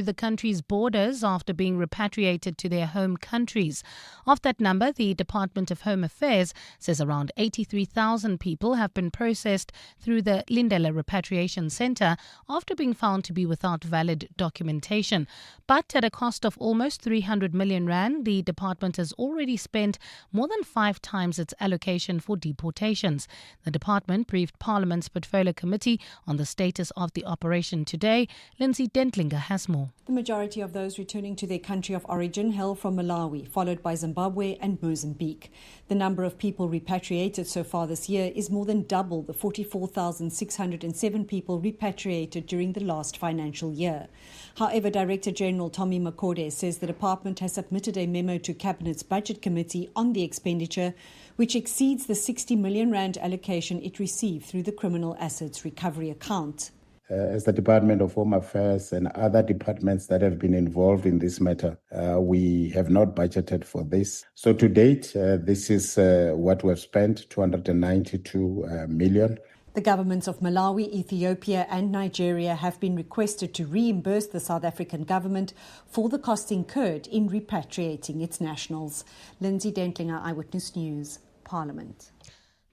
the country's borders after being repatriated to their home countries. Of that number, the Department of Home Affairs says around 83,000 people have been processed through the Lindela Repatriation Centre after being found to be without valid documentation. But at a cost of almost 300 million rand, the department has already spent more than 5 times its allocation for deportations. The department briefed Parliament's Portfolio Committee on the status of the operation today. Lindsay Dentlinger has more. The majority of those returning to their country of origin hail from Malawi, followed by Zimbabwe and Mozambique. The number of people repatriated so far this year is more than double the 44,607 people repatriated during the last financial year. However, Director General Tommy Makode says the department has submitted a memo to Cabinet's Budget Committee on the expenditure, which exceeds the 60 million rand allocation it received through the Criminal Assets Recovery Account. As the Department of Home Affairs and other departments that have been involved in this matter, we have not budgeted for this. So to date, this is what we've spent, 292 million. The governments of Malawi, Ethiopia and Nigeria have been requested to reimburse the South African government for the costs incurred in repatriating its nationals. Lindsay Dentlinger, Eyewitness News, Parliament.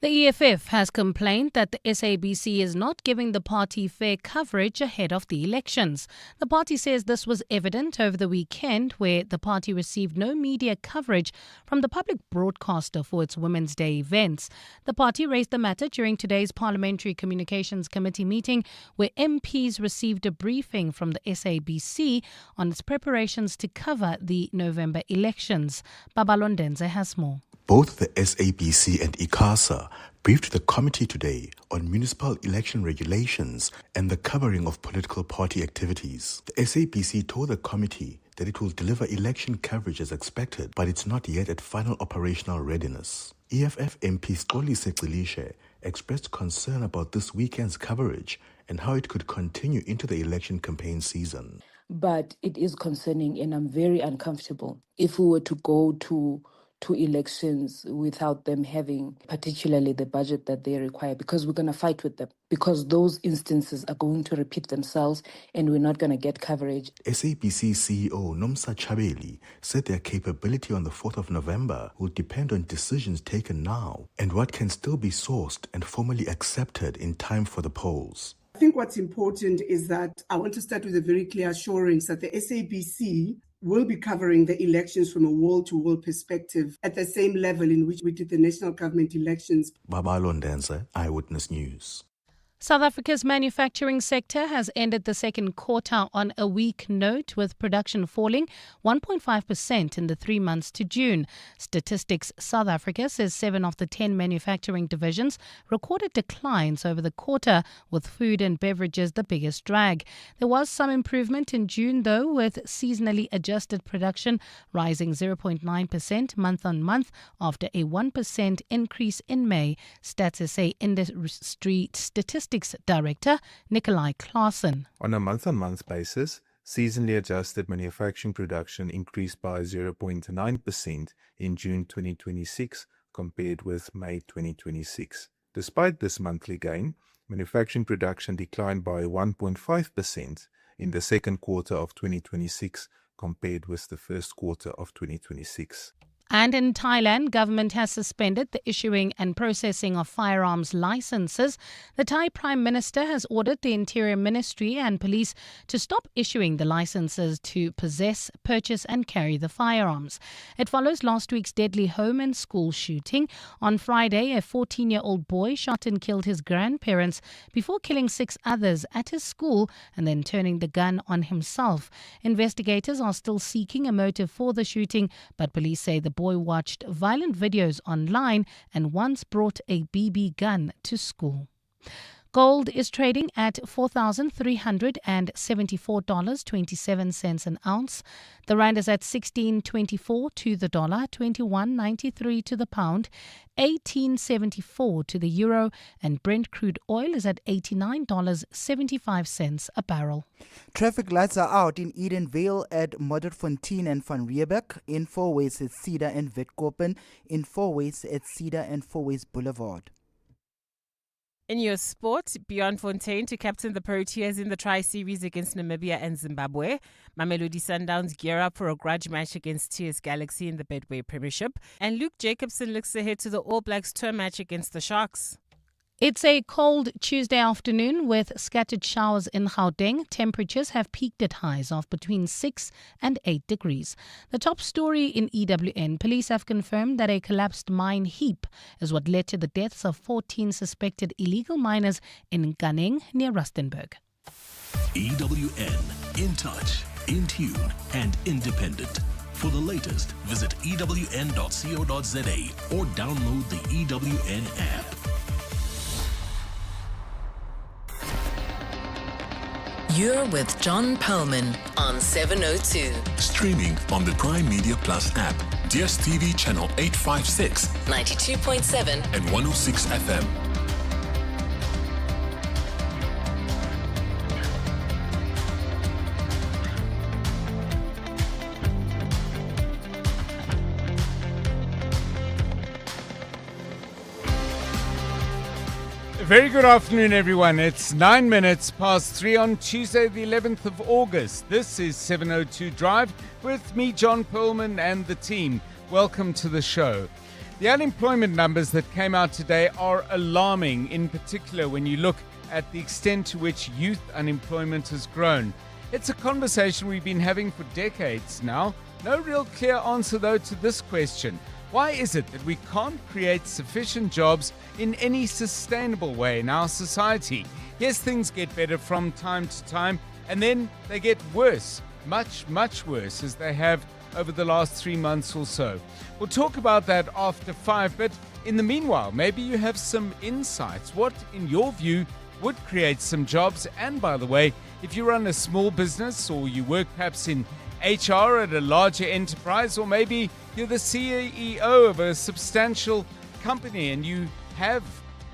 The EFF has complained that the SABC is not giving the party fair coverage ahead of the elections. The party says this was evident over the weekend, where the party received no media coverage from the public broadcaster for its Women's Day events. The party raised the matter during today's Parliamentary Communications Committee meeting, where MPs received a briefing from the SABC on its preparations to cover the November elections. Babalondenze has more. Both the SABC and ICASA briefed the committee today on municipal election regulations and the covering of political party activities. The SABC told the committee that it will deliver election coverage as expected, but it's not yet at final operational readiness. EFF MP Xoli Sexilishe expressed concern about this weekend's coverage and how it could continue into the election campaign season. But it is concerning, and I'm very uncomfortable if we were to go to elections without them having particularly the budget that they require, because we're going to fight with them, because those instances are going to repeat themselves and we're not going to get coverage. SABC CEO Nomsa Chabeli said their capability on the 4th of November will depend on decisions taken now and what can still be sourced and formally accepted in time for the polls. I think what's important is that I want to start with a very clear assurance that the SABC will be covering the elections from a wall-to-wall perspective at the same level in which we did the national government elections. Babalondenze, Eyewitness News. South Africa's manufacturing sector has ended the second quarter on a weak note, with production falling 1.5% in the 3 months to June. Statistics South Africa says 7 of the 10 manufacturing divisions recorded declines over the quarter, with food and beverages the biggest drag. There was some improvement in June, though, with seasonally adjusted production rising 0.9% month on month after a 1% increase in May. Stats SA Industry Statistics Director Nikolai Claassen. On a month-on-month basis, seasonally adjusted manufacturing production increased by 0.9% in June 2026 compared with May 2026. Despite this monthly gain, manufacturing production declined by 1.5% in the second quarter of 2026 compared with the first quarter of 2026. And in Thailand, government has suspended the issuing and processing of firearms licenses. The Thai Prime Minister has ordered the Interior Ministry and police to stop issuing the licenses to possess, purchase and carry the firearms. It follows last week's deadly home and school shooting. On Friday, a 14-year-old boy shot and killed his grandparents before killing 6 others at his school and then turning the gun on himself. Investigators are still seeking a motive for the shooting, but police say the boy watched violent videos online and once brought a BB gun to school. Gold is trading at $4,374.27 an ounce. The rand is at 16.24 to the dollar, 21.93 to the pound, 18.74 to the euro, and Brent crude oil is at $89.75 a barrel. Traffic lights are out in Edenvale at Modderfontein and Van Riebeek, in Fourways at Cedar and Witkoppen, in Fourways at Cedar and Fourways Boulevard. In your sport, Bjorn Fontaine to captain the Proteas in the Tri-Series against Namibia and Zimbabwe. Mamelodi Sundowns gear up for a grudge match against TS Galaxy in the Betway Premiership. And Luke Jacobson looks ahead to the All Blacks tour match against the Sharks. It's a cold Tuesday afternoon with scattered showers in Gauteng. Temperatures have peaked at highs of between 6 and 8 degrees. The top story in EWN. Police have confirmed that a collapsed mine heap is what led to the deaths of 14 suspected illegal miners in Nkaneng near Rustenburg. EWN, in touch, in tune and independent. For the latest, visit ewn.co.za or download the EWN app. You're with John Perlman on 702. Streaming on the Prime Media Plus app, DSTV channel 856, 92.7 and 106 FM. Very good afternoon, everyone. It's 9 minutes past 3 on Tuesday, the 11th of August. This is 702 Drive with me, John Perlman, and the team. Welcome to the show. The unemployment numbers that came out today are alarming, in particular when you look at the extent to which youth unemployment has grown. It's a conversation we've been having for decades now. No real clear answer, though, to this question. Why is it that we can't create sufficient jobs in any sustainable way in our society? Yes, things get better from time to time, and then they get worse, much, much worse, as they have over the last 3 months or so. We'll talk about that after 5, but in the meanwhile, maybe you have some insights. What, in your view, would create some jobs? And by the way, if you run a small business or you work perhaps in HR at a larger enterprise, or maybe you're the CEO of a substantial company and you have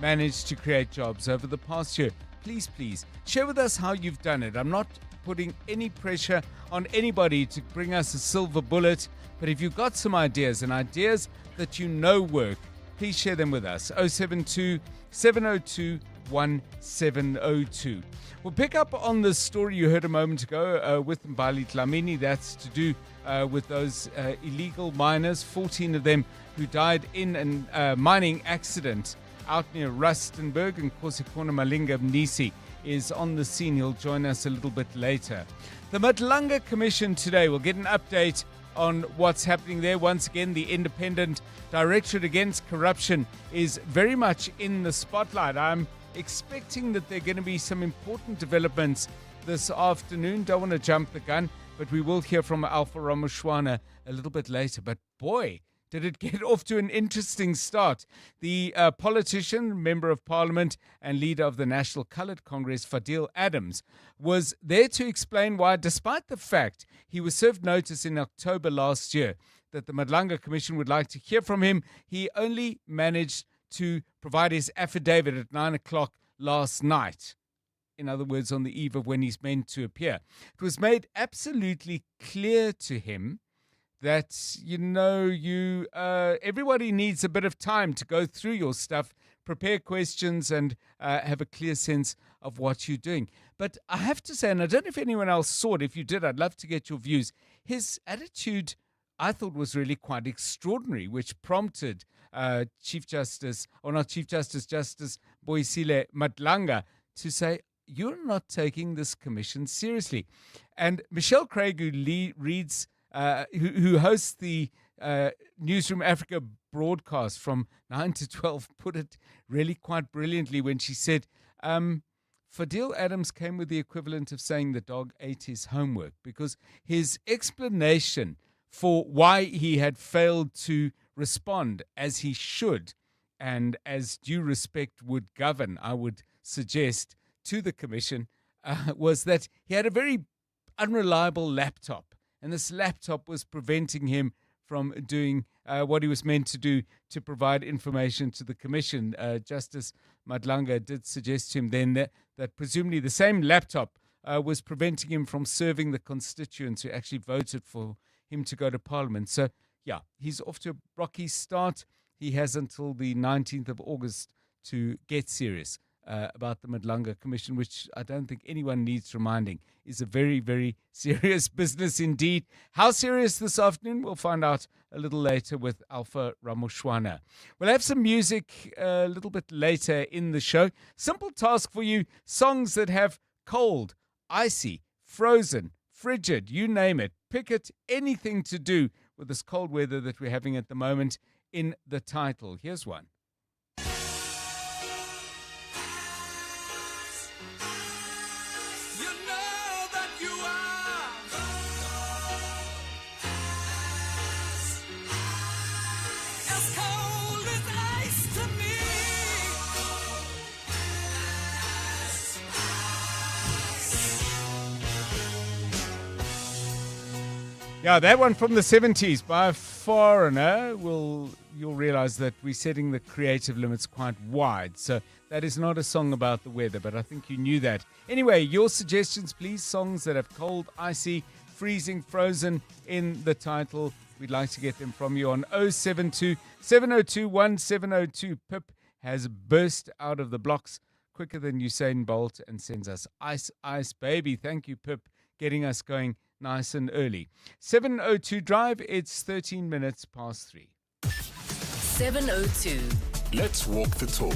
managed to create jobs over the past year, please share with us how you've done it. I'm not putting any pressure on anybody to bring us a silver bullet, but if you've got some ideas and ideas that you know work, please share them with us. 072 702 1702. We'll pick up on the story you heard a moment ago with Mbali Dlamini. That's to do with those illegal miners, 14 of them who died in a mining accident out near Rustenburg. And Kosikona Malinga Mnisi is on the scene. He'll join us a little bit later. The Madlanga Commission today will get an update on what's happening there. Once again, the Independent Directorate Against Corruption is very much in the spotlight. I'm expecting that there are going to be some important developments this afternoon. Don't want to jump the gun, but we will hear from Alpha Ramushwana a little bit later. But boy, did it get off to an interesting start. The politician, Member of Parliament and leader of the National Coloured Congress, Fadil Adams, was there to explain why, despite the fact he was served notice in October last year that the Madlanga Commission would like to hear from him, he only managed to provide his affidavit at 9 o'clock last night. In other words, on the eve of when he's meant to appear. It was made absolutely clear to him that, everybody needs a bit of time to go through your stuff, prepare questions, and have a clear sense of what you're doing. But I have to say, and I don't know if anyone else saw it, if you did, I'd love to get your views. His attitude, I thought, was really quite extraordinary, which prompted Justice Boisile Madlanga to say, you're not taking this commission seriously. And Michelle Craig, who hosts the Newsroom Africa broadcast from 9 to 12, put it really quite brilliantly when she said, Fadil Adams came with the equivalent of saying the dog ate his homework, because his explanation for why he had failed to respond as he should and as due respect would govern, I would suggest, to the commission, was that he had a very unreliable laptop, and this laptop was preventing him from doing what he was meant to do to provide information to the commission. Justice Madlanga did suggest to him then that presumably the same laptop was preventing him from serving the constituents who actually voted for him to go to Parliament. So, yeah, he's off to a rocky start. He has until the 19th of August to get serious about the Madlanga Commission, which I don't think anyone needs reminding is a very, very serious business indeed. How serious this afternoon? We'll find out a little later with Alpha Ramoshwana. We'll have some music a little bit later in the show. Simple task for you, songs that have cold, icy, frozen, frigid, you name it. Pick it, anything to do with this cold weather that we're having at the moment in the title. Here's one. Yeah, that one from the 70s by a foreigner. You'll realize that we're setting the creative limits quite wide. So that is not a song about the weather, but I think you knew that. Anyway, your suggestions, please. Songs that have cold, icy, freezing, frozen in the title. We'd like to get them from you on 072 702 1702. Pip has burst out of the blocks quicker than Usain Bolt and sends us ice, ice, baby. Thank you, Pip, getting us going nice and early. 702 Drive, it's 13 minutes past 3. 702. Let's walk the talk.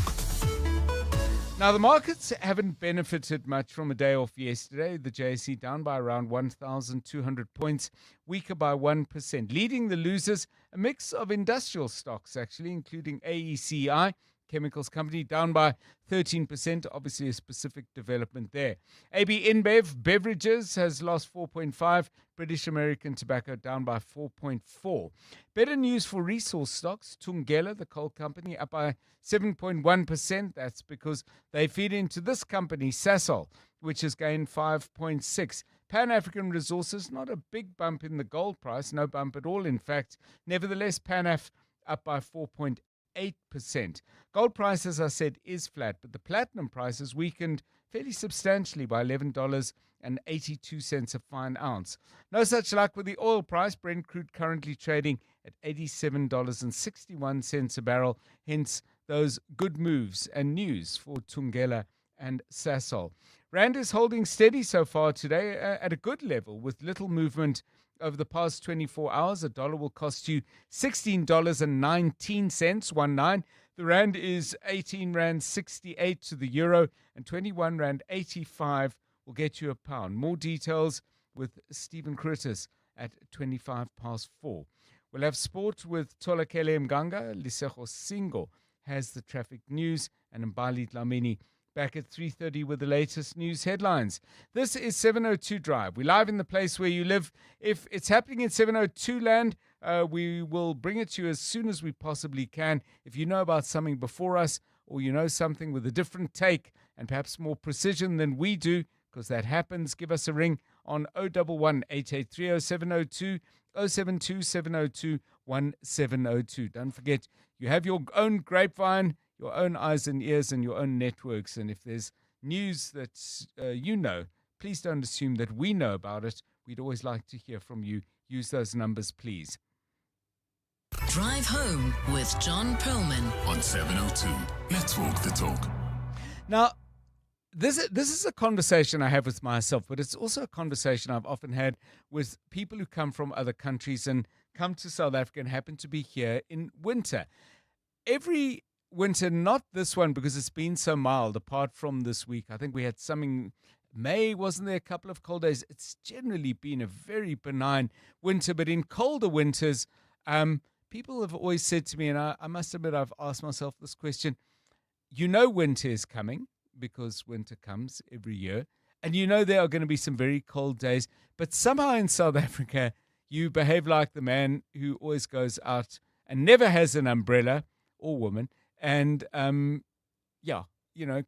Now, the markets haven't benefited much from a day off yesterday. The JSE down by around 1,200 points, weaker by 1%. Leading the losers, a mix of industrial stocks, actually, including AECI, chemicals company, down by 13%, obviously a specific development there. AB InBev Beverages has lost 4.5%, British American Tobacco down by 4.4%. Better news for resource stocks, Thungela, the coal company, up by 7.1%. That's because they feed into this company, Sasol, which has gained 5.6%. Pan-African Resources, not a big bump in the gold price, no bump at all, in fact. Nevertheless, PanAf up by 4.8%. Gold price, as I said, is flat, but the platinum price has weakened fairly substantially by $11.82 a fine ounce. No such luck with the oil price. Brent crude currently trading at $87.61 a barrel, hence those good moves and news for Thungela and Sasol. Rand is holding steady so far today at a good level with little movement over the past 24 hours. A dollar will cost you $16.19, The rand is 18 rand 68 to the euro, and 21 rand 85 will get you a pound. More details with Stephen Curtis at 4:25. We'll have sport with Tolakele Mganga. Lisego Singo has the traffic news, and Mbali Dlamini back at 3:30 with the latest news headlines. This is 702 Drive. We're live in the place where you live. If it's happening in 702 land, we will bring it to you as soon as we possibly can. If you know about something before us, or you know something with a different take and perhaps more precision than we do, because that happens, give us a ring on 011 883 0702 072 702 1702. Don't forget, you have your own grapevine, your own eyes and ears, and your own networks. And if there's news that you know, please don't assume that we know about it. We'd always like to hear from you. Use those numbers, please. Drive home with John Perlman on 702. Let's walk the talk. Now, this is a conversation I have with myself, but it's also a conversation I've often had with people who come from other countries and come to South Africa and happen to be here in winter. Every winter, not this one because it's been so mild, apart from this week. I think we had something, May, wasn't there, a couple of cold days? It's generally been a very benign winter, but in colder winters, people have always said to me, and I must admit I've asked myself this question, you know winter is coming because winter comes every year, and you know there are going to be some very cold days, but somehow in South Africa, you behave like the man who always goes out and never has an umbrella, or woman, and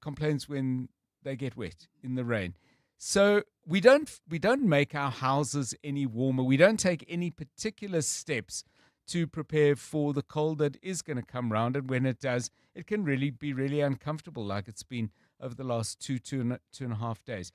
complains when they get wet in the rain. So we don't make our houses any warmer. We don't take any particular steps to prepare for the cold that is going to come round, and when it does, it can really be really uncomfortable, like it's been over the last two and a half days.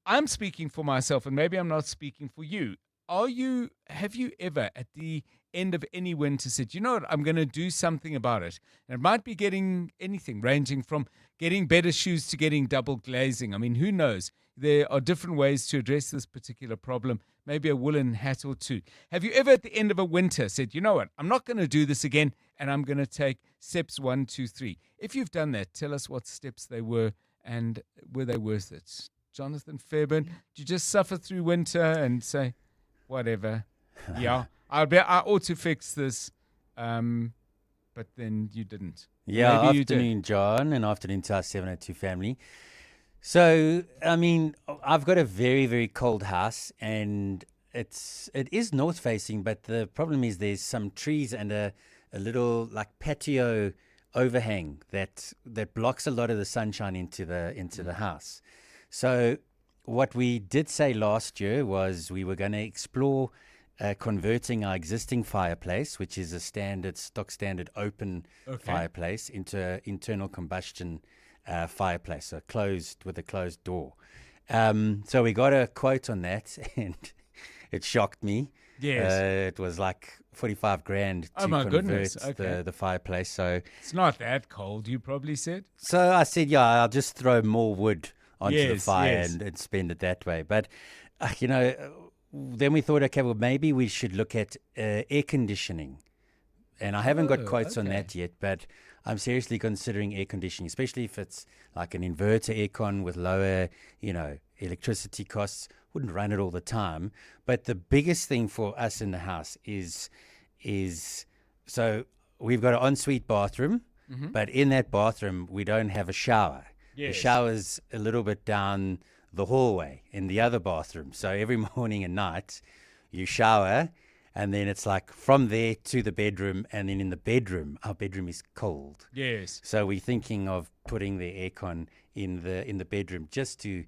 I'm speaking for myself, and maybe I'm not speaking for you. have you ever at the end of any winter said, you know what, I'm going to do something about it? And it might be getting anything, ranging from getting better shoes to getting double glazing. I mean, who knows? There are different ways to address this particular problem. Maybe a woolen hat or two. Have you ever at the end of a winter said, you know what, I'm not going to do this again, and I'm going to take steps 1, 2, 3? If you've done that, tell us what steps they were and were they worth it? Jonathan Fairbairn, did you just suffer through winter and say, whatever, yeah, I ought to fix this, but then you didn't? Yeah, Maybe afternoon, John, and afternoon to our 702 family. So, I mean, I've got a very, very cold house, and it is north facing, but the problem is there's some trees and a little like patio overhang that blocks a lot of the sunshine into the house. So what we did say last year was we were going to explore converting our existing fireplace, which is a stock standard open fireplace, into an internal combustion fireplace, so closed with a closed door. So we got a quote on that, and it shocked me. Yes. It was like 45 grand to convert the fireplace. So it's not that cold, you probably said. So I said, yeah, I'll just throw more wood onto the fire and spend it that way. But, then we thought, okay, well, maybe we should look at air conditioning. And I haven't got quotes on that yet, but I'm seriously considering air conditioning, especially if it's like an inverter aircon with lower, electricity costs. Wouldn't run it all the time. But the biggest thing for us in the house is so we've got an ensuite bathroom, but in that bathroom, we don't have a shower. Yes. The shower's a little bit down the hallway in the other bathroom. So every morning and night you shower, and then it's like from there to the bedroom, and then in the bedroom, our bedroom is cold. Yes. So we're thinking of putting the aircon in the bedroom just to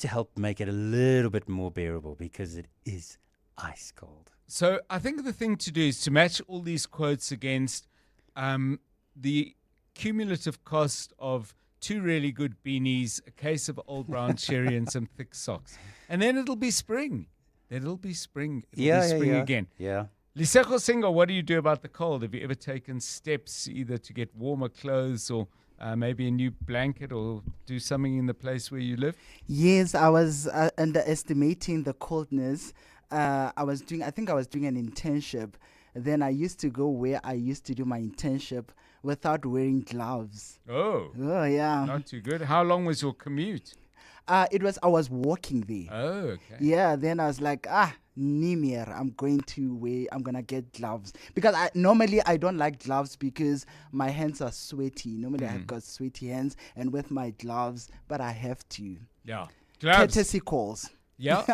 help make it a little bit more bearable, because it is ice cold. So I think the thing to do is to match all these quotes against the cumulative cost of 2 really good beanies, a case of old brown sherry, and some thick socks. And then it'll be spring. It'll be spring again. Yeah. Lisego Singo, what do you do about the cold? Have you ever taken steps either to get warmer clothes or maybe a new blanket, or do something in the place where you live? Yes, I was underestimating the coldness. I was doing an internship. Then I used to go where I used to do my internship without wearing gloves. Oh, yeah. Not too good. How long was your commute? I was walking there. Oh, okay. Yeah, then I was like, Nimir, I'm gonna get gloves. Because I don't like gloves because my hands are sweaty. Normally I've got sweaty hands, and with my gloves, but I have to. Yeah. Gloves. Courtesy calls. Yeah.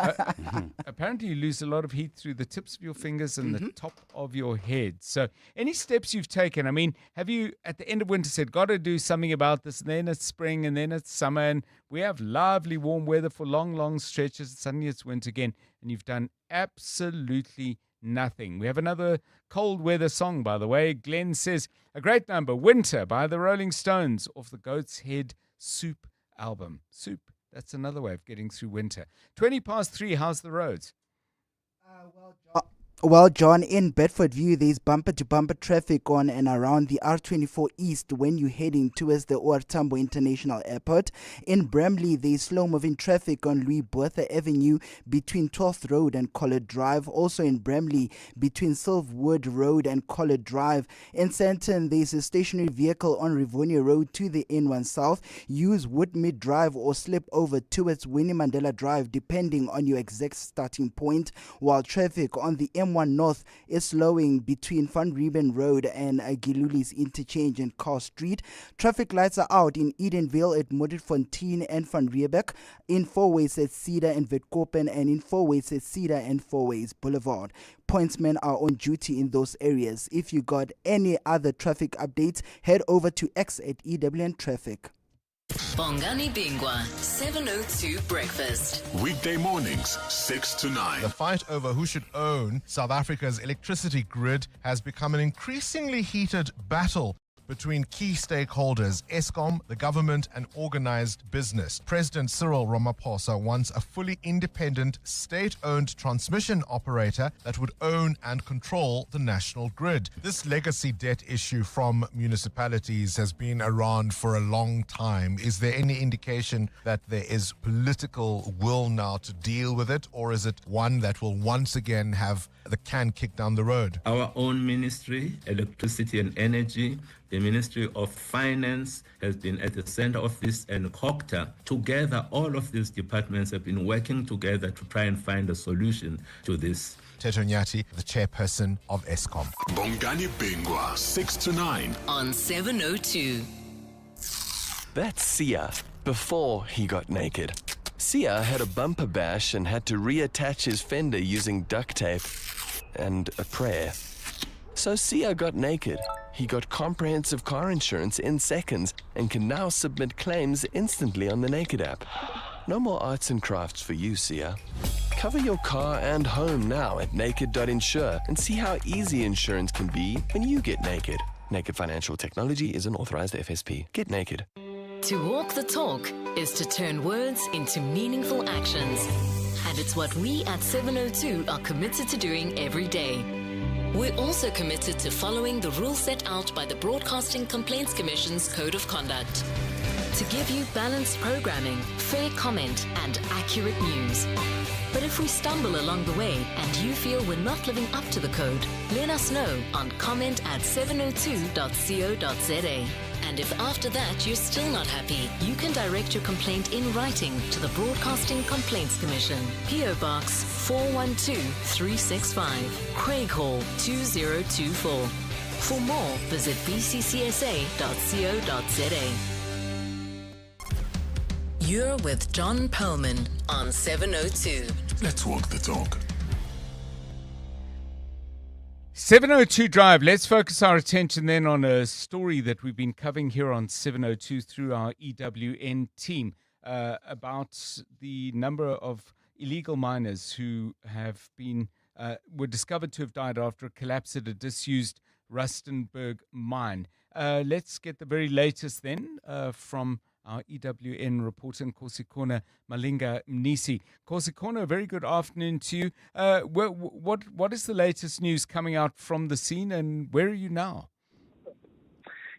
Apparently you lose a lot of heat through the tips of your fingers and the top of your head. So any steps you've taken? I mean, have you at the end of winter said, got to do something about this, and then it's spring, and then it's summer, and we have lovely warm weather for long, long stretches, and suddenly it's winter again, and you've done absolutely nothing? We have another cold weather song, by the way. Glenn says, a great number, Winter by the Rolling Stones, off the Goat's Head Soup album. Soup. That's another way of getting through winter. 3:20, how's the roads? Well, John, in Bedford View, there's bumper-to-bumper traffic on and around the R24 East when you're heading towards the OR Tambo International Airport. In Bramley, there's slow-moving traffic on Louis Botha Avenue between 12th Road and Collard Drive. Also in Bramley, between Silverwood Road and Collard Drive. In Sandton, there's a stationary vehicle on Rivonia Road to the N1 South. Use Woodmead Drive or slip over towards Winnie Mandela Drive, depending on your exact starting point, while traffic on the M1 North is slowing between Van Riebeck Road and Giluli's interchange and Carr Street. Traffic lights are out in Edenvale at Modderfontein and Van Riebeck, in Fourways at Cedar and Witkoppen, and in Fourways at Cedar and Fourways Boulevard. Pointsmen are on duty in those areas. If you got any other traffic updates, head over to X at EWN Traffic. Bongani Bingwa, 702 Breakfast. Weekday mornings, 6 to 9. The fight over who should own South Africa's electricity grid has become an increasingly heated battle. between key stakeholders, Eskom, the government, and organized business. President Cyril Ramaphosa wants a fully independent, state-owned transmission operator that would own and control the national grid. This legacy debt issue from municipalities has been around for a long time. Is there any indication that there is political will now to deal with it, or is it one that will once again have the can kicked down the road? Our own ministry, Electricity and Energy, the Ministry of Finance has been at the center of this, and COCTA. Together, all of these departments have been working together to try and find a solution to this. Teto Nyati, the chairperson of Eskom. Bongani Bingwa, 6 to 9. On 702. That's Sia before he got naked. Sia had a bumper bash and had to reattach his fender using duct tape and a prayer. So Sia got naked. He got comprehensive car insurance in seconds and can now submit claims instantly on the Naked app. No more arts and crafts for you, Sia. Cover your car and home now at naked.insure and see how easy insurance can be when you get naked. Naked Financial Technology is an authorized FSP. Get naked. To walk the talk is to turn words into meaningful actions. And it's what we at 702 are committed to doing every day. We're also committed to following the rules set out by the Broadcasting Complaints Commission's Code of Conduct. To give you balanced programming, fair comment, and accurate news. But if we stumble along the way and you feel we're not living up to the code, let us know on comment@702.co.za. And if after that you're still not happy, you can direct your complaint in writing to the Broadcasting Complaints Commission, PO Box 412365, Craig Hall 2024. For more, visit bccsa.co.za. You're with John Perlman on 702. Let's walk the talk. 702 Drive. Let's focus our attention then on a story that we've been covering here on 702 through our EWN team about the number of illegal miners who have been were discovered to have died after a collapse at a disused Rustenburg mine. Let's get the very latest then from our EWN reporter in Kosikona, Malinga Mnisi. Kosikona, very good afternoon to you. What is the latest news coming out from the scene, and where are you now?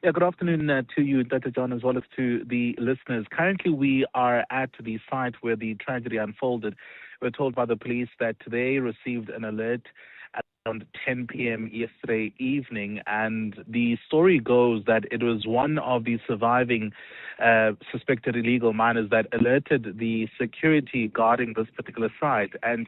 Yeah, good afternoon to you, Dr. John, as well as to the listeners. Currently, we are at the site where the tragedy unfolded. We're told by the police that they received an alert at around 10 p.m. yesterday evening, and the story goes that it was one of the surviving suspected illegal miners that alerted the security guarding this particular site. And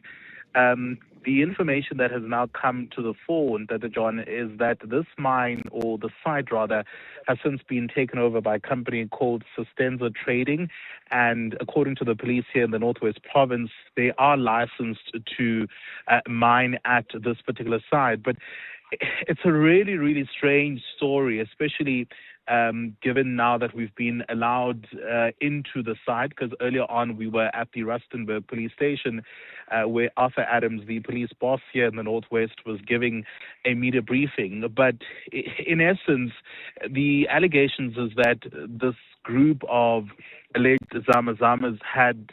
the information that has now come to the fore, Dr. John, is that this mine, or the site rather, has since been taken over by a company called Sustenza Trading. And according to the police here in the Northwest Province, they are licensed to mine at this particular site. But it's a really, really strange story, especially given now that we've been allowed into the site, because earlier on we were at the Rustenburg police station where Arthur Adams, the police boss here in the Northwest, was giving a media briefing. But in essence, the allegations is that this group of alleged Zamazamas had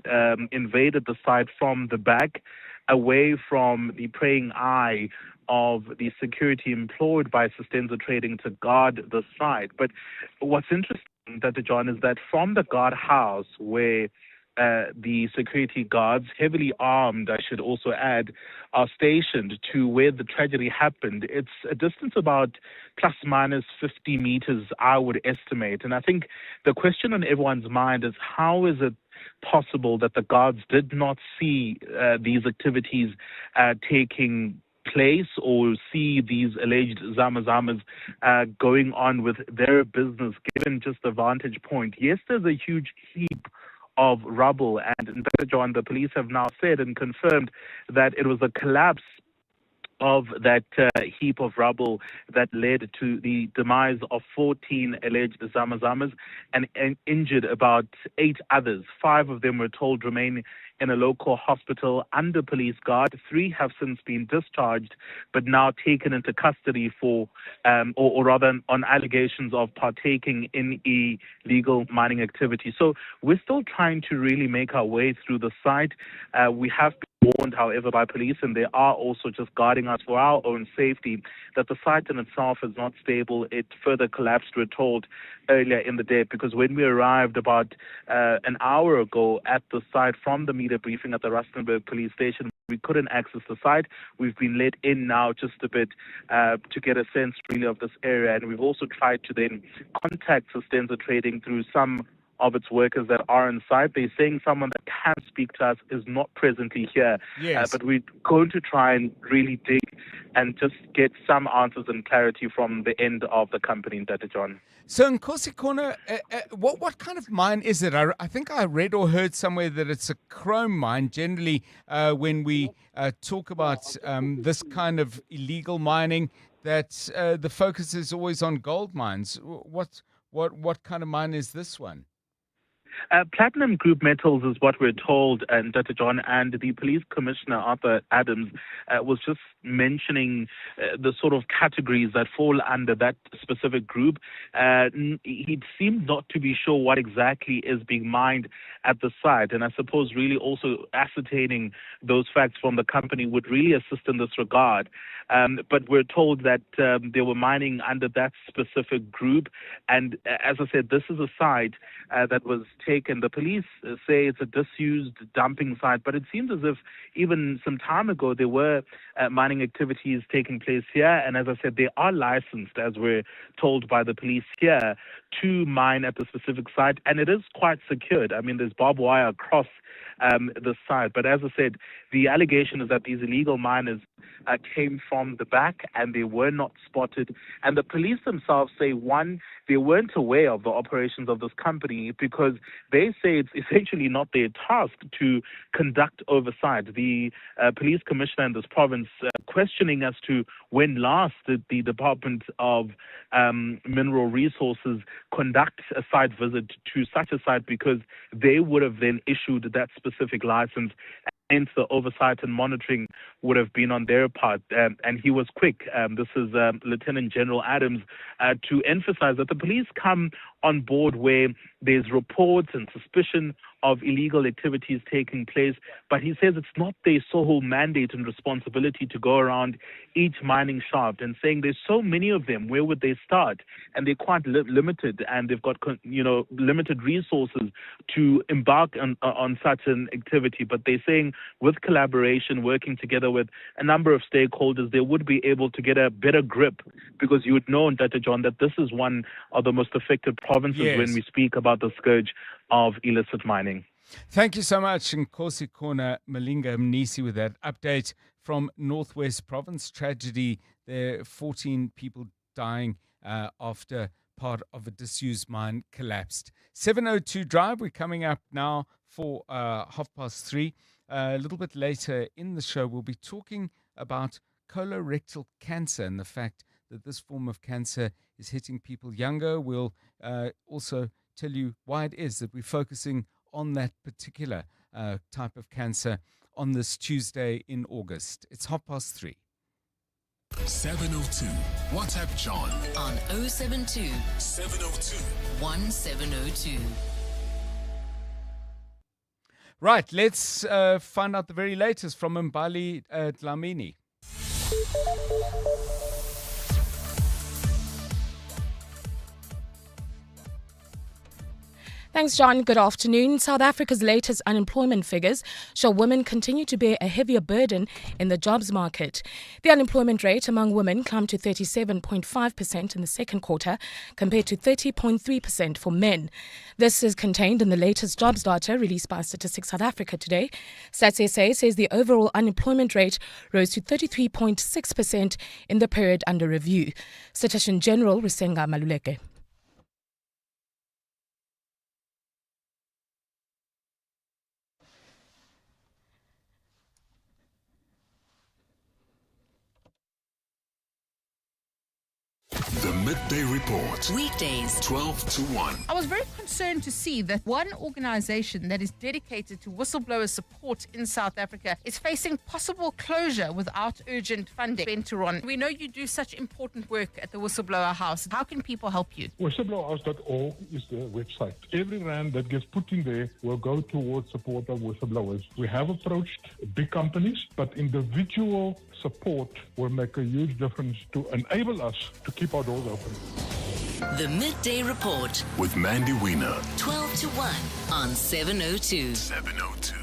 invaded the site from the back, away from the praying eye of the security employed by Sustenza Trading to guard the site. But what's interesting, Dr. John, is that from the guardhouse where the security guards, heavily armed, I should also add, are stationed to where the tragedy happened, it's a distance about plus minus 50 meters, I would estimate. And I think the question on everyone's mind is, how is it possible that the guards did not see these activities taking place, or see these alleged Zamazamas going on with their business, given just the vantage point? Yes, there's a huge heap of rubble, and Dr. John, the police have now said and confirmed that it was the collapse of that heap of rubble that led to the demise of 14 alleged Zamazamas and injured about 8 others. 5 of them were told remain in a local hospital under police guard. 3 have since been discharged, but now taken into custody for, or rather on allegations of partaking in illegal mining activity. So we're still trying to really make our way through the site. We have been warned, however, by police, and they are also just guarding us for our own safety, that the site in itself is not stable. It further collapsed, we're told, earlier in the day, because when we arrived about an hour ago at the site from the media briefing at the Rustenburg police station, we couldn't access the site. We've been let in now just a bit to get a sense really of this area, and we've also tried to then contact Sustenza Trading through some of its workers that are on site. They're saying someone that can speak to us is not presently here. Yes. But we're going to try and really dig and just get some answers and clarity from the end of the company, Dr. John. So in Nkosi, what kind of mine is it? I think I read or heard somewhere that it's a chrome mine. Generally, when we talk about this kind of illegal mining, that the focus is always on gold mines. What kind of mine is this one? Platinum Group Metals is what we're told, and Dr. John, and the police commissioner, Arthur Adams, was just mentioning the sort of categories that fall under that specific group. He seemed not to be sure what exactly is being mined at the site, and I suppose really also ascertaining those facts from the company would really assist in this regard. But we're told that they were mining under that specific group, and as I said, this is a site that was taken. The police say it's a disused dumping site, but it seems as if even some time ago there were mining activities taking place here, and as I said, they are licensed, as we're told by the police here, to mine at the specific site, and it is quite secured. I mean, there's barbed wire across the site, but as I said, the allegation is that these illegal miners came from the back and they were not spotted, and the police themselves say, one, they weren't aware of the operations of this company because they say it's essentially not their task to conduct oversight. The police commissioner in this province questioning as to when last did the Department of Mineral Resources conduct a site visit to such a site, because they would have then issued that specific license. Hence, the oversight and monitoring would have been on their part. And he was quick. This is Lieutenant General Adams to emphasize that the police come on board where there's reports and suspicion of illegal activities taking place. But he says it's not their sole mandate and responsibility to go around each mining shaft, and saying there's so many of them, where would they start? And they're quite limited, and they've got limited resources to embark on such an activity. But they're saying with collaboration, working together with a number of stakeholders, they would be able to get a better grip, because you would know, Dr. John, that this is one of the most affected provinces when we speak about the scourge of illicit mining. Thank you so much, Nkosi Malinga Mnisi, with that update from Northwest Province. Tragedy there, 14 people dying after part of a disused mine collapsed. 702 Drive, we're coming up now for 3:30. A little bit later in the show, we'll be talking about colorectal cancer and the fact that this form of cancer is hitting people younger. We'll also tell you why it is that we're focusing on that particular type of cancer on this Tuesday in August. It's 3:30. 702. WhatsApp John on 072 702 1702. Right, let's find out the very latest from Mbali Dlamini. Thanks, John. Good afternoon. South Africa's latest unemployment figures show women continue to bear a heavier burden in the jobs market. The unemployment rate among women climbed to 37.5% in the second quarter, compared to 30.3% for men. This is contained in the latest jobs data released by Statistics South Africa today. Stats SA says the overall unemployment rate rose to 33.6% in the period under review. Statistician General Rusenga Maluleke. The Midday Report. Weekdays, 12 to 1. I was very concerned to see that one organization that is dedicated to whistleblower support in South Africa is facing possible closure without urgent funding. Venturon, we know you do such important work at the Whistleblower House. How can people help you? Whistleblowerhouse.org is the website. Every rand that gets put in there will go towards support of whistleblowers. We have approached big companies, but individual support will make a huge difference to enable us to keep our doors open. the Midday Report With Mandy Wiener. 12 to 1 on 702. 702.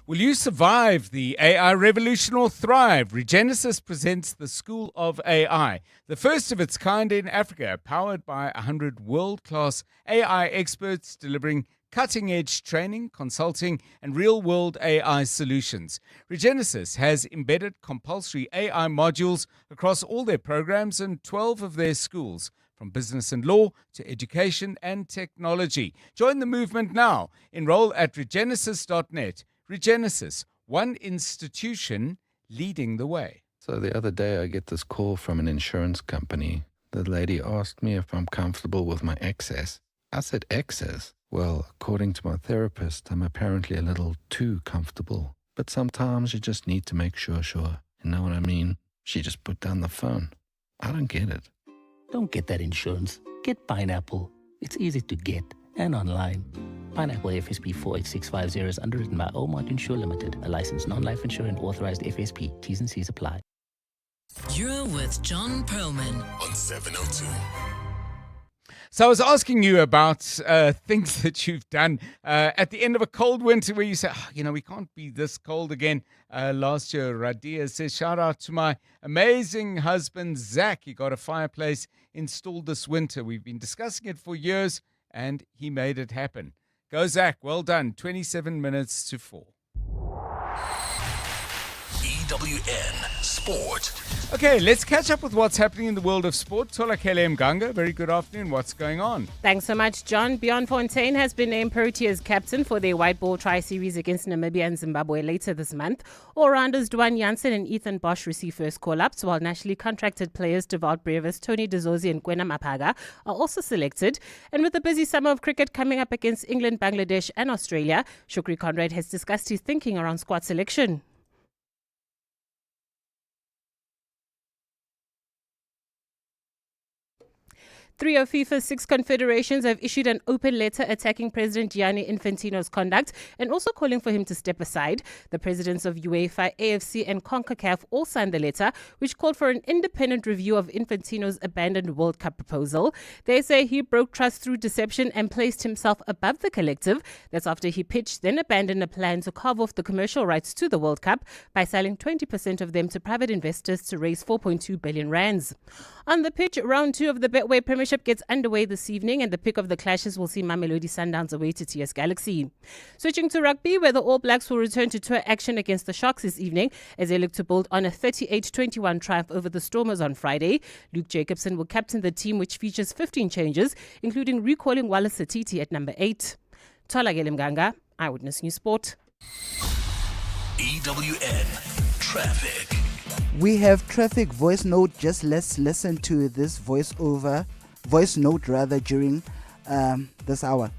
Will you survive the AI revolution or thrive? Regenesis presents the School of AI, the first of its kind in Africa, powered by 100 world-class AI experts delivering cutting-edge training, consulting, and real-world AI solutions. Regenesis has embedded compulsory AI modules across all their programs and 12 of their schools, from business and law to education and technology. Join the movement now. Enroll at regenesis.net. Regenesis, one institution leading the way. So the other day I get this call from an insurance company. The lady asked me if I'm comfortable with my excess. I said, excess? Well, according to my therapist, I'm apparently a little too comfortable. But sometimes you just need to make sure. You know what I mean? She just put down the phone. I don't get it. Don't get that insurance. Get Pineapple. It's easy to get and online. Pineapple FSP 48650 is underwritten by Omart Insure Limited, a licensed non-life insurer and authorized FSP. T's and C's apply. You're with John Perlman on 702. So I was asking you about things that you've done at the end of a cold winter where you say, we can't be this cold again. Last year, Radia says, shout out to my amazing husband, Zach. He got a fireplace installed this winter. We've been discussing it for years, and he made it happen. Go, Zach. Well done. 27 minutes to 4. EWN Sport. Okay, let's catch up with what's happening in the world of sport. Tolakele Mganga, very good afternoon. What's going on? Thanks so much, John. Bjorn Fontaine has been named Proteas captain for their white ball tri-series against Namibia and Zimbabwe later this month. All-rounders Dwan Jansen and Ethan Bosch receive first call-ups, while nationally contracted players Devalt Brevis, Tony Dezozi and Kwena Mapaga are also selected. And with the busy summer of cricket coming up against England, Bangladesh and Australia, Shukri Conrad has discussed his thinking around squad selection. 3 of FIFA's 6 confederations have issued an open letter attacking President Gianni Infantino's conduct and also calling for him to step aside. The presidents of UEFA, AFC and CONCACAF all signed the letter, which called for an independent review of Infantino's abandoned World Cup proposal. They say he broke trust through deception and placed himself above the collective. That's after he pitched, then abandoned a plan to carve off the commercial rights to the World Cup by selling 20% of them to private investors to raise 4.2 billion rands. On the pitch, round 2 of the Betway Premiership gets underway this evening, and the pick of the clashes will see Mamelodi Sundowns away to TS Galaxy. Switching to rugby, where the All Blacks will return to tour action against the Sharks this evening as they look to build on a 38-21 triumph over the Stormers on Friday. Luke Jacobson will captain the team, which features 15 changes, including recalling Wallace Satiti at number 8. Tola Gelimganga, Eyewitness News Sport. EWN Traffic. We have traffic voice note. Just let's listen to this voice note during this hour.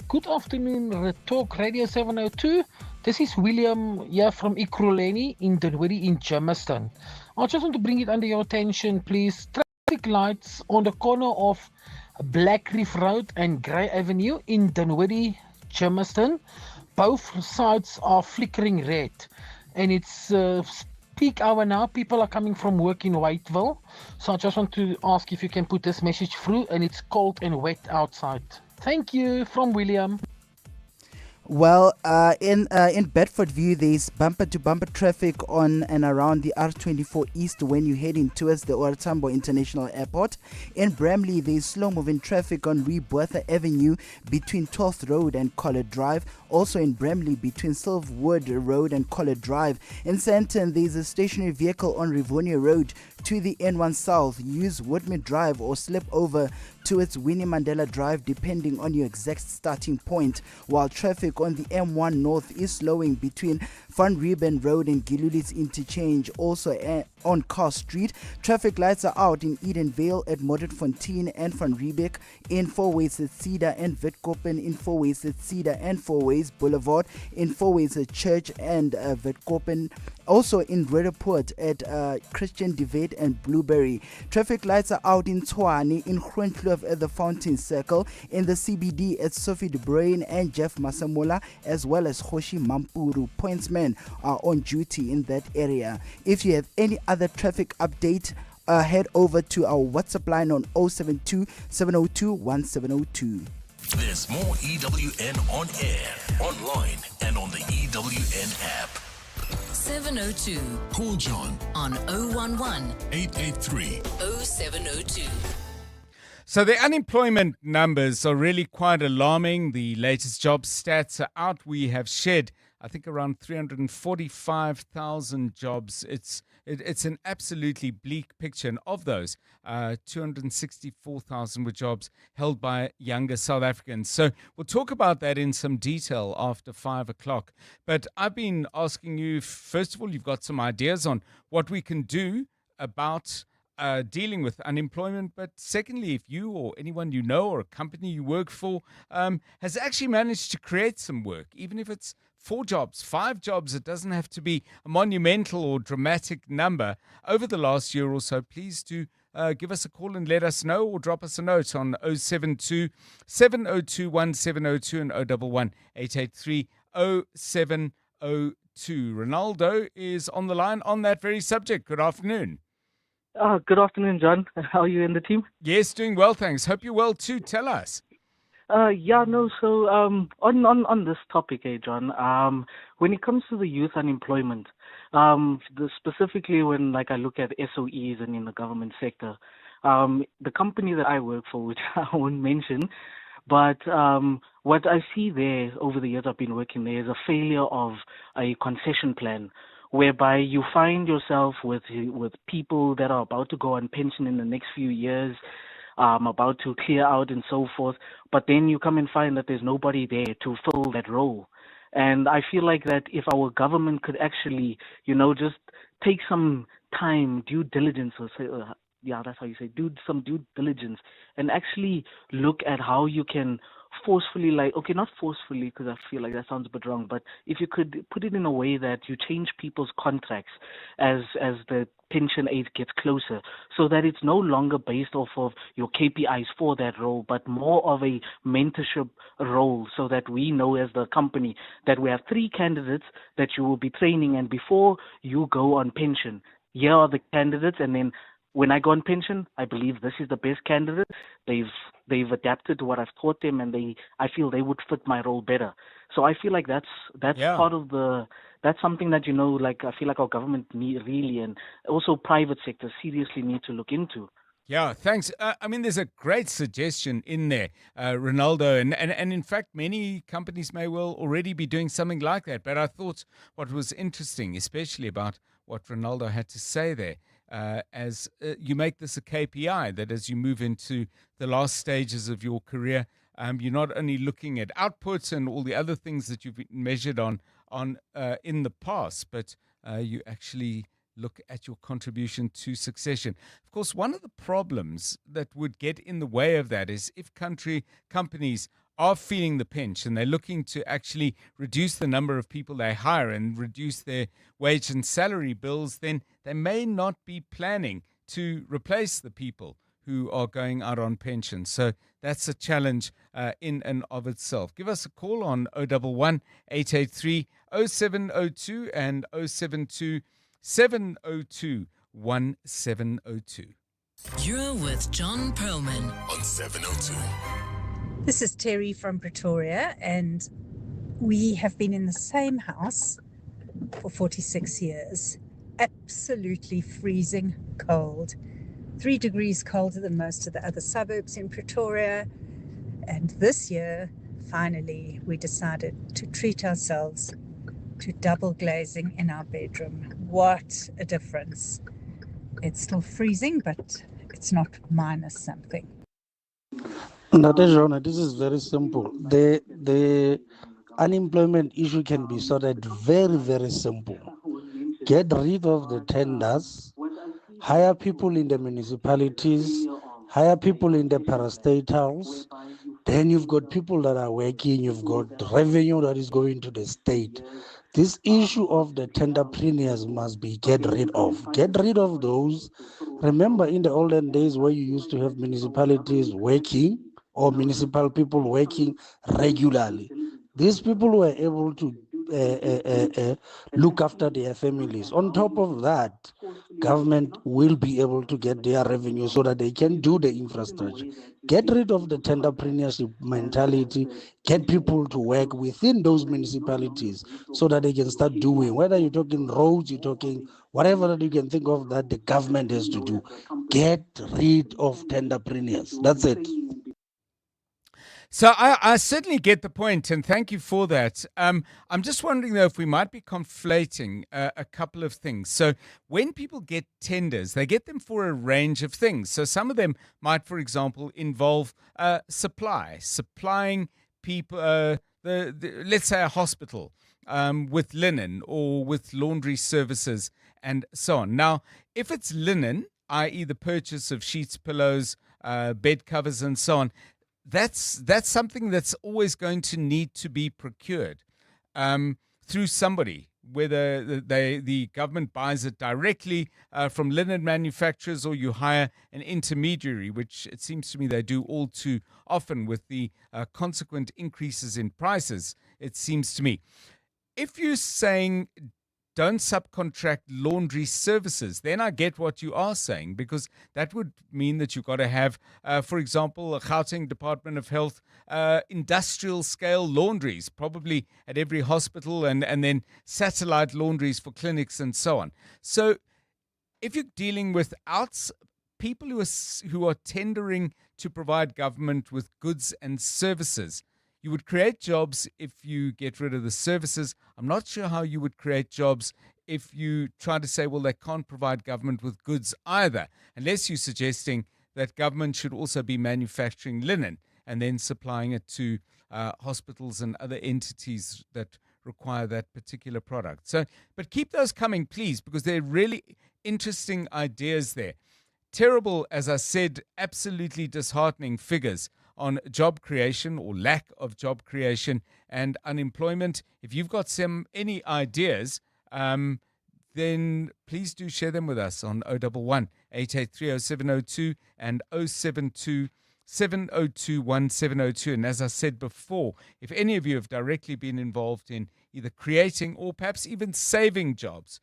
Good afternoon, Talk Radio 702. This is William here from Ekurhuleni in Dunwoody in Germiston. I just want to bring it under your attention, please. Traffic lights on the corner of Black Reef Road and Grey Avenue in Dunwoody, Germiston. Both sides are flickering red, and it's peak hour now. People are coming from work in Whiteville, so I just want to ask if you can put this message through, and it's cold and wet outside. Thank you, from William. Well, in Bedfordview, there's bumper-to-bumper traffic on and around the R24 East when you're heading towards the OR Tambo International Airport. In Bramley, there's slow-moving traffic on Rebotha Avenue between 12th Road and Collard Drive. Also in Bramley, between Silverwood Road and Collard Drive. In Sandton, there's a stationary vehicle on Rivonia Road to the N1 South. Use Woodmead Drive or slip over towards Winnie Mandela Drive depending on your exact starting point, while traffic on the M1 North is slowing between Van Riebeck Road and Gilulis Interchange. Also on Carr Street, traffic lights are out in Edenvale at Modderfontein and Van Riebeck, in Fourways at Cedar and Witkoppen, in Fourways at Cedar and Fourways Boulevard, in Fourways at Church and Witkoppen. Also in Rederpoort at Christian Devet and Blueberry. Traffic lights are out in Tshwane, in Groenkloof at the Fountain Circle, in the CBD at Sophie de Bruyn and Jeff Masamola, as well as Hoshi Mampuru. Pointsmen are on duty in that area. If you have any other traffic update, head over to our WhatsApp line on 072 702 1702. There's more EWN on air, online, and on the EWN app. 702. Call John on 011 883 0702. So the unemployment numbers are really quite alarming. The latest job stats are out. We have shed, I think, around 345,000 jobs. It's an absolutely bleak picture. And of those, 264,000 were jobs held by younger South Africans. So we'll talk about that in some detail after 5 o'clock. But I've been asking you, first of all, you've got some ideas on what we can do about dealing with unemployment. But secondly, if you or anyone you know or a company you work for has actually managed to create some work, even if it's 4 jobs, 5 jobs, it doesn't have to be a monumental or dramatic number over the last year or so, please do give us a call and let us know, or drop us a note on 072 702 1702 and 011 883 0702. Ronaldo is on the line on that very subject. Good afternoon. Good afternoon, John. How are you and the team? Yes, doing well, thanks. Hope you're well too. Tell us. So on this topic, John, when it comes to the youth unemployment, specifically when I look at SOEs and in the government sector, the company that I work for, which I won't mention, but what I see there over the years I've been working there is a failure of a concession plan, whereby you find yourself with people that are about to go on pension in the next few years, about to clear out and so forth, but then you come and find that there's nobody there to fill that role. And I feel like that if our government could actually, just take some time, due diligence, or say, that's how you say, do some due diligence, and actually look at how you can forcefully, not forcefully, because I feel like that sounds a bit wrong, but if you could put it in a way that you change people's contracts as the pension age gets closer, so that it's no longer based off of your KPIs for that role, but more of a mentorship role, so that we know as the company that we have 3 candidates that you will be training, and before you go on pension, here are the candidates, and then when I go on pension, I believe this is the best candidate. They've adapted to what I've taught them, and I feel they would fit my role better. So I feel like that's part of that's something that I feel like our government really, and also private sector seriously need to look into. Yeah, thanks. There's a great suggestion in there, Ronaldo, and in fact, many companies may well already be doing something like that. But I thought what was interesting, especially about what Ronaldo had to say there, as you make this a KPI, that as you move into the last stages of your career, you're not only looking at output and all the other things that you've been measured on in the past, but you actually look at your contribution to succession. Of course, one of the problems that would get in the way of that is if companies are feeling the pinch and they're looking to actually reduce the number of people they hire and reduce their wage and salary bills, then they may not be planning to replace the people who are going out on pension. So that's a challenge in and of itself. Give us a call on 011 883 0702 and 072 702 1702. You're with John Perlman on 702. This is Terry from Pretoria, and we have been in the same house for 46 years. Absolutely freezing cold. 3 degrees colder than most of the other suburbs in Pretoria. And this year, finally, we decided to treat ourselves to double glazing in our bedroom. What a difference. It's still freezing, but it's not minus something. Natejona, this is very simple. The unemployment issue can be sorted very, very simple. Get rid of the tenders, hire people in the municipalities, hire people in the parastatals. Then you've got people that are working, you've got revenue that is going to the state. This issue of the tenderpreneurs must be get rid of. Get rid of those. Remember in the olden days where you used to have municipalities working or municipal people working regularly. These people were able to look after their families. On top of that, government will be able to get their revenue so that they can do the infrastructure. Get rid of the tenderpreneurship mentality, get people to work within those municipalities so that they can start doing, whether you're talking roads, you're talking whatever that you can think of that the government has to do. Get rid of tenderpreneurs. That's it. So I certainly get the point, and thank you for that. I'm just wondering, though, if we might be conflating a couple of things. So when people get tenders, they get them for a range of things. So some of them might, for example, involve supplying people, let's say a hospital with linen or with laundry services and so on. Now, if it's linen, i.e. the purchase of sheets, pillows, bed covers and so on, that's something that's always going to need to be procured through somebody, whether the government buys it directly from linen manufacturers or you hire an intermediary, which it seems to me they do all too often with the consequent increases in prices, it seems to me. If you're saying don't subcontract laundry services, then I get what you are saying, because that would mean that you've got to have, for example, a Gauteng Department of Health industrial scale laundries, probably at every hospital, and then satellite laundries for clinics and so on. So if you're dealing with people who are tendering to provide government with goods and services, you would create jobs if you get rid of the services. I'm not sure how you would create jobs if you try to say, well, they can't provide government with goods either, unless you're suggesting that government should also be manufacturing linen and then supplying it to hospitals and other entities that require that particular product. So, but keep those coming, please, because they're really interesting ideas there. Terrible, as I said, absolutely disheartening figures on job creation or lack of job creation and unemployment. If you've got any ideas, then please do share them with us on 011 883 0702 and 072 702 1702. And as I said before, if any of you have directly been involved in either creating or perhaps even saving jobs,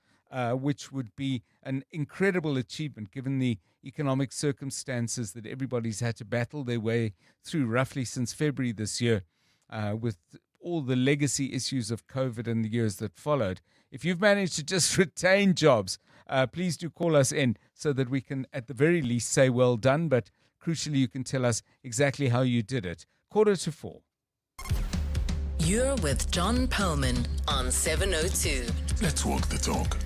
which would be an incredible achievement given the economic circumstances that everybody's had to battle their way through roughly since February this year, with all the legacy issues of COVID and the years that followed. If you've managed to just retain jobs, please do call us in so that we can at the very least say well done, but crucially you can tell us exactly how you did it. 3:45. You're with John Perlman on 702. Let's walk the talk.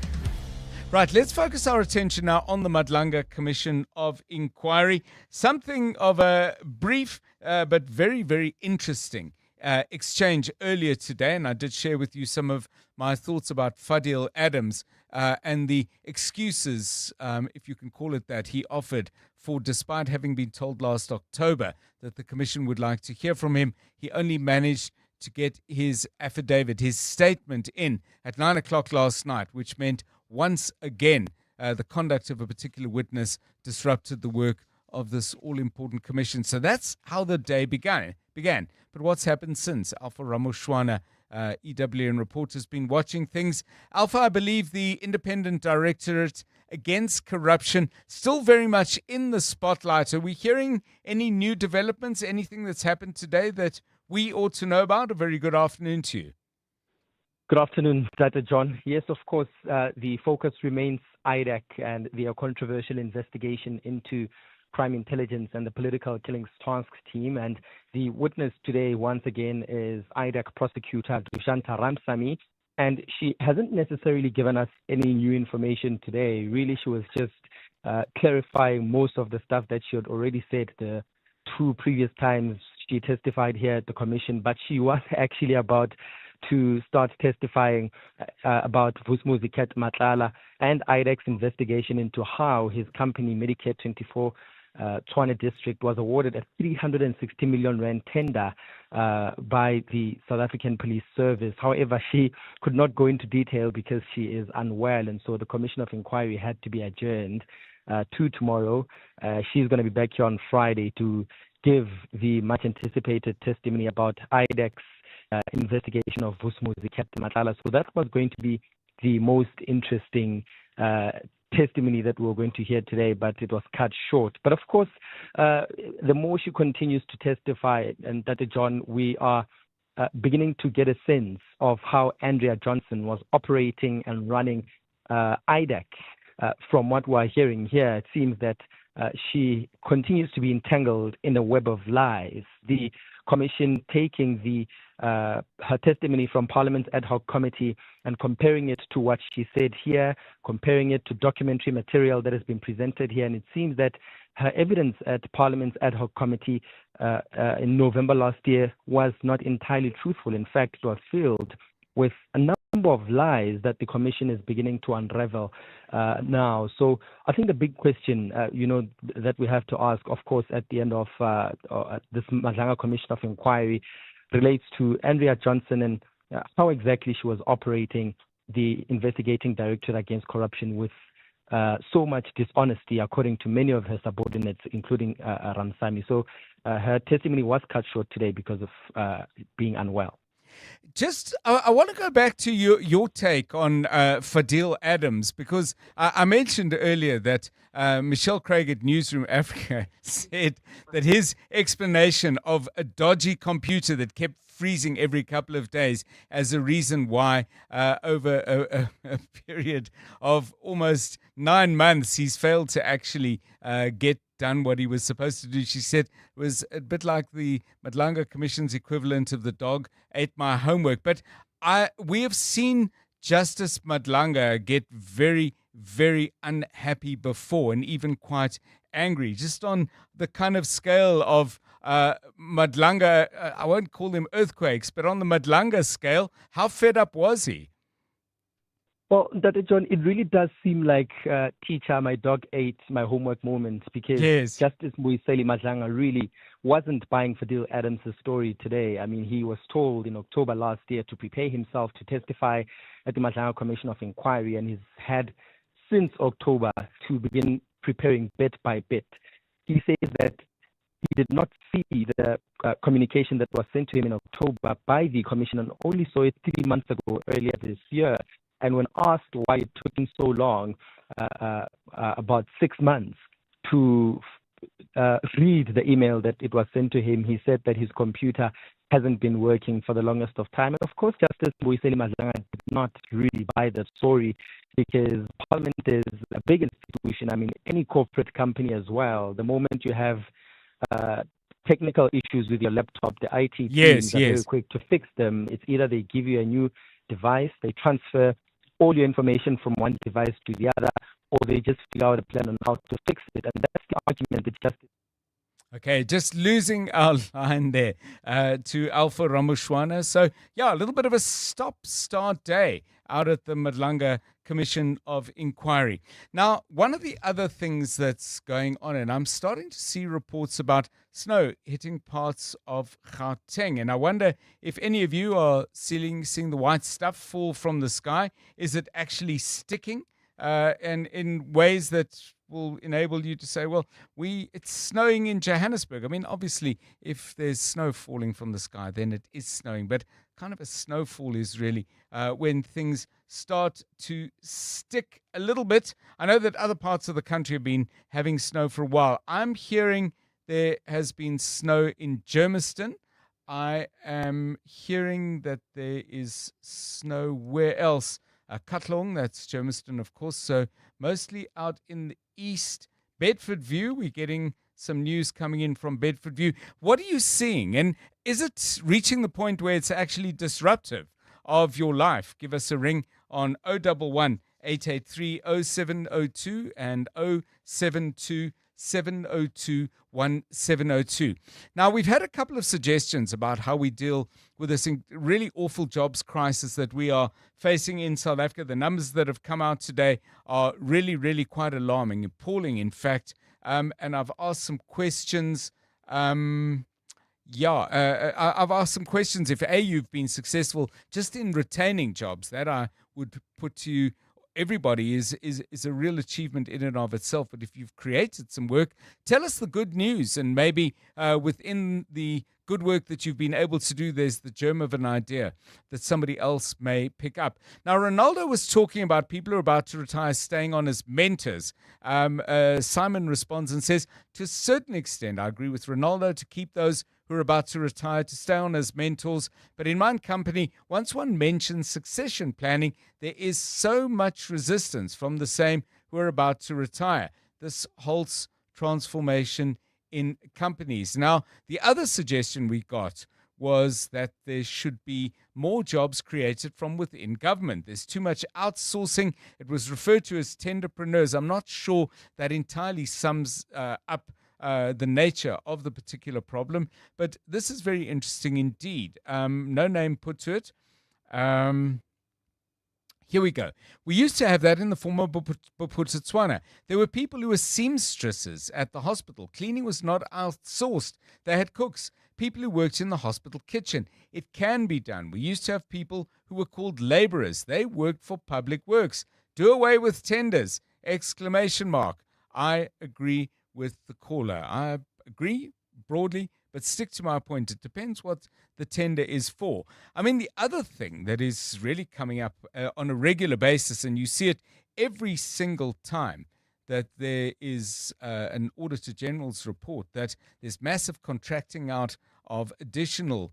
Right, let's focus our attention now on the Madlanga Commission of Inquiry. Something of a brief but very, very interesting exchange earlier today, and I did share with you some of my thoughts about Fadil Adams and the excuses, if you can call it that, he offered for, despite having been told last October that the Commission would like to hear from him, he only managed to get his affidavit, his statement in at 9 o'clock last night, which meant once again, the conduct of a particular witness disrupted the work of this all-important commission. So that's how the day began. But what's happened since? Alpha Ramoshwana, EWN reporter, has been watching things. Alpha, I believe the Independent Directorate Against Corruption still very much in the spotlight. Are we hearing any new developments, anything that's happened today that we ought to know about? A very good afternoon to you. Good afternoon, Dr. John. Yes, of course, the focus remains IDAC and their controversial investigation into crime intelligence and the political killings task team. And the witness today, once again, is IDAC prosecutor Dushanta Ramsamy. And she hasn't necessarily given us any new information today. Really, she was just clarifying most of the stuff that she had already said the two previous times she testified here at the commission, but she was actually about to start testifying about Vusmuzi Ket Matlala and IDEC's investigation into how his company, Medicare 24 Tshwane District, was awarded a 360 million rand tender by the South African Police Service. However, she could not go into detail because she is unwell, and so the Commission of Inquiry had to be adjourned to tomorrow. She's going to be back here on Friday to give the much anticipated testimony about IDEC's investigation of Vusmuzi Ket Matlala. So that was going to be the most interesting testimony that we were going to hear today, but it was cut short. But of course, the more she continues to testify, and Dr. John, we are beginning to get a sense of how Andrea Johnson was operating and running IDEC. From what we're hearing here, it seems that she continues to be entangled in a web of lies. The Commission taking her testimony from Parliament's ad hoc committee and comparing it to what she said here, comparing it to documentary material that has been presented here, and it seems that her evidence at Parliament's ad hoc committee in November last year was not entirely truthful. In fact, it was filled with a number of lies that the Commission is beginning to unravel now. So I think the big question, that we have to ask, of course, at the end of this Madlanga Commission of Inquiry relates to Andrea Johnson and how exactly she was operating the investigating directorate against corruption with so much dishonesty, according to many of her subordinates, including Ramsamy. So her testimony was cut short today because of being unwell. Just, I want to go back to your take on Fadil Adams, because I mentioned earlier that Michelle Craig at Newsroom Africa said that his explanation of a dodgy computer that kept freezing every couple of days as a reason why over a period of almost 9 months he's failed to actually get done what he was supposed to do. She said it was a bit like the Madlanga Commission's equivalent of the dog ate my homework. But we have seen Justice Madlanga get very, very unhappy before, and even quite angry, just on the kind of scale of Madlanga. I won't call them earthquakes, but on the Madlanga scale, how fed up was he? Well, Dr. John, it really does seem like teacher, my dog ate my homework moments, because Justice Mbuyiseli Madlanga really wasn't buying Fadil Adams' story today. I mean, he was told in October last year to prepare himself to testify at the Madlanga Commission of Inquiry, and he's had since October to begin preparing bit by bit. He says that he did not see the communication that was sent to him in October by the Commission, and only saw it 3 months ago, earlier this year. And when asked why it took him so long, about 6 months, to read the email that it was sent to him, he said that his computer hasn't been working for the longest of time. And of course, Justice Mbuyiseli Madlanga did not really buy the story, because Parliament is a big institution. I mean, any corporate company as well, the moment you have technical issues with your laptop, the IT teams are very quick to fix them. It's either they give you a new device, they transfer all your information from one device to the other, or they just figure out a plan on how to fix it. And that's the argument that Justice. Okay, just losing our line there to Alpha Ramushwana. So, yeah, a little bit of a stop-start day out at the Madlanga Commission of Inquiry. Now, one of the other things that's going on, and I'm starting to see reports about snow hitting parts of Gauteng, and I wonder if any of you are seeing the white stuff fall from the sky. Is it actually sticking? And in ways that will enable you to say, well, it's snowing in Johannesburg. I mean, obviously, if there's snow falling from the sky, then it is snowing. But kind of a snowfall is really when things start to stick a little bit. I know that other parts of the country have been having snow for a while. I'm hearing there has been snow in Germiston. I am hearing that there is snow where else? Katlong, that's Germiston, of course. So mostly out in the east. Bedford View, we're getting some news coming in from Bedford View. What are you seeing? And is it reaching the point where it's actually disruptive of your life? Give us a ring on 011 883 0702 and 072 0702 1702. Now, we've had a couple of suggestions about how we deal with this really awful jobs crisis that we are facing in South Africa. The numbers that have come out today are really, really quite alarming, appalling, in fact. And I've asked some questions. I've asked some questions. If you've been successful just in retaining jobs, that I would put to you, everybody is a real achievement in and of itself. But if you've created some work, tell us the good news, and maybe within the good work that you've been able to do, there's the germ of an idea that somebody else may pick up. Now, Ronaldo was talking about people who are about to retire staying on as mentors. Simon responds and says, to a certain extent, I agree with Ronaldo to keep those who are about to retire to stay on as mentors. But in my company, once one mentions succession planning, there is so much resistance from the same who are about to retire. This halts transformation in companies. Now, the other suggestion we got was that there should be more jobs created from within government. There's too much outsourcing. It was referred to as tenderpreneurs. I'm not sure that entirely sums up the nature of the particular problem, but this is very interesting indeed. No name put to it. Here we go. We used to have that in the former Bophuthatswana. There were people who were seamstresses at the hospital. Cleaning was not outsourced. They had cooks, people who worked in the hospital kitchen. It can be done. We used to have people who were called laborers. They worked for public works. Do away with tenders! ! I agree with the caller. I agree broadly, but stick to my point. It depends what the tender is for. I mean, the other thing that is really coming up on a regular basis, and you see it every single time that there is an Auditor General's report, that there's massive contracting out of additional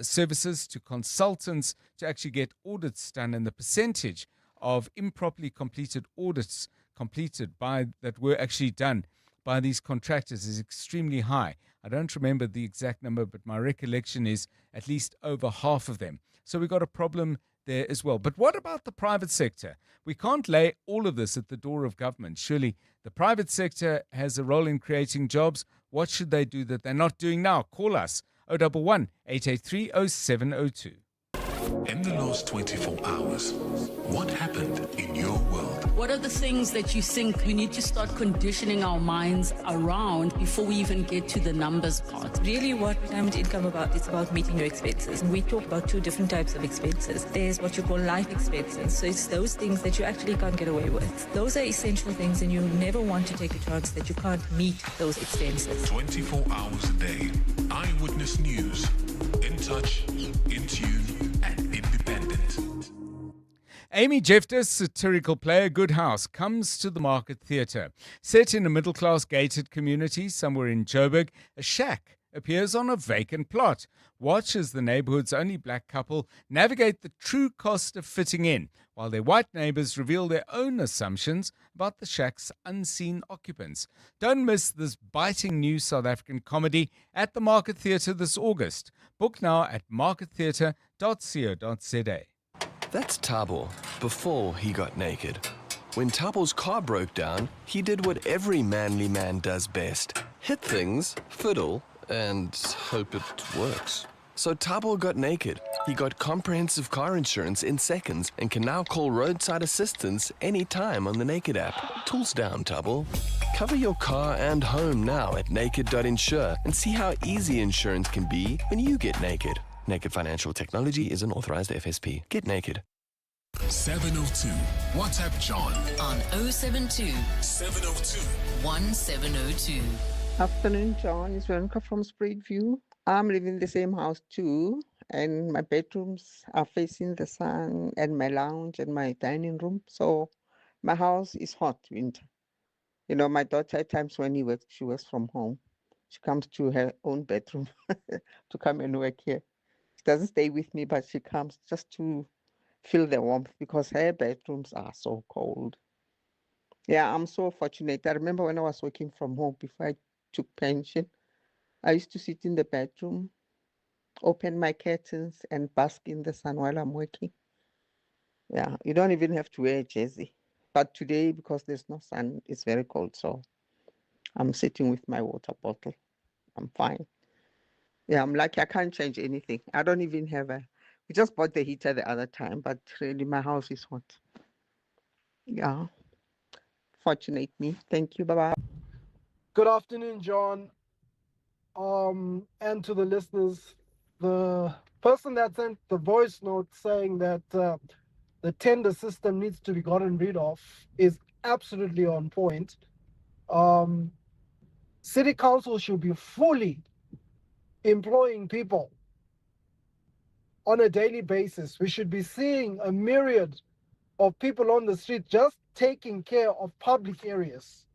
services to consultants to actually get audits done, and the percentage of improperly completed audits completed that were actually done by these contractors is extremely high. I don't remember the exact number, but my recollection is at least over half of them. So we've got a problem there as well. But what about the private sector? We can't lay all of this at the door of government. Surely the private sector has a role in creating jobs. What should they do that they're not doing now? Call us 011 883 0702. In the last 24 hours, what happened in your world? What are the things that you think we need to start conditioning our minds around before we even get to the numbers part? Really what retirement income about, it's about meeting your expenses. And we talk about two different types of expenses. There's what you call life expenses. So it's those things that you actually can't get away with. Those are essential things, and you never want to take a chance that you can't meet those expenses. 24 hours a day. Eyewitness News. In touch, in tune, and independent. Amy Jeffter's satirical play A Good House comes to the Market Theatre. Set in a middle-class gated community somewhere in Joburg, a shack appears on a vacant plot. Watch as the neighborhood's only black couple navigate the true cost of fitting in, while their white neighbors reveal their own assumptions about the shack's unseen occupants. Don't miss this biting new South African comedy at the Market Theatre this August. Book now at markettheatre.co.za. That's Thabo before he got naked. When Thabo's car broke down, he did what every manly man does best. Hit things, fiddle, and hope it works. So Thabo got naked. He got comprehensive car insurance in seconds and can now call roadside assistance anytime on the Naked app. Tools down, Thabo. Cover your car and home now at naked.insure and see how easy insurance can be when you get naked. Naked Financial Technology is an authorized FSP. Get naked. 702. WhatsApp John on 072 702 1702. Afternoon, John. It's Veronica from Spruitview. I'm living in the same house too, and my bedrooms are facing the sun, and my lounge and my dining room. So my house is hot winter. You know, my daughter at times when she works from home. She comes to her own bedroom to come and work here. She doesn't stay with me, but she comes just to feel the warmth because her bedrooms are so cold. Yeah, I'm so fortunate. I remember when I was working from home before I took pension, I used to sit in the bedroom, open my curtains, and bask in the sun while I'm working. Yeah, you don't even have to wear a jersey. But today, because there's no sun, it's very cold. So I'm sitting with my water bottle. I'm fine. Yeah, I'm lucky. I can't change anything. I don't even have we just bought the heater the other time, but really my house is hot. Yeah. Fortunate me. Thank you. Bye-bye. Good afternoon, John. And to the listeners, the person that sent the voice note saying that the tender system needs to be gotten rid of is absolutely on point. City council should be fully employing people on a daily basis. We should be seeing a myriad of people on the street just taking care of public areas,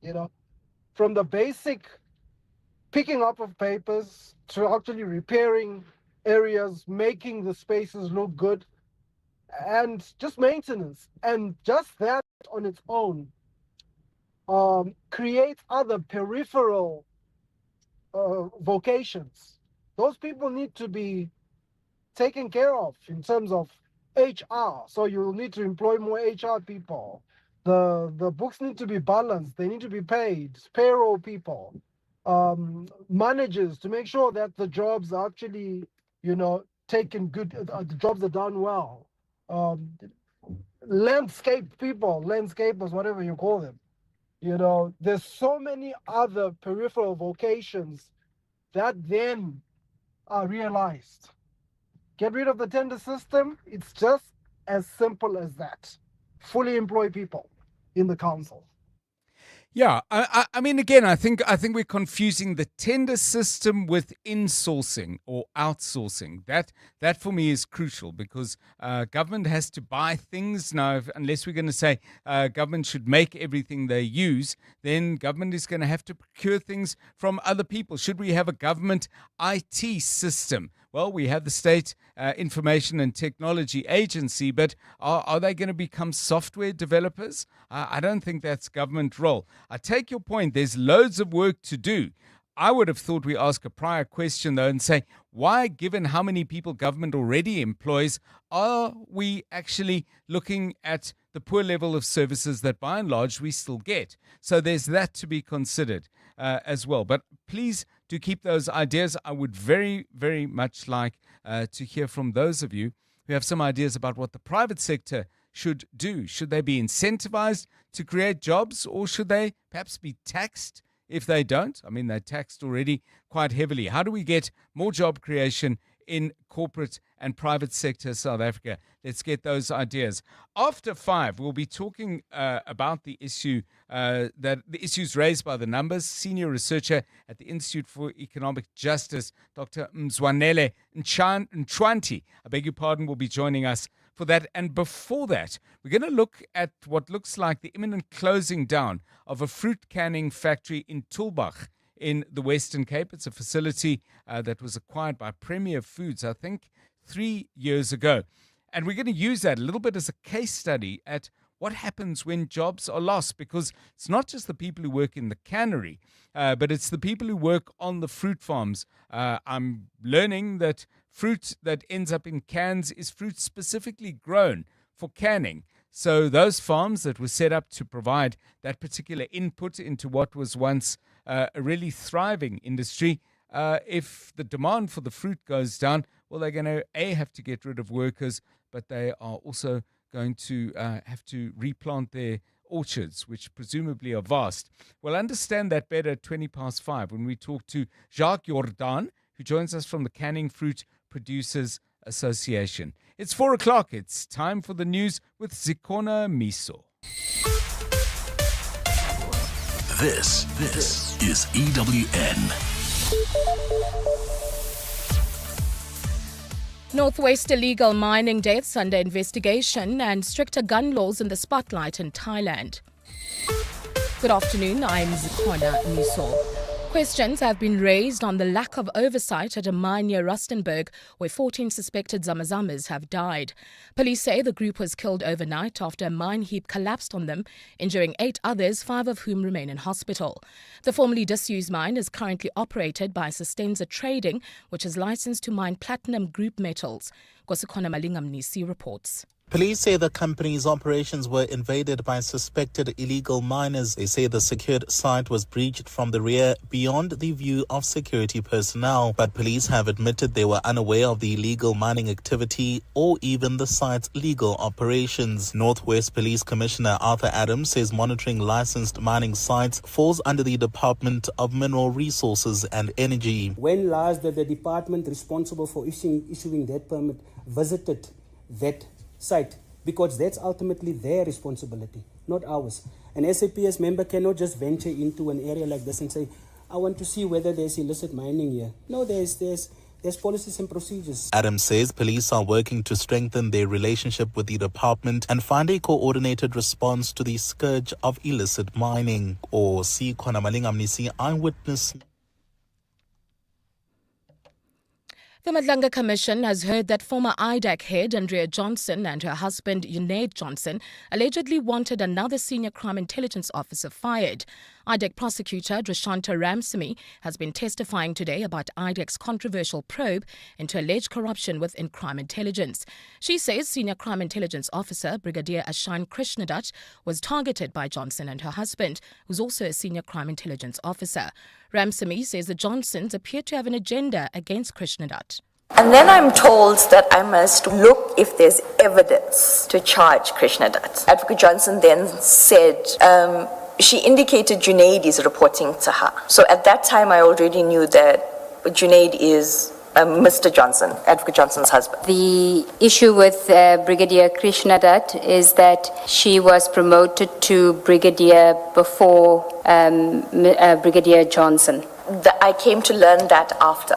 from the basic picking up of papers to actually repairing areas, making the spaces look good, and just maintenance. And just that on its own creates other peripheral vocations. Those people need to be taken care of in terms of HR. So you need to employ more HR people. The books need to be balanced. They need to be paid. Payroll people, managers, to make sure that the jobs are actually, taken good. The jobs are done well. Landscape people, landscapers, whatever you call them. There's so many other peripheral vocations that then are realized. Get rid of the tender system. It's just as simple as that. Fully employ people in the council. Yeah, I mean, again, I think we're confusing the tender system with insourcing or outsourcing. That for me is crucial, because government has to buy things now. Unless we're going to say government should make everything they use, then government is going to have to procure things from other people. Should we have a government IT system? Well, we have the State Information and Technology Agency, but are they going to become software developers? I don't think that's government role. I take your point. There's loads of work to do. I would have thought we ask a prior question, though, and say, why, given how many people government already employs, are we actually looking at the poor level of services that, by and large, we still get? So there's that to be considered as well. But please do keep those ideas. I would very, very much like to hear from those of you who have some ideas about what the private sector should do. Should they be incentivized to create jobs, or should they perhaps be taxed if they don't? I mean, they're taxed already quite heavily. How do we get more job creation in corporate and private sector South Africa? Let's get those ideas. After 5, we'll be talking about the issue the issues raised by the numbers. Senior researcher at the Institute for Economic Justice, Dr. Mzwanele Ntshwanti, I beg your pardon, will be joining us for that. And before that, we're going to look at what looks like the imminent closing down of a fruit canning factory in Tulbagh in the Western Cape. It's a facility that was acquired by Premier Foods, I think, 3 years ago. And we're going to use that a little bit as a case study at what happens when jobs are lost, because it's not just the people who work in the cannery, but it's the people who work on the fruit farms. I'm learning that fruit that ends up in cans is fruit specifically grown for canning. So those farms that were set up to provide that particular input into what was once a really thriving industry, if the demand for the fruit goes down, well, they're going to, have to get rid of workers, but they are also going to have to replant their orchards, which presumably are vast. We'll understand that better at 5:20 when we talk to Jacques Jordan, who joins us from the Canning Fruit Producers Association. It's 4 o'clock. It's time for the news with Zikona Miso. This is EWN. Northwest illegal mining deaths under investigation and stricter gun laws in the spotlight in Thailand. Good afternoon, I'm Zikona Miso. Questions have been raised on the lack of oversight at a mine near Rustenburg, where 14 suspected Zamazamas have died. Police say the group was killed overnight after a mine heap collapsed on them, injuring 8 others, 5 of whom remain in hospital. The formerly disused mine is currently operated by Sustenza Trading, which is licensed to mine platinum group metals. Kosikona Malingamnisi reports. Police say the company's operations were invaded by suspected illegal miners. They say the secured site was breached from the rear beyond the view of security personnel. But police have admitted they were unaware of the illegal mining activity or even the site's legal operations. Northwest Police Commissioner Arthur Adams says monitoring licensed mining sites falls under the Department of Mineral Resources and Energy. When last did the department responsible for issuing that permit visited that site? Because that's ultimately their responsibility, not ours. An SAPS member cannot just venture into an area like this and say, I want to see whether there's illicit mining here. No, there's policies and procedures. Adams says police are working to strengthen their relationship with the department and find a coordinated response to the scourge of illicit mining. Or see Khona Malingamnisi, Eyewitness. The Madlanga Commission has heard that former IDAC head Andrea Johnson and her husband Junaid Johnson allegedly wanted another senior crime intelligence officer fired. IDAC prosecutor Drashanta Ramsamy has been testifying today about IDAC's controversial probe into alleged corruption within crime intelligence. She says senior crime intelligence officer Brigadier Ashan Krishnadat was targeted by Johnson and her husband, who's also a senior crime intelligence officer. Ramsamy says the Johnsons appear to have an agenda against Krishnadat. And then I'm told that I must look if there's evidence to charge Krishnadat. Advocate Johnson then said she indicated Junaid is reporting to her. So at that time, I already knew that Junaid is Mr. Johnson, Advocate Johnson's husband. The issue with Brigadier Krishnadat is that she was promoted to Brigadier before Brigadier Johnson. I came to learn that after.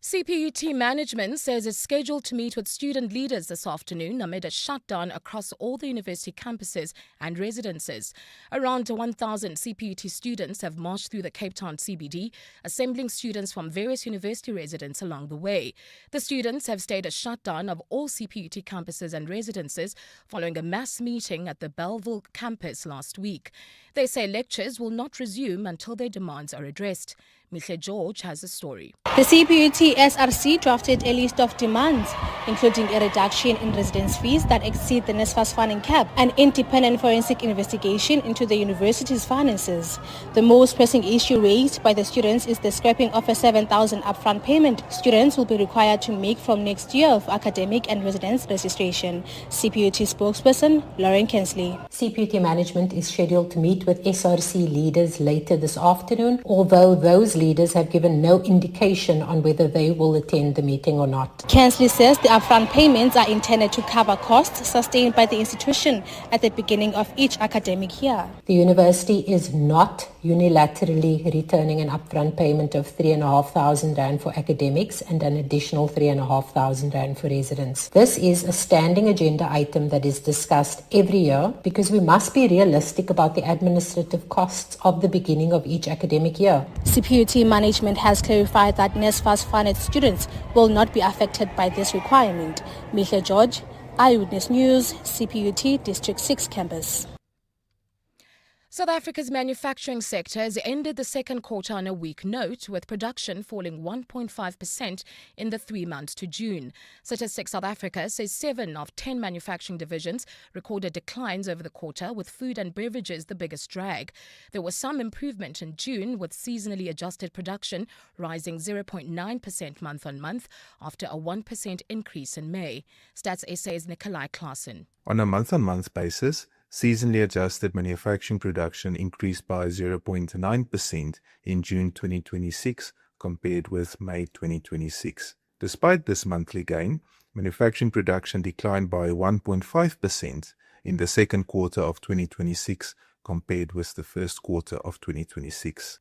CPUT management says it's scheduled to meet with student leaders this afternoon amid a shutdown across all the university campuses and residences. Around 1,000 CPUT students have marched through the Cape Town CBD, assembling students from various university residents along the way. The students have stayed a shutdown of all CPUT campuses and residences following a mass meeting at the Belleville campus last week. They say lectures will not resume until their demands are addressed. Mihle George has a story. The CPUT SRC drafted a list of demands, including a reduction in residence fees that exceed the NSFAS funding cap, and independent forensic investigation into the university's finances. The most pressing issue raised by the students is the scrapping of a 7,000 upfront payment students will be required to make from next year of academic and residence registration. CPUT spokesperson Lauren Kensley. CPUT management is scheduled to meet with SRC leaders later this afternoon, although those leaders have given no indication on whether they will attend the meeting or not. Kensley says the upfront payments are intended to cover costs sustained by the institution at the beginning of each academic year. The university is not unilaterally returning an upfront payment of 3,500 Rand for academics and an additional 3,500 Rand for residents. This is a standing agenda item that is discussed every year because we must be realistic about the administrative costs of the beginning of each academic year. CPUT management has clarified that NSFAS funded students will not be affected by this requirement. Mihle George, Eyewitness News, CPUT District 6 campus. South Africa's manufacturing sector has ended the second quarter on a weak note, with production falling 1.5% in the 3 months to June. Statistics South Africa says 7 of 10 manufacturing divisions recorded declines over the quarter, with food and beverages the biggest drag. There was some improvement in June, with seasonally adjusted production rising 0.9% month on month after a 1% increase in May. Stats SA's Nikolai Klaassen. On a month-on-month basis, seasonally adjusted manufacturing production increased by 0.9% in June 2026 compared with May 2026. Despite this monthly gain, manufacturing production declined by 1.5% in the second quarter of 2026 compared with the first quarter of 2026.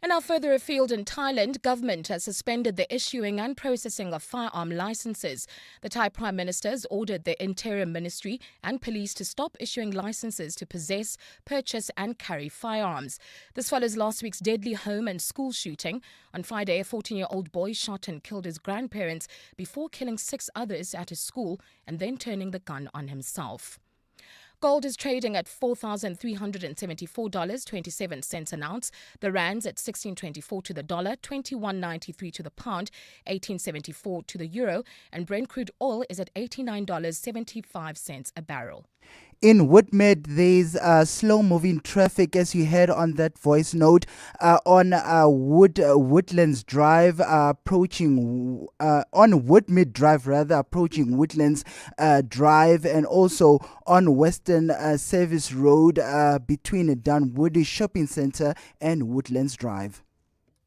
And now further afield in Thailand, government has suspended the issuing and processing of firearm licenses. The Thai Prime Minister has ordered the Interior Ministry and police to stop issuing licenses to possess, purchase and carry firearms. This follows last week's deadly home and school shooting. On Friday, a 14-year-old boy shot and killed his grandparents before killing 6 others at his school and then turning the gun on himself. Gold is trading at $4,374.27 an ounce. The rand's at 16.24 to the dollar, 21.93 to the pound, 18.74 to the euro, and Brent crude oil is at $89.75 a barrel. In Woodmead, there's slow-moving traffic, as you heard on that voice note, on Woodlands Drive, approaching on Woodmead Drive, approaching Woodlands Drive, and also on Western Service Road between Dunwoody Shopping Centre and Woodlands Drive.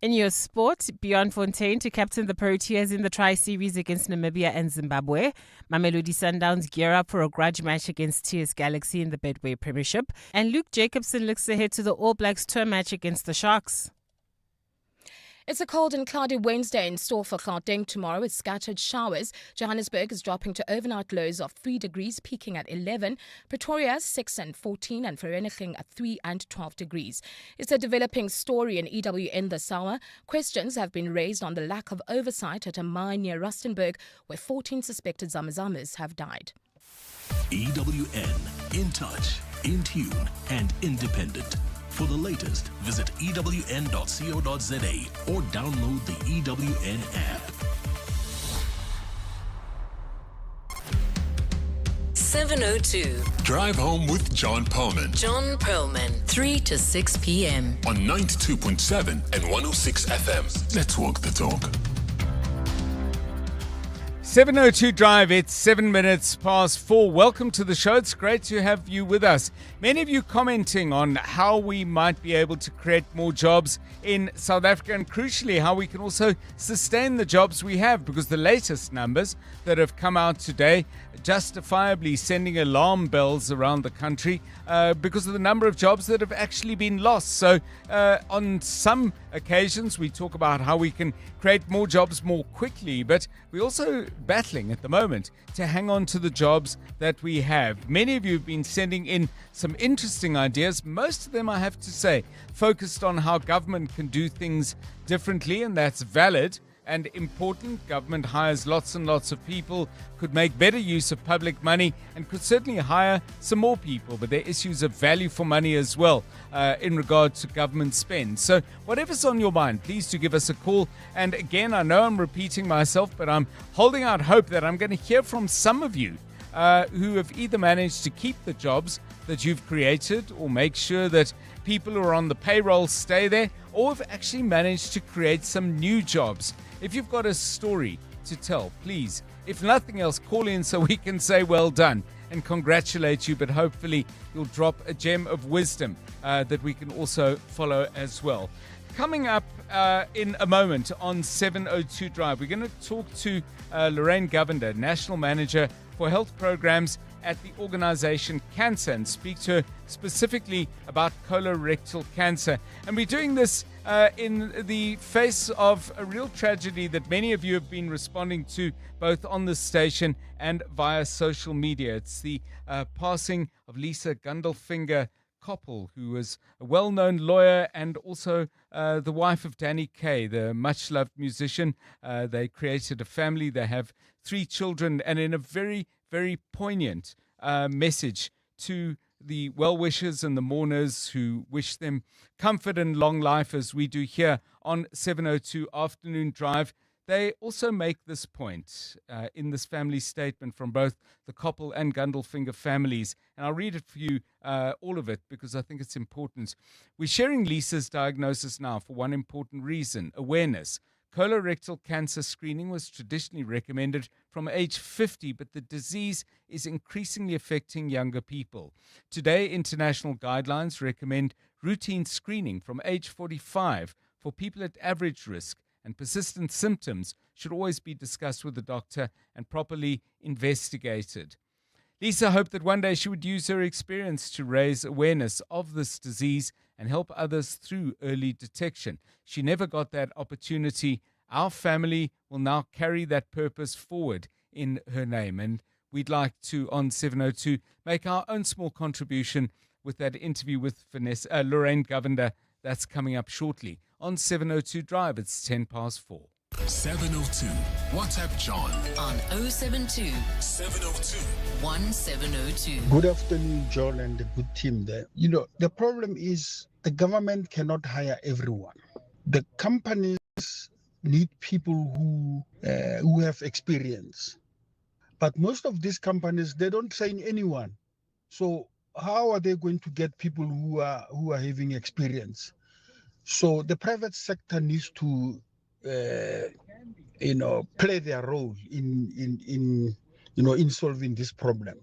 In your sport, Bjorn Fontaine to captain the Proteas in the Tri-Series against Namibia and Zimbabwe. Mamelodi Sundowns gear up for a grudge match against TS Galaxy in the Betway Premiership. And Luke Jacobson looks ahead to the All Blacks tour match against the Sharks. It's a cold and cloudy Wednesday in store for Gauteng tomorrow with scattered showers. Johannesburg is dropping to overnight lows of 3 degrees, peaking at 11. Pretoria 6 and 14, and Vereeniging at 3 and 12 degrees. It's a developing story in EWN this hour. Questions have been raised on the lack of oversight at a mine near Rustenburg, where 14 suspected Zamazamas have died. EWN, in touch, in tune, and independent. For the latest, visit ewn.co.za or download the EWN app. 702. Drive home with John Perlman. John Perlman, 3 to 6 p.m. On 92.7 and 106 FM. Let's walk the talk. 702 Drive, it's 7 minutes past 4. Welcome to the show. It's great to have you with us. Many of you commenting on how we might be able to create more jobs in South Africa, and crucially how we can also sustain the jobs we have, because the latest numbers that have come out today justifiably sending alarm bells around the country because of the number of jobs that have actually been lost. So on some occasions we talk about how we can create more jobs more quickly, but we're also battling at the moment to hang on to the jobs that we have. Many of you have been sending in some interesting ideas, most of them, I have to say, focused on how government can do things differently, and that's valid and important. Government hires lots and lots of people, could make better use of public money, and could certainly hire some more people. But there are issues of value for money as well in regard to government spend. So whatever's on your mind, please do give us a call. And again, I know I'm repeating myself, but I'm holding out hope that I'm going to hear from some of you who have either managed to keep the jobs that you've created, or make sure that people who are on the payroll stay there, or have actually managed to create some new jobs. If you've got a story to tell, please, if nothing else, call in so we can say well done and congratulate you, but hopefully you'll drop a gem of wisdom that we can also follow as well. Coming up in a moment on 702 Drive, we're going to talk to Lorraine Govender, National Manager for Health Programs at the organization Cancer, and speak to her specifically about colorectal cancer. And we're doing this in the face of a real tragedy that many of you have been responding to, both on the station and via social media. It's the passing of Lisa Gundelfinger Koppel, who was a well-known lawyer and also the wife of Danny Kaye, the much-loved musician. They created a family. They have 3 children, and in a very, very poignant message to the well-wishers and the mourners who wish them comfort and long life, as we do here on 702 Afternoon Drive, they also make this point in this family statement from both the Koppel and Gundelfinger families. And I'll read it for you, all of it, because I think it's important. We're sharing Lisa's diagnosis now for one important reason: awareness. Colorectal cancer screening was traditionally recommended from age 50, but the disease is increasingly affecting younger people. Today, international guidelines recommend routine screening from age 45 for people at average risk, and persistent symptoms should always be discussed with a doctor and properly investigated. Lisa hoped that one day she would use her experience to raise awareness of this disease and help others through early detection. She never got that opportunity. Our family will now carry that purpose forward in her name. And we'd like to, on 702, make our own small contribution with that interview with Lorraine Govender. That's coming up shortly on 702 Drive. It's 10 past 4. 702. WhatsApp John on 072 702 1702. Good afternoon, John, and the good team there. You know, the problem is the government cannot hire everyone. The companies need people who have experience. But most of these companies, they don't train anyone. So how are they going to get people who are having experience? So the private sector needs to play their role in solving this problem.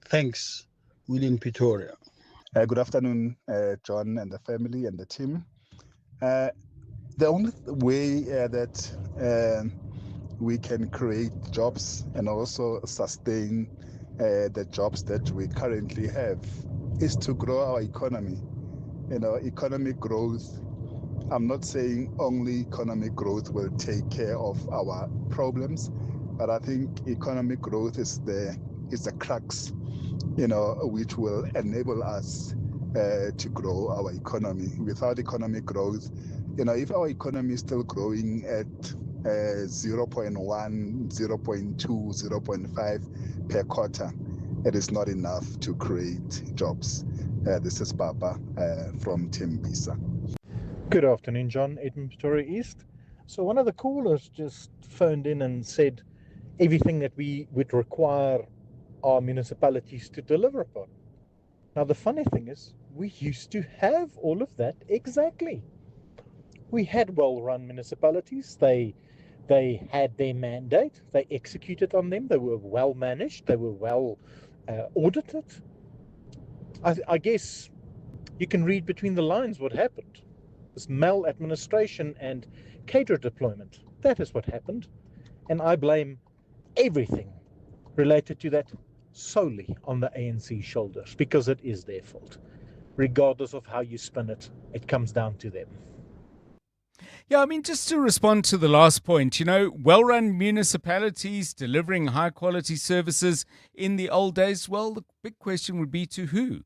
Thanks, William Pretoria. Good afternoon, John and the family and the team. The only way that we can create jobs and also sustain the jobs that we currently have is to grow our economy. Economic growth. I'm not saying only economic growth will take care of our problems, but I think economic growth is the crux, which will enable us to grow our economy. Without economic growth, if our economy is still growing at 0.1, 0.2, 0.5 per quarter, it is not enough to create jobs. This is Papa from Tembisa. Good afternoon, John, Edmund Pretoria East. So one of the callers just phoned in and said everything that we would require our municipalities to deliver upon. Now the funny thing is, we used to have all of that exactly. We had well-run municipalities. They had their mandate. They executed on them. They were well managed. They were well audited. I guess you can read between the lines what happened. This maladministration and cadre deployment. That is what happened. And I blame everything related to that solely on the ANC shoulders, because it is their fault. Regardless of how you spin it, it comes down to them. Yeah, I mean, just to respond to the last point, well-run municipalities delivering high-quality services in the old days, well, the big question would be to who?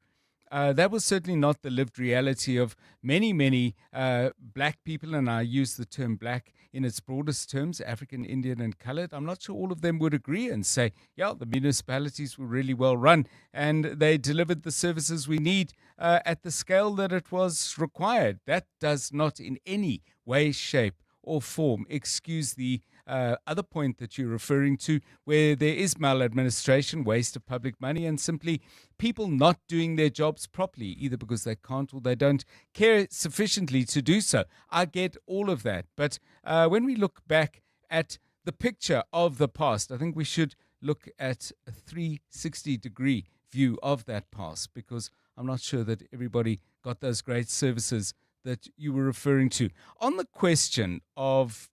That was certainly not the lived reality of many black people, and I use the term black in its broadest terms, African, Indian and coloured. I'm not sure all of them would agree and say, yeah, the municipalities were really well run and they delivered the services we need at the scale that it was required. That does not in any way, shape or form excuse the other point that you're referring to, where there is maladministration, waste of public money, and simply people not doing their jobs properly, either because they can't or they don't care sufficiently to do so. I get all of that. But when we look back at the picture of the past, I think we should look at a 360-degree view of that past, because I'm not sure that everybody got those great services that you were referring to. On the question of,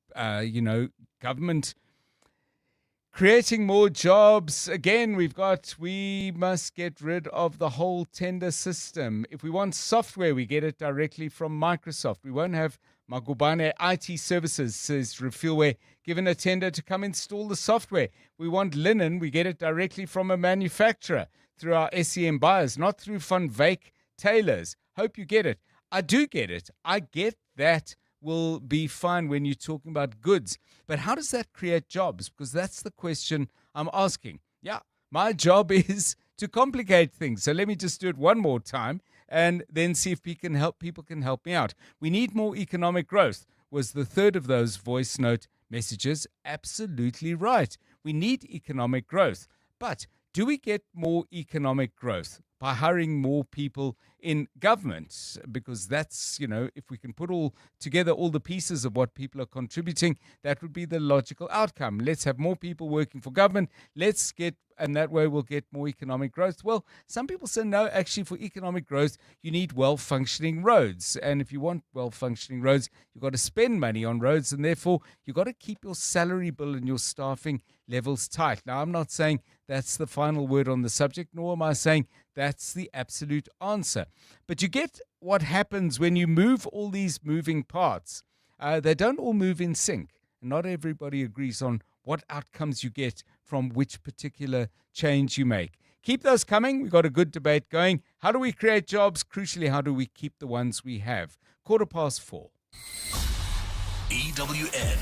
government creating more jobs, again, we must get rid of the whole tender system. If we want software, we get it directly from Microsoft. We won't have Magubane IT Services, says Refilwe, given a tender to come install the software. We want linen, we get it directly from a manufacturer through our SEM buyers, not through Van Wyk tailors. Hope you get it. I do get it. I get that will be fine when you're talking about goods. But how does that create jobs? Because that's the question I'm asking. Yeah, my job is to complicate things. So let me just do it one more time and then see if people can help me out. We need more economic growth was the third of those voice note messages. Absolutely right. We need economic growth. But do we get more economic growth by hiring more people in government? Because that's, if we can put all together all the pieces of what people are contributing, that would be the logical outcome. Let's have more people working for government. And that way we'll get more economic growth. Well, some people say no, actually for economic growth, you need well-functioning roads. And if you want well-functioning roads, you've got to spend money on roads, and therefore you've got to keep your salary bill and your staffing levels tight. Now, I'm not saying that's the final word on the subject, nor am I saying that's the absolute answer. But you get what happens when you move all these moving parts. They don't all move in sync. Not everybody agrees on what outcomes you get from which particular change you make. Keep those coming. We've got a good debate going. How do we create jobs? Crucially, how do we keep the ones we have? 4:15. EWN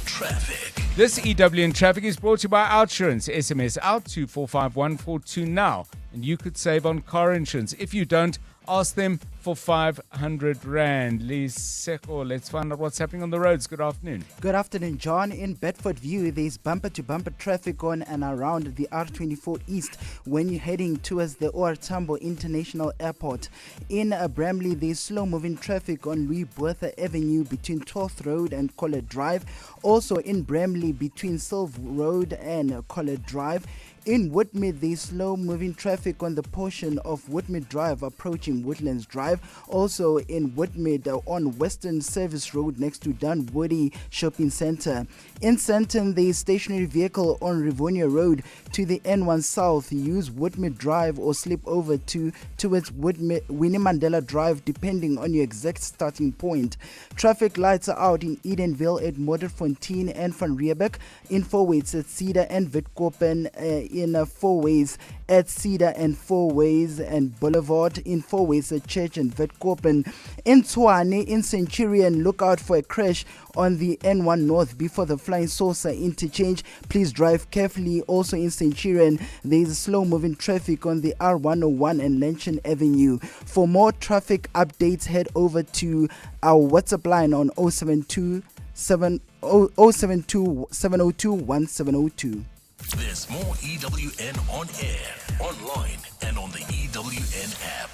Traffic. This EWN Traffic is brought to you by Outsurance. SMS out to 45142 now, and you could save on car insurance. If you don't, ask them for 500 Rand. Liseko, let's find out what's happening on the roads. Good afternoon. Good afternoon, John. In Bedford View, there's bumper-to-bumper traffic on and around the R24 East when you're heading towards the OR Tambo International Airport. In Bramley, there's slow-moving traffic on Louis Botha Avenue between 12th Road and Collett Drive. Also in Bramley between Silver Road and Collett Drive. In Woodmead, there's slow-moving traffic on the portion of Woodmead Drive approaching Woodlands Drive. Also in Woodmead on Western Service Road next to Dunwoody Shopping Centre. In Sandton, there's stationary vehicle on Rivonia Road to the N1 South. Use Woodmead Drive or slip over towards Winnie Mandela Drive depending on your exact starting point. Traffic lights are out in Edenville at Modderfontein and Van Riebeck, in Fourways at Cedar and Witkoppen, in Fourways at Cedar and Fourways and Boulevard, in Fourways at Church and Witkoppen. In Tshwane, in Centurion, look out for a crash on the N1 North before the Flying Saucer interchange. Please drive carefully. Also in Centurion, there is slow-moving traffic on the R101 and Lenshan Avenue. For more traffic updates, head over to our WhatsApp line on 072 702 1702. There's more EWN on air, online, and on the EWN app.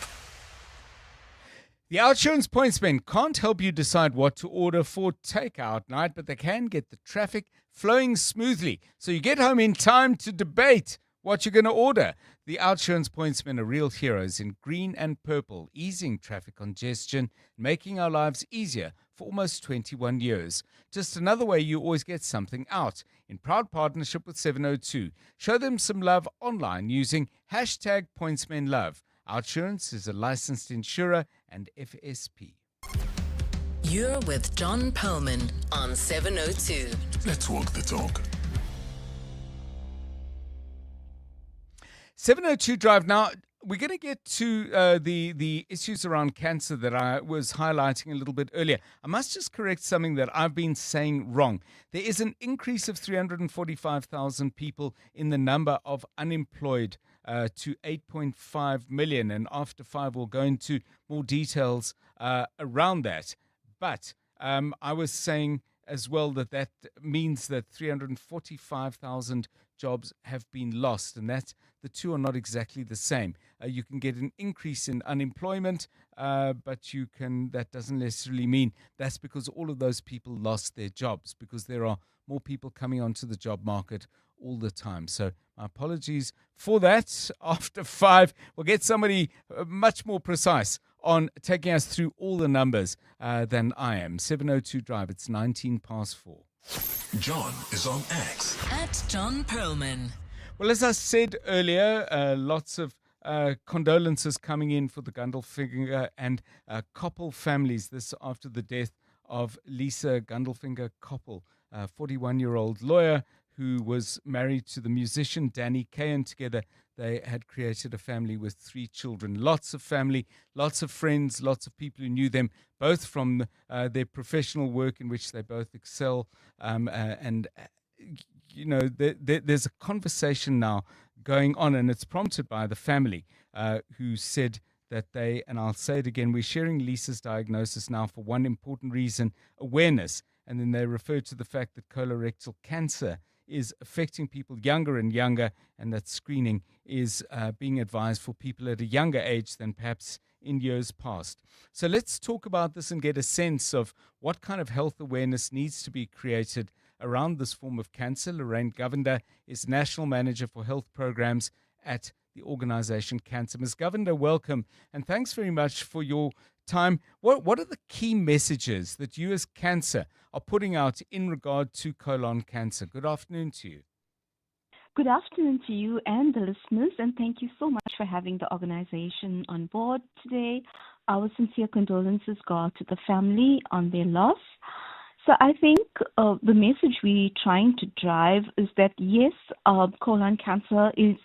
The Outsurance Pointsmen can't help you decide what to order for takeout night, but they can get the traffic flowing smoothly so you get home in time to debate what you're going to order. The Outsurance Pointsmen are real heroes in green and purple, easing traffic congestion, making our lives easier for almost 21 years. Just another way you always get something out, in proud partnership with 702. Show them some love online using hashtag PointsmenLove. Outsurance is a licensed insurer and FSP. You're with John Perlman on 702. Let's walk the talk. 702 Drive. Now, we're going to get to the issues around cancer that I was highlighting a little bit earlier. I must just correct something that I've been saying wrong. There is an increase of 345,000 people in the number of unemployed to 8.5 million. And after 5, we'll go into more details around that. But I was saying as well that means that 345,000 jobs have been lost, and that the two are not exactly the same. You can get an increase in unemployment, but that doesn't necessarily mean that's because all of those people lost their jobs, because there are more people coming onto the job market all the time. So my apologies for that. After 5, we'll get somebody much more precise on taking us through all the numbers than I am. 702 Drive, it's 19 past 4. John is on X. At John Perlman. Well, as I said earlier, lots of condolences coming in for the Gundelfinger and Koppel families. This after the death of Lisa Gundelfinger Koppel, a 41-year-old lawyer who was married to the musician Danny Kayan. Together, they had created a family with 3 children. Lots of family, lots of friends, lots of people who knew them, both from their professional work in which they both excel. There's a conversation now going on, and it's prompted by the family who said that and I'll say it again, we're sharing Lisa's diagnosis now for one important reason, awareness. And then they refer to the fact that colorectal cancer is affecting people younger and younger, and that screening is being advised for people at a younger age than perhaps in years past. So let's talk about this and get a sense of what kind of health awareness needs to be created around this form of cancer. Lorraine Govender is National Manager for Health Programs at the organization Cancer. Ms. Govender, welcome, and thanks very much for your time. What are the key messages that you as Cancer are putting out in regard to colon cancer? Good afternoon to you. Good afternoon to you and the listeners, and thank you so much for having the organization on board today. Our sincere condolences go out to the family on their loss. So I think the message we're trying to drive is that, yes, colon cancer is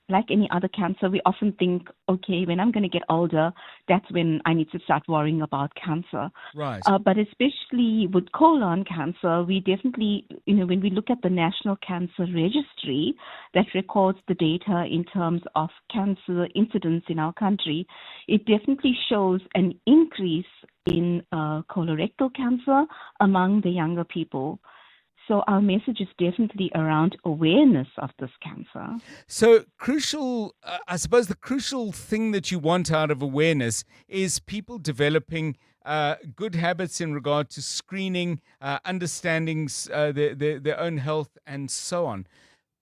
like any other cancer, we often think, okay, when I'm going to get older, that's when I need to start worrying about cancer. Right. But especially with colon cancer, we definitely, when we look at the National Cancer Registry that records the data in terms of cancer incidence in our country, it definitely shows an increase in colorectal cancer among the younger people. So our message is definitely around awareness of this cancer. So crucial, I suppose the crucial thing that you want out of awareness is people developing good habits in regard to screening, understanding their own health and so on.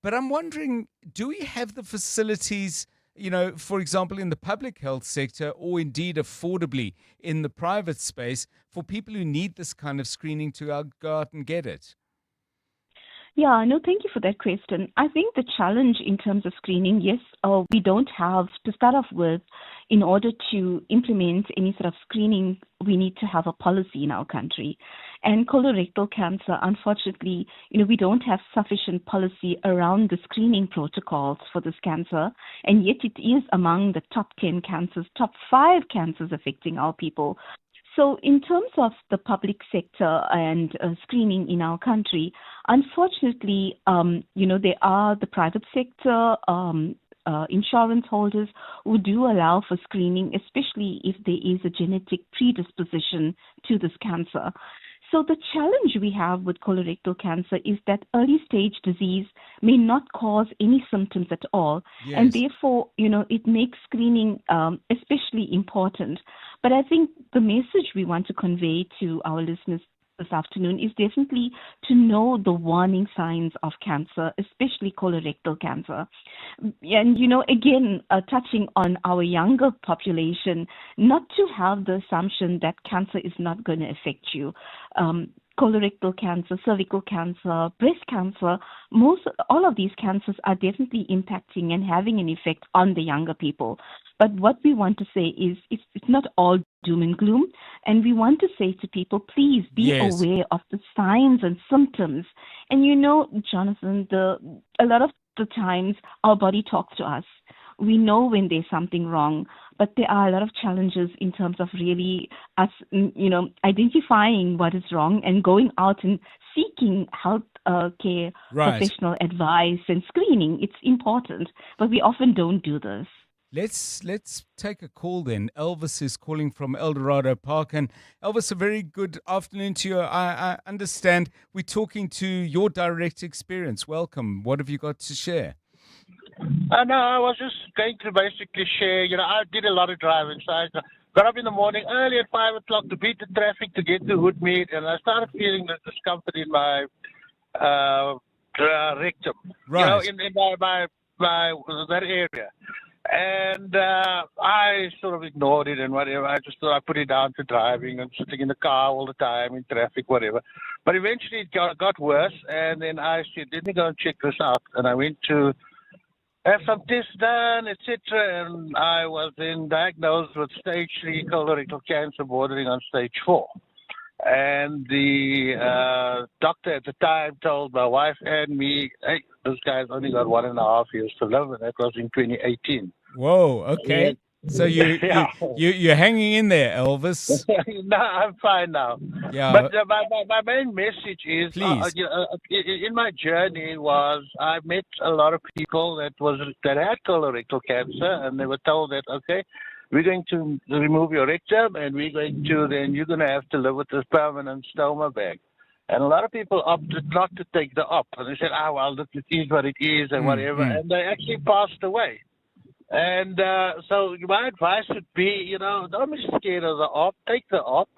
But I'm wondering, do we have the facilities, for example, in the public health sector or indeed affordably in the private space for people who need this kind of screening to go out and get it? Yeah, no, thank you for that question. I think the challenge in terms of screening, yes, we don't have, to start off with, in order to implement any sort of screening, we need to have a policy in our country. And colorectal cancer, unfortunately, we don't have sufficient policy around the screening protocols for this cancer. And yet it is among the top 10 cancers, top 5 cancers affecting our people. So in terms of the public sector and screening in our country, unfortunately, there are the private sector insurance holders who do allow for screening, especially if there is a genetic predisposition to this cancer. So the challenge we have with colorectal cancer is that early stage disease may not cause any symptoms at all. Yes. And therefore, it makes screening especially important. But I think the message we want to convey to our listeners this afternoon is definitely to know the warning signs of cancer, especially colorectal cancer. And, again, touching on our younger population, not to have the assumption that cancer is not going to affect you. Colorectal cancer, cervical cancer, breast cancer, all of these cancers are definitely impacting and having an effect on the younger people. But what we want to say is it's not all doom and gloom. And we want to say to people, please be Yes. aware of the signs and symptoms. And Jonathan, a lot of the times our body talks to us. We know when there's something wrong, but there are a lot of challenges in terms of really us, identifying what is wrong and going out and seeking health care, Right. professional advice and screening. It's important, but we often don't do this. Let's take a call then. Elvis is calling from El Dorado Park. And Elvis, a very good afternoon to you. I understand we're talking to your direct experience. Welcome. What have you got to share? No, I was just going to basically share, I did a lot of driving. So I got up in the morning early at 5 o'clock to beat the traffic to get to Hoodmead. And I started feeling the discomfort in my rectum. Right. In my that area. And I sort of ignored it and whatever. I just thought I put it down to driving and sitting in the car all the time in traffic, whatever. But eventually it got worse. And then I said, let me go and check this out. And I went to have some tests done, etc. And I was then diagnosed with stage 3 colorectal cancer bordering on stage 4. And the doctor at the time told my wife and me, hey, this guy's only got 1.5 years to live, and that was in 2018. Whoa, okay. So you're hanging in there, Elvis. No, I'm fine now. Yeah. But my main message is, Please. In my journey was I met a lot of people that had colorectal cancer, and they were told that, okay, we're going to remove your rectum, and you're going to have to live with this permanent stoma bag. And a lot of people opted not to take the op. And they said, well, look, it is what it is and whatever. And they actually passed away. And so my advice would be, don't be scared of the op. Take the op.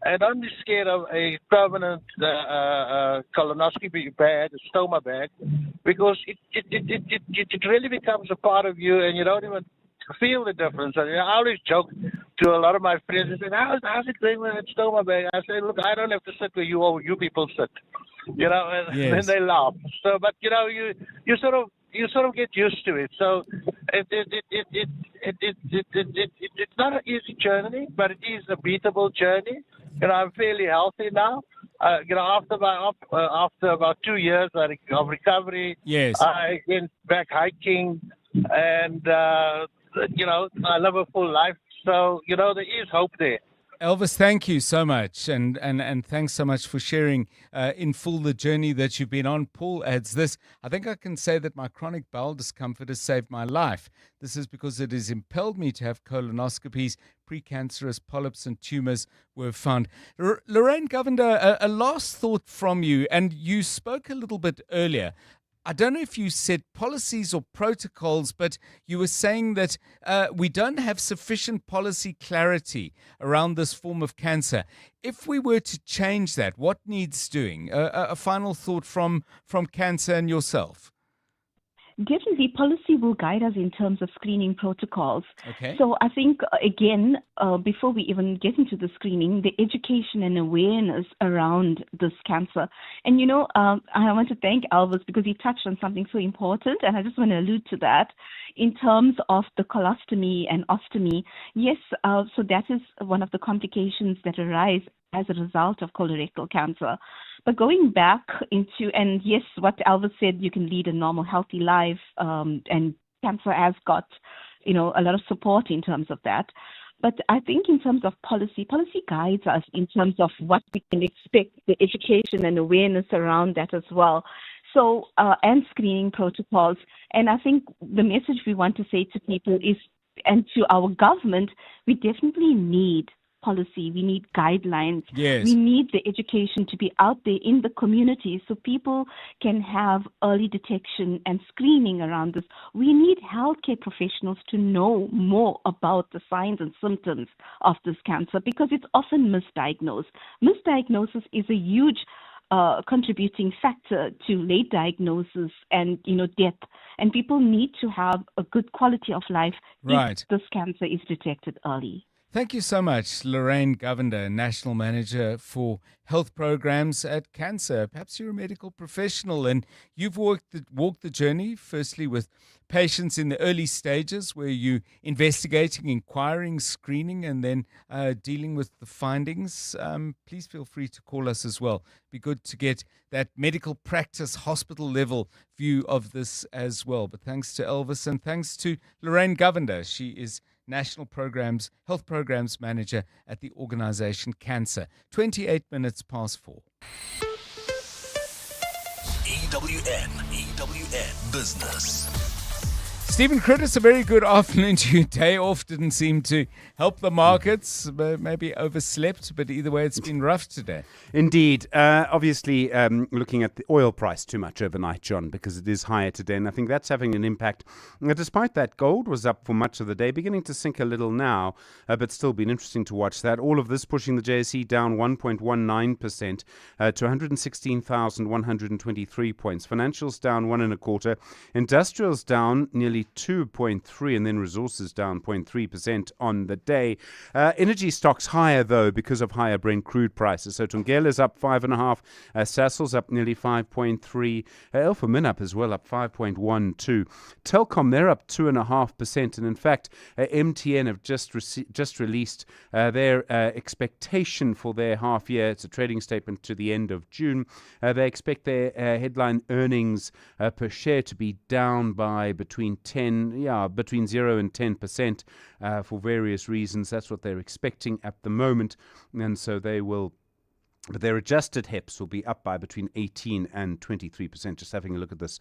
And don't be scared of a permanent colonoscopy bag, a stoma bag, because it really becomes a part of you, and you don't even feel the difference. And I always joke to a lot of my friends and say, how's it going with that stoma bag? I say, look, I don't have to sit where you people sit, and Yes. then they laugh. So, but you sort of get used to it. So it's not an easy journey, but it is a beatable journey. I'm fairly healthy now. After about 2 years of recovery, Yes. I went back hiking. And, I live a full life. So, there is hope there. Elvis, thank you so much, and thanks so much for sharing in full the journey that you've been on. Paul adds this: I think I can say that my chronic bowel discomfort has saved my life. This is because it has impelled me to have colonoscopies. Precancerous polyps and tumors were found. Lorraine Govender, a last thought from you, and you spoke a little bit earlier. I don't know if you said policies or protocols, but you were saying that we don't have sufficient policy clarity around this form of cancer. If we were to change that, what needs doing? A final thought from Cancer and yourself. Definitely, policy will guide us in terms of screening protocols. Okay. So I think, again, before we even get into the screening, the education and awareness around this cancer. And, I want to thank Elvis because he touched on something so important, and I just want to allude to that. In terms of the colostomy and ostomy, yes, so that is one of the complications that arise as a result of colorectal cancer. But going back into, and yes, what Elvis said, you can lead a normal, healthy life, and cancer has got, a lot of support in terms of that. But I think in terms of policy guides us in terms of what we can expect, the education and awareness around that as well. So, and screening protocols. And I think the message we want to say to people is, and to our government, we definitely need policy, we need guidelines, yes. We need the education to be out there in the community so people can have early detection and screening around this. We need healthcare professionals to know more about the signs and symptoms of this cancer because it's often misdiagnosed. Misdiagnosis is a huge contributing factor to late diagnosis and death, and people need to have a good quality of life right. if this cancer is detected early. Thank you so much, Lorraine Govender, National Manager for Health Programs at Cancer. Perhaps you're a medical professional and you've walked the journey, firstly with patients in the early stages where you're investigating, inquiring, screening, and then dealing with the findings. Please feel free to call us as well. Be good to get that medical practice, hospital level view of this as well. But thanks to Elvis and thanks to Lorraine Govender. She is National Health Programs Manager at the organization Cancer. 28 minutes past 4. EWN Business. Stephen Critis, a very good afternoon to you. Day off didn't seem to help the markets, but maybe overslept, but either way, it's been rough today. Indeed. Obviously, looking at the oil price too much overnight, John, because it is higher today, and I think that's having an impact. Despite that, gold was up for much of the day, beginning to sink a little now, but still been interesting to watch that. All of this pushing the JSE down 1.19% to 116,123 points. Financials down 1.25%. Industrials down nearly 2.3%, and then resources down 0.3% on the day. Energy stocks higher, though, because of higher Brent crude prices. So Tungela's up 5.5%, Sasol's up nearly 5.3%, Alpha Min up as well, up 5.12%. Telkom, they're up 2.5%, and in fact, MTN have just released their expectation for their half year. It's a trading statement to the end of June. They expect their headline earnings per share to be down by between 0 and 10% for various reasons. That's what they're expecting at the moment, and so but their adjusted HEPS will be up by between 18 and 23%. Just having a look at this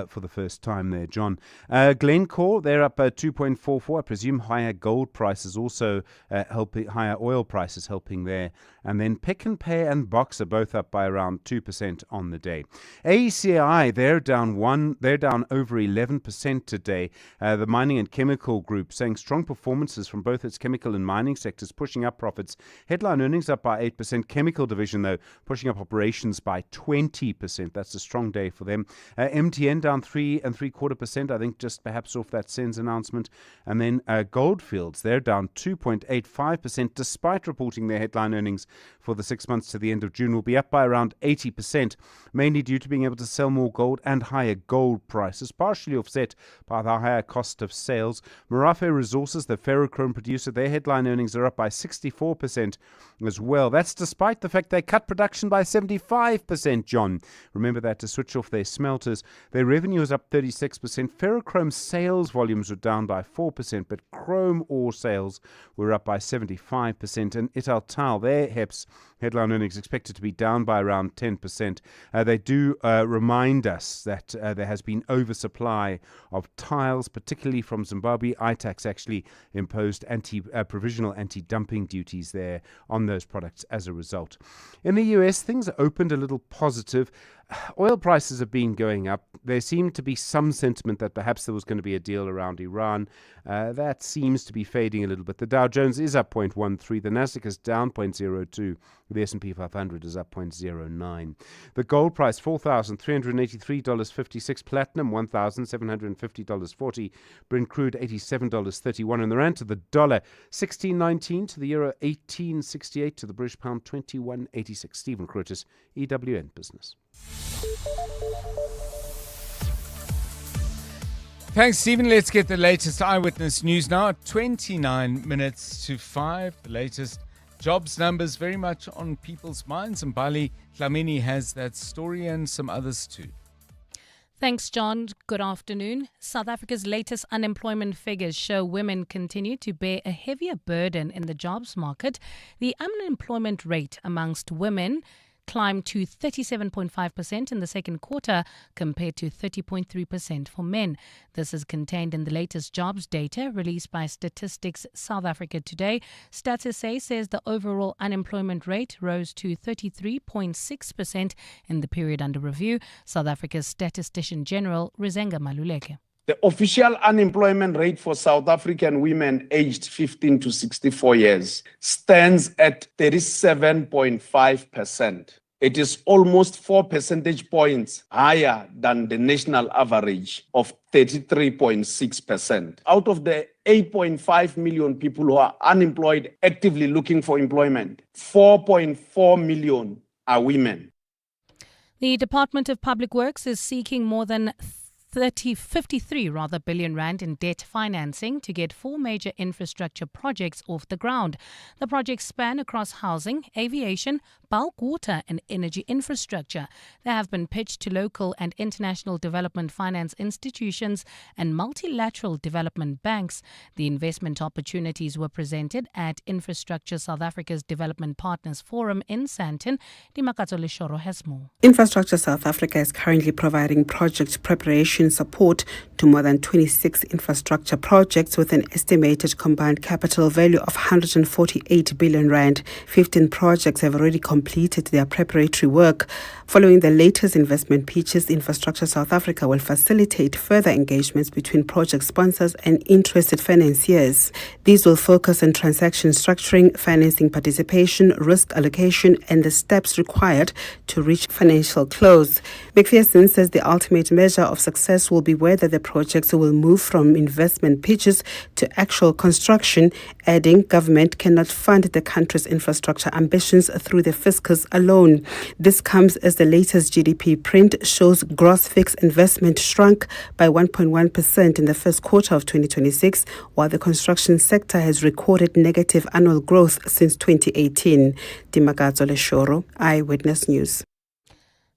for the first time there, John. Glencore, they're up 2.44%. I presume higher gold prices also helping, higher oil prices helping there. And then Pick n Pay and Box are both up by around 2% on the day. AECI, they're down over 11% today. The mining and chemical group saying strong performances from both its chemical and mining sectors, pushing up profits. Headline earnings up by 8%. Chemical division, though, pushing up operations by 20%. That's a strong day for them. MTN down 3.75%, I think, just perhaps off that SENS announcement. And then Goldfields, they're down 2.85%, despite reporting their headline earnings for the 6 months to the end of June will be up by around 80%, mainly due to being able to sell more gold and higher gold prices, partially offset by the higher cost of sales. Merafe Resources, the ferrochrome producer, their headline earnings are up by 64% as well. That's despite the fact they cut production by 75%, John. Remember that, to switch off their smelters. Their revenue is up 36%. Ferrochrome sales volumes were down by 4%, but chrome ore sales were up by 75%. And Italtal, their HEPS headline earnings expected to be down by around 10%. They do remind us that there has been oversupply of tiles, particularly from Zimbabwe. ITAX actually imposed provisional anti-dumping duties there on those products as a result. In the US, things opened a little positive. Oil prices have been going up. There seemed to be some sentiment that perhaps there was going to be a deal around Iran. That seems to be fading a little bit. The Dow Jones is up 0.13. The Nasdaq is down 0.02. The S&P 500 is up 0.09. The gold price, $4,383.56. Platinum, $1,750.40. Brent crude, $87.31. And the rand to the dollar, 16.19. To the euro, 18.68. To the British pound, 21.86. Stephen Curtis, EWN Business. Thanks, Stephen. Let's get the latest eyewitness news now. 29 minutes to 5. The latest jobs numbers very much on people's minds. And Bali Dlamini has that story and some others too. Thanks, John. Good afternoon. South Africa's latest unemployment figures show women continue to bear a heavier burden in the jobs market. The unemployment rate amongst women climbed to 37.5% in the second quarter compared to 30.3% for men. This is contained in the latest jobs data released by Statistics South Africa today. Stats SA says the overall unemployment rate rose to 33.6% in the period under review. South Africa's Statistician General, Rizenga Maluleke. The official unemployment rate for South African women aged 15 to 64 years stands at 37.5%. It is almost 4 percentage points higher than the national average of 33.6%. Out of the 8.5 million people who are unemployed, actively looking for employment, 4.4 million are women. The Department of Public Works is seeking more than 53 billion rand in debt financing to get 4 major infrastructure projects off the ground. The projects span across housing, aviation, bulk water and energy infrastructure. They have been pitched to local and international development finance institutions and multilateral development banks. The investment opportunities were presented at Infrastructure South Africa's Development Partners Forum in Sandton. Dimakatso Leshoro has more. Infrastructure South Africa is currently providing project preparation support to more than 26 infrastructure projects with an estimated combined capital value of 148 billion rand. 15 projects have already completed their preparatory work. Following the latest investment pitches, Infrastructure South Africa will facilitate further engagements between project sponsors and interested financiers. These will focus on transaction structuring, financing participation, risk allocation, and the steps required to reach financial close. McPherson says the ultimate measure of success will be whether the projects will move from investment pitches to actual construction, adding government cannot fund the country's infrastructure ambitions through the fiscus alone. This comes as the latest GDP print shows gross fixed investment shrunk by 1.1% in the first quarter of 2026, while the construction sector has recorded negative annual growth since 2018. Dimakatso Leshoro, Eyewitness News.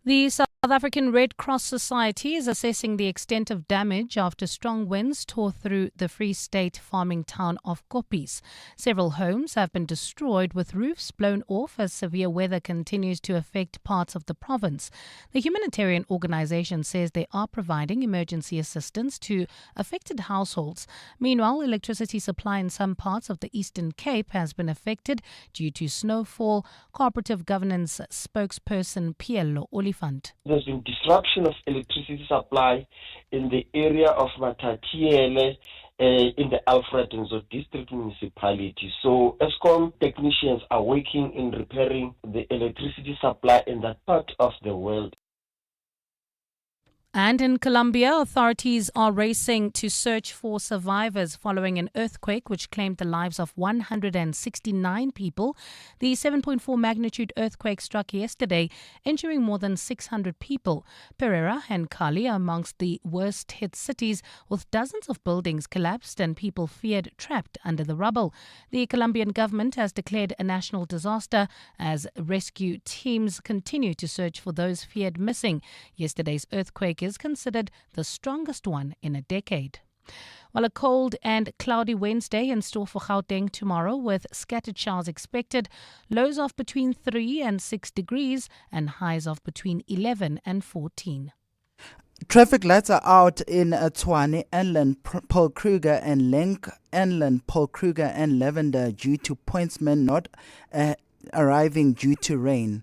The South African Red Cross Society is assessing the extent of damage after strong winds tore through the Free State farming town of Koppes. Several homes have been destroyed with roofs blown off as severe weather continues to affect parts of the province. The humanitarian organization says they are providing emergency assistance to affected households. Meanwhile, electricity supply in some parts of the Eastern Cape has been affected due to snowfall. Cooperative governance spokesperson Piello Olifant. There's been disruption of electricity supply in the area of Matatiele in the Alfred Nzo district municipality. So ESCOM technicians are working in repairing the electricity supply in that part of the world. And in Colombia, authorities are racing to search for survivors following an earthquake which claimed the lives of 169 people. The 7.4 magnitude earthquake struck yesterday, injuring more than 600 people. Pereira and Cali are amongst the worst hit cities, with dozens of buildings collapsed and people feared trapped under the rubble. The Colombian government has declared a national disaster as rescue teams continue to search for those feared missing. Yesterday's earthquake is considered the strongest one in a decade. Well, a cold and cloudy Wednesday in store for Gauteng tomorrow, with scattered showers expected, lows of between 3 and 6 degrees and highs of between 11 and 14. Traffic lights are out in Tshwane, Enland, Paul Kruger and Link, Enland, Paul Kruger and Lavender due to pointsmen not arriving due to rain.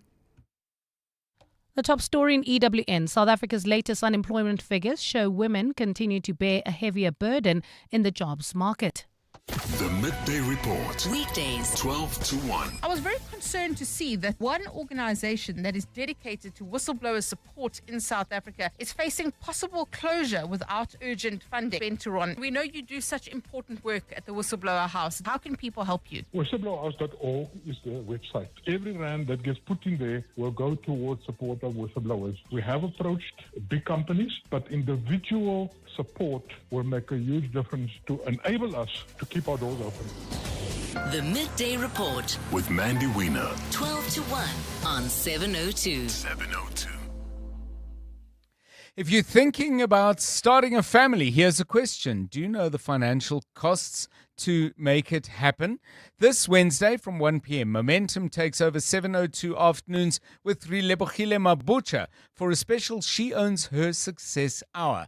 The top story in EWN, South Africa's latest unemployment figures show women continue to bear a heavier burden in the jobs market. The Midday Report. Weekdays, 12 to 1. I was very concerned to see that one organization that is dedicated to whistleblower support in South Africa is facing possible closure without urgent funding. Benteron, we know you do such important work at the Whistleblower House. How can people help you? Whistleblowerhouse.org is the website. Every rand that gets put in there will go towards support of whistleblowers. We have approached big companies, but individual support will make a huge difference to enable us to keep our doors open. The Midday Report with Mandy Wiener. 12 to 1 on 702. 702. If you're thinking about starting a family, here's a question. Do you know the financial costs to make it happen? This Wednesday from 1 p.m, Momentum takes over 702 afternoons with Rilebogile Mabucha for a special She Owns Her Success Hour.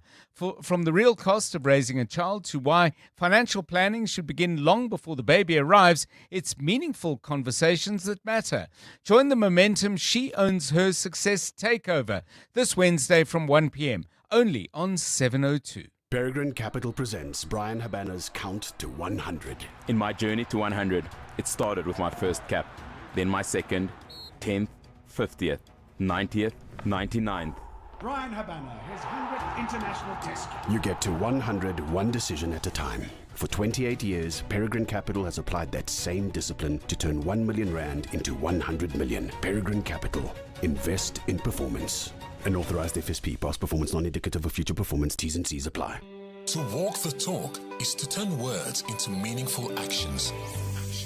From the real cost of raising a child to why financial planning should begin long before the baby arrives, it's meaningful conversations that matter. Join the Momentum She Owns Her Success Takeover this Wednesday from 1 p.m, only on 702. Peregrine Capital presents Brian Habana's Count to 100. In my journey to 100, it started with my first cap, then my second, 10th, 50th, 90th, 99th. Brian Habana, his 100th international test. You get to 100 one decision at a time. For 28 years, Peregrine Capital has applied that same discipline to turn 1 million rand into 100 million. Peregrine Capital. Invest in performance. An authorized FSP. Past performance non-indicative of future performance. T's and C's apply. To walk the talk is to turn words into meaningful actions.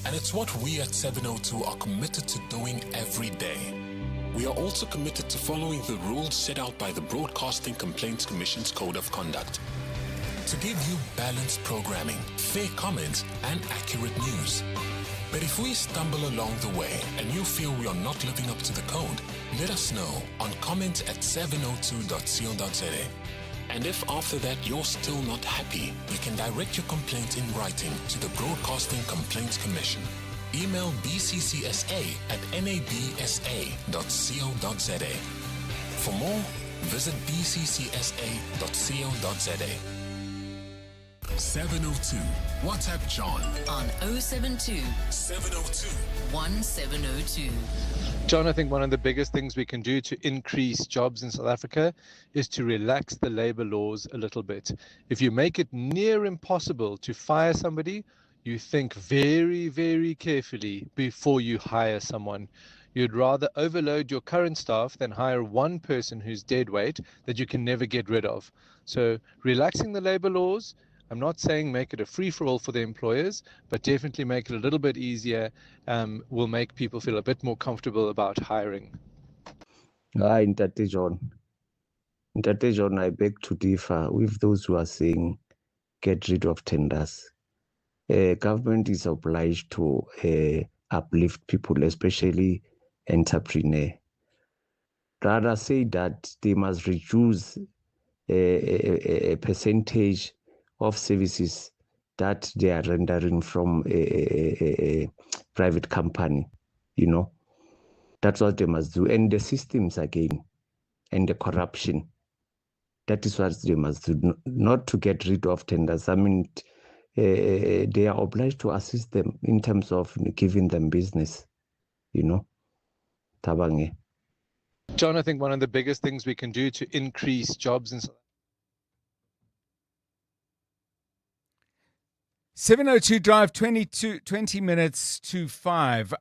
And it's what we at 702 are committed to doing every day. We are also committed to following the rules set out by the Broadcasting Complaints Commission's Code of Conduct. To give you balanced programming, fair comments, and accurate news. But if we stumble along the way and you feel we are not living up to the code, let us know on comment@702.co.za. And if after that you're still not happy, you can direct your complaint in writing to the Broadcasting Complaints Commission. Email bccsa@nabsa.co.za. For more, visit bccsa.co.za. 702. WhatsApp John on 072 702 1702. John, I think one of the biggest things we can do to increase jobs in South Africa is to relax the labor laws a little bit. If you make it near impossible to fire somebody, you think very, very carefully before you hire someone. You'd rather overload your current staff than hire one person who's dead weight that you can never get rid of. So relaxing the labor laws, I'm not saying make it a free-for-all for the employers, but definitely make it a little bit easier, will make people feel a bit more comfortable about hiring. Hi, Ntate John. Ntate John, I beg to differ with those who are saying get rid of tenders. Government is obliged to uplift people, especially entrepreneurs. Rather say that they must reduce a percentage of services that they are rendering from a private company, you know. That's what they must do. And the systems again, and the corruption, that is what they must do, not to get rid of tenders. I mean, they are obliged to assist them in terms of giving them business, you know. Tabange. John, I think one of the biggest things we can do to increase jobs in 702 Drive, 20 minutes to 5.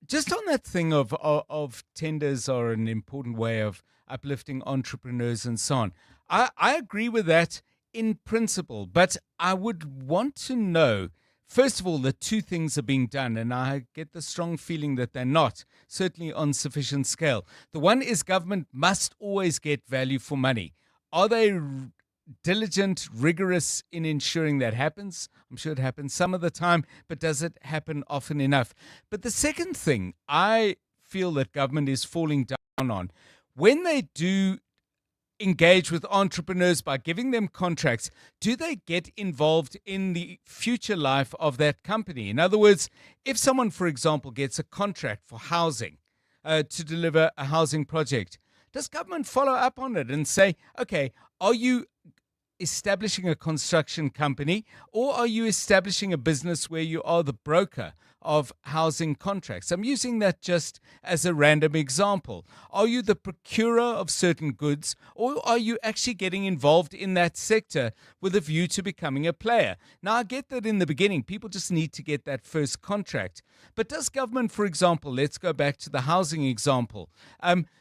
Just on that thing of tenders are an important way of uplifting entrepreneurs and so on. I agree with that in principle, but I would want to know, first of all, that two things are being done, and I get the strong feeling that they're not, certainly on sufficient scale. The one is government must always get value for money. Are they diligent, rigorous in ensuring that happens? I'm sure it happens some of the time, but does it happen often enough? But the second thing I feel that government is falling down on, when they do engage with entrepreneurs by giving them contracts, do they get involved in the future life of that company? In other words, if someone, for example, gets a contract for housing, to deliver a housing project, does government follow up on it and say, okay, are you establishing a construction company, or are you establishing a business where you are the broker of housing contracts? I'm using that just as a random example. Are you the procurer of certain goods, or are you actually getting involved in that sector with a view to becoming a player? Now, I get that in the beginning, people just need to get that first contract. But does government, for example, let's go back to the housing example,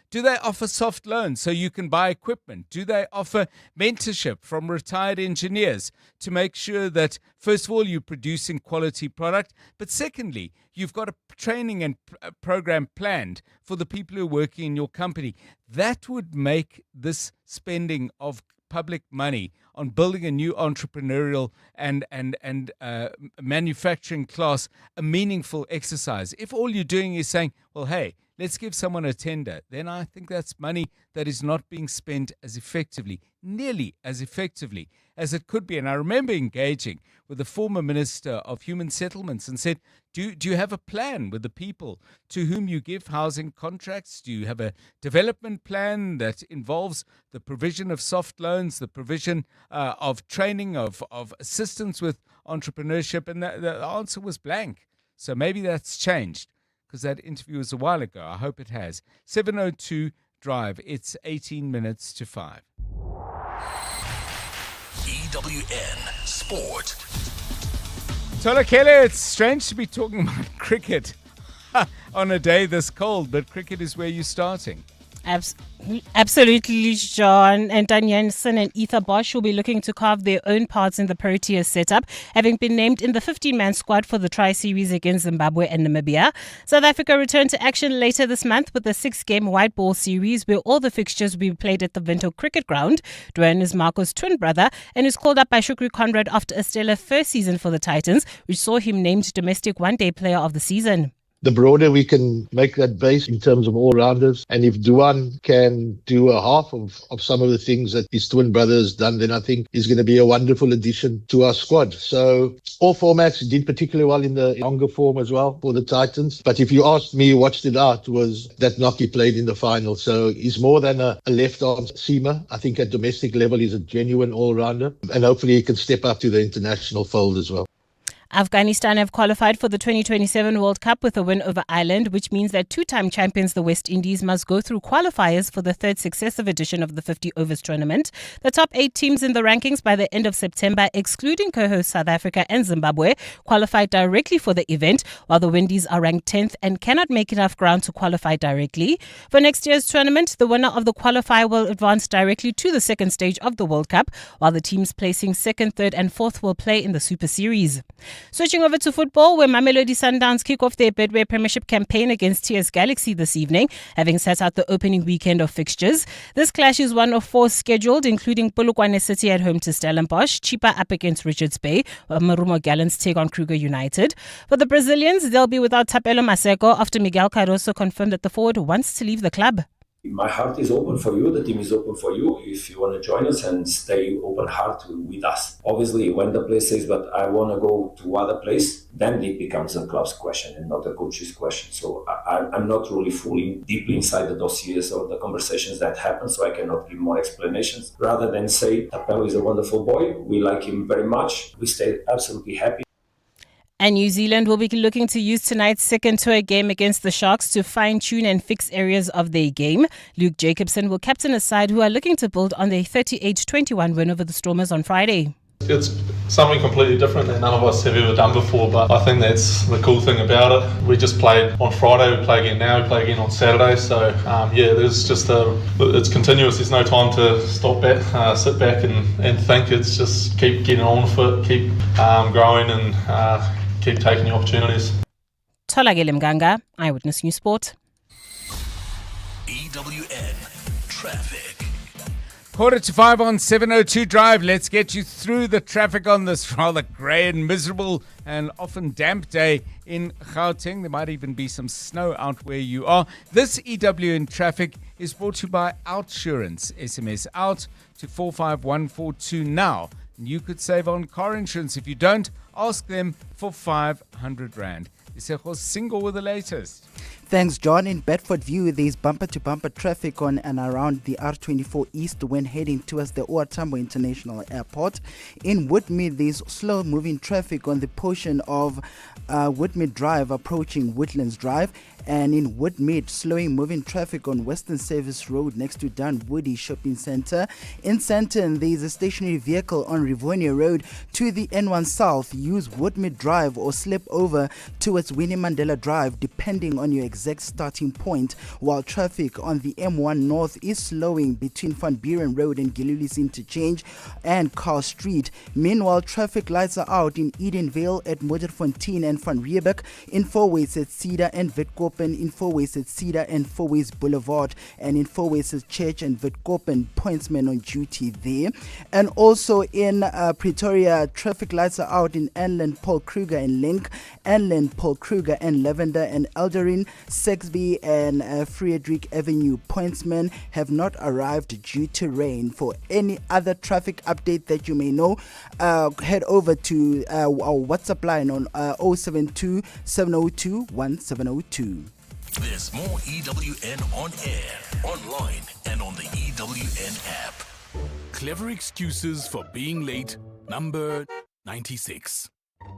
do they offer soft loans so you can buy equipment? Do they offer mentorship from retired engineers to make sure that, first of all, you're producing quality product, but secondly, you've got a training and program planned for the people who are working in your company? That would make this spending of public money on building a new entrepreneurial and manufacturing class a meaningful exercise. If all you're doing is saying, well, hey, let's give someone a tender, then I think that's money that is not being spent as effectively, nearly as effectively as it could be. And I remember engaging with the former Minister of Human Settlements and said, do you have a plan with the people to whom you give housing contracts? Do you have a development plan that involves the provision of soft loans, the provision of training, of assistance with entrepreneurship? And the answer was blank. So maybe that's changed, because that interview was a while ago. I hope it has. 702 Drive. It's 18 minutes to 5. EWN Sport. Tola Kelly, it's strange to be talking about cricket on a day this cold, but cricket is where you're starting. Absolutely, John. And Dan Jensen and Ether Bosch will be looking to carve their own parts in the Proteas setup, having been named in the 15-man squad for the Tri-Series against Zimbabwe and Namibia. South Africa returned to action later this month with a 6-game white ball series where all the fixtures will be played at the Vinto Cricket Ground. Dwayne is Marco's twin brother and is called up by Shukri Conrad after a stellar first season for the Titans, which saw him named domestic one-day player of the season. The broader we can make that base in terms of all-rounders, and if Duan can do a half of some of the things that his twin brother has done, then I think he's going to be a wonderful addition to our squad. So all formats, he did particularly well in the longer form as well for the Titans. But if you asked me what stood out was that knock he played in the final. So he's more than a left-arm seamer. I think at domestic level he's a genuine all-rounder, and hopefully he can step up to the international fold as well. Afghanistan have qualified for the 2027 World Cup with a win over Ireland, which means that two-time champions, the West Indies, must go through qualifiers for the third successive edition of the 50 Overs tournament. The top 8 teams in the rankings by the end of September, excluding co-hosts South Africa and Zimbabwe, qualified directly for the event, while the Windies are ranked 10th and cannot make enough ground to qualify directly. For next year's tournament, the winner of the qualifier will advance directly to the second stage of the World Cup, while the teams placing 2nd, 3rd and 4th will play in the Super Series. Switching over to football, where Mamelodi Sundowns kick off their Betway Premiership campaign against TS Galaxy this evening, having set out the opening weekend of fixtures. This clash is one of 4 scheduled, including Polokwane City at home to Stellenbosch, Chipa up against Richards Bay, while Marumo Gallants take on Kruger United. For the Brazilians, they'll be without Tapelo Maseko after Miguel Cardoso confirmed that the forward wants to leave the club. My heart is open for you. The team is open for you. If you want to join us and stay open heart with us. Obviously, when the player says, but I want to go to other place, then it becomes a club's question and not a coach's question. So I'm not really fully deeply inside the dossiers or the conversations that happen, so I cannot give more explanations. Rather than say, Tapelo is a wonderful boy. We like him very much. We stay absolutely happy. And New Zealand will be looking to use tonight's second tour game against the Sharks to fine-tune and fix areas of their game. Luke Jacobson will captain a side who are looking to build on their 38-21 win over the Stormers on Friday. It's something completely different that none of us have ever done before, but I think that's the cool thing about it. We just played on Friday, we play again now, we play again on Saturday, so there's just it's continuous. There's no time to stop back, sit back and think. It's just keep getting on with it, keep growing and keep taking the opportunities. Tolagele Mganga, Eyewitness News Sport. EWN Traffic. 4:45 on 702 Drive. Let's get you through the traffic on this rather grey and miserable and often damp day in Gauteng. There might even be some snow out where you are. This EWN Traffic is brought to you by Outsurance. SMS out to 45142 now. You could save on car insurance. If you don't, ask them for 500 Rand. Isego Single with the latest. Thanks, John. In Bedfordview, there's bumper-to-bumper traffic on and around the R24 East when heading towards the OR Tambo International Airport. In Woodmead, there's slow-moving traffic on the portion of Woodmead Drive approaching Woodlands Drive. And in Woodmead, slowing moving traffic on Western Service Road next to Dunwoody Shopping Centre. In Sandton, there is a stationary vehicle on Rivonia Road to the N1 South. Use Woodmead Drive or slip over towards Winnie Mandela Drive depending on your exact starting point, while traffic on the M1 North is slowing between Van Buren Road and Gililis Interchange and Carl Street. Meanwhile, traffic lights are out in Edenvale at Modderfontein and Van Riebeck, in Fourways at Cedar and Witkoppen, in Fourways at Cedar and Fourways Boulevard, and in Fourways at Church and Witkoppen. Pointsmen on duty there. And also in Pretoria, traffic lights are out in Anland, Paul Kruger and Link, Anland, Paul Kruger and Lavender and Elderin, Sexby and Friedrich Avenue. Pointsmen have not arrived due to rain. For any other traffic update that you may know, head over to our WhatsApp line on 072 702 1702. There's more EWN on air, online, and on the EWN app. Clever excuses for being late, number 96.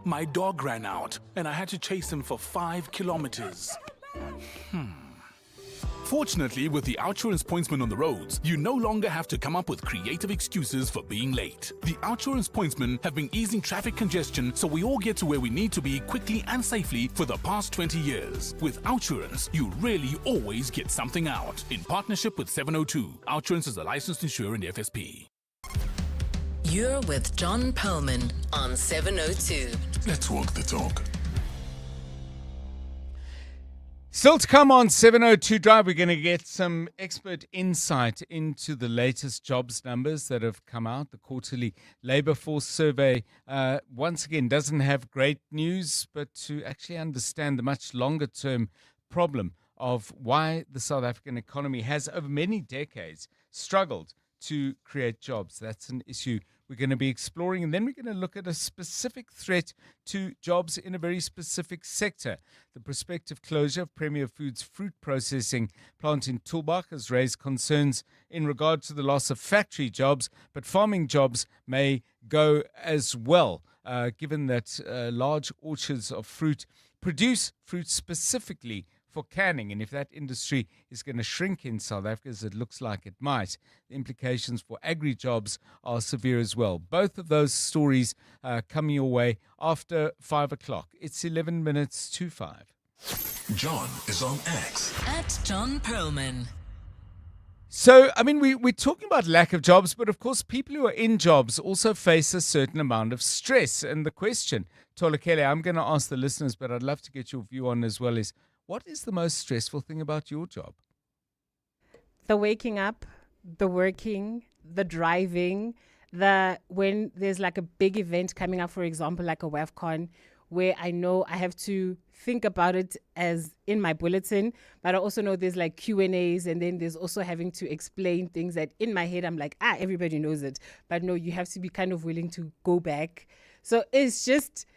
My dog ran out, and I had to chase him for 5 kilometers. Fortunately, with the Outsurance Pointsman on the roads, you no longer have to come up with creative excuses for being late. The Outsurance Pointsmen have been easing traffic congestion so we all get to where we need to be quickly and safely for the past 20 years. With Outsurance, you really always get something out. In partnership with 702, Outsurance is a licensed insurer in the FSP. You're with John Perlman on 702. Let's walk the talk. Still to come on 702 Drive, we're going to get some expert insight into the latest jobs numbers that have come out. The quarterly labour force survey, once again, doesn't have great news, but to actually understand the much longer term problem of why the South African economy has, over many decades, struggled to create jobs. That's an issue we're going to be exploring, and then we're going to look at a specific threat to jobs in a very specific sector. The prospective closure of Premier Foods' fruit processing plant in Tulbagh has raised concerns in regard to the loss of factory jobs, but farming jobs may go as well, given that large orchards of fruit produce fruit specifically for canning, and if that industry is going to shrink in South Africa, as it looks like it might, the implications for agri-jobs are severe as well. Both of those stories coming your way after 5 o'clock. It's 11 minutes to 5. John is on X. At John Perlman. So, I mean, we're talking about lack of jobs, but of course, people who are in jobs also face a certain amount of stress. And the question, Tolakele, I'm going to ask the listeners, but I'd love to get your view on as well, is what is the most stressful thing about your job? The waking up, the working, the driving, when there's like a big event coming up, for example, like a WAFCON, where I know I have to think about it as in my bulletin, but I also know there's like Q&As, and then there's also having to explain things that in my head I'm like, everybody knows it. But no, you have to be kind of willing to go back. So it's just,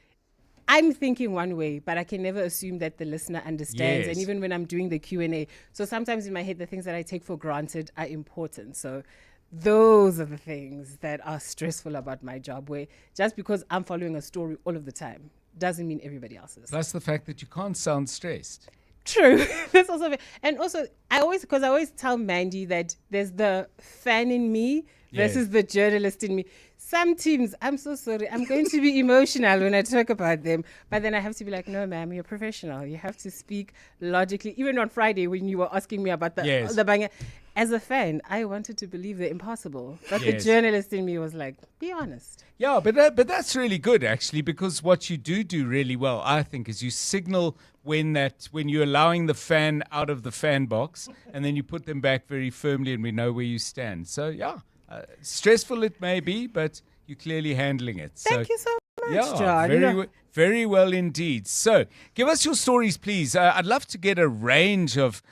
I'm thinking one way, but I can never assume that the listener understands. Yes. And even when I'm doing the Q&A, so sometimes in my head, the things that I take for granted are important. So those are the things that are stressful about my job, where just because I'm following a story all of the time doesn't mean everybody else is. Plus the fact that you can't sound stressed. True. That's also, and also I always tell Mandy that there's the fan in me versus the journalist in me. Some teams, I'm so sorry, I'm going to be emotional when I talk about them, but then I have to be like, no, ma'am, you're a professional. You have to speak logically. Even on Friday when you were asking me about the banger, as a fan, I wanted to believe the impossible, but the journalist in me was like, be honest. Yeah, but that's really good actually, because what you do really well, I think, is you signal when you're allowing the fan out of the fan box, and then you put them back very firmly, and we know where you stand. So yeah, stressful it may be, but you're clearly handling it. Thank you so much, John. Very well indeed. So give us your stories, please. I'd love to get a range of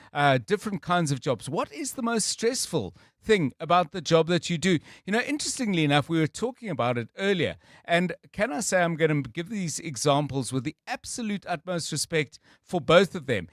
different kinds of jobs. What is the most stressful thing about the job that you do? You know, interestingly enough, we were talking about it earlier. And can I say I'm going to give these examples with the absolute utmost respect for both of them.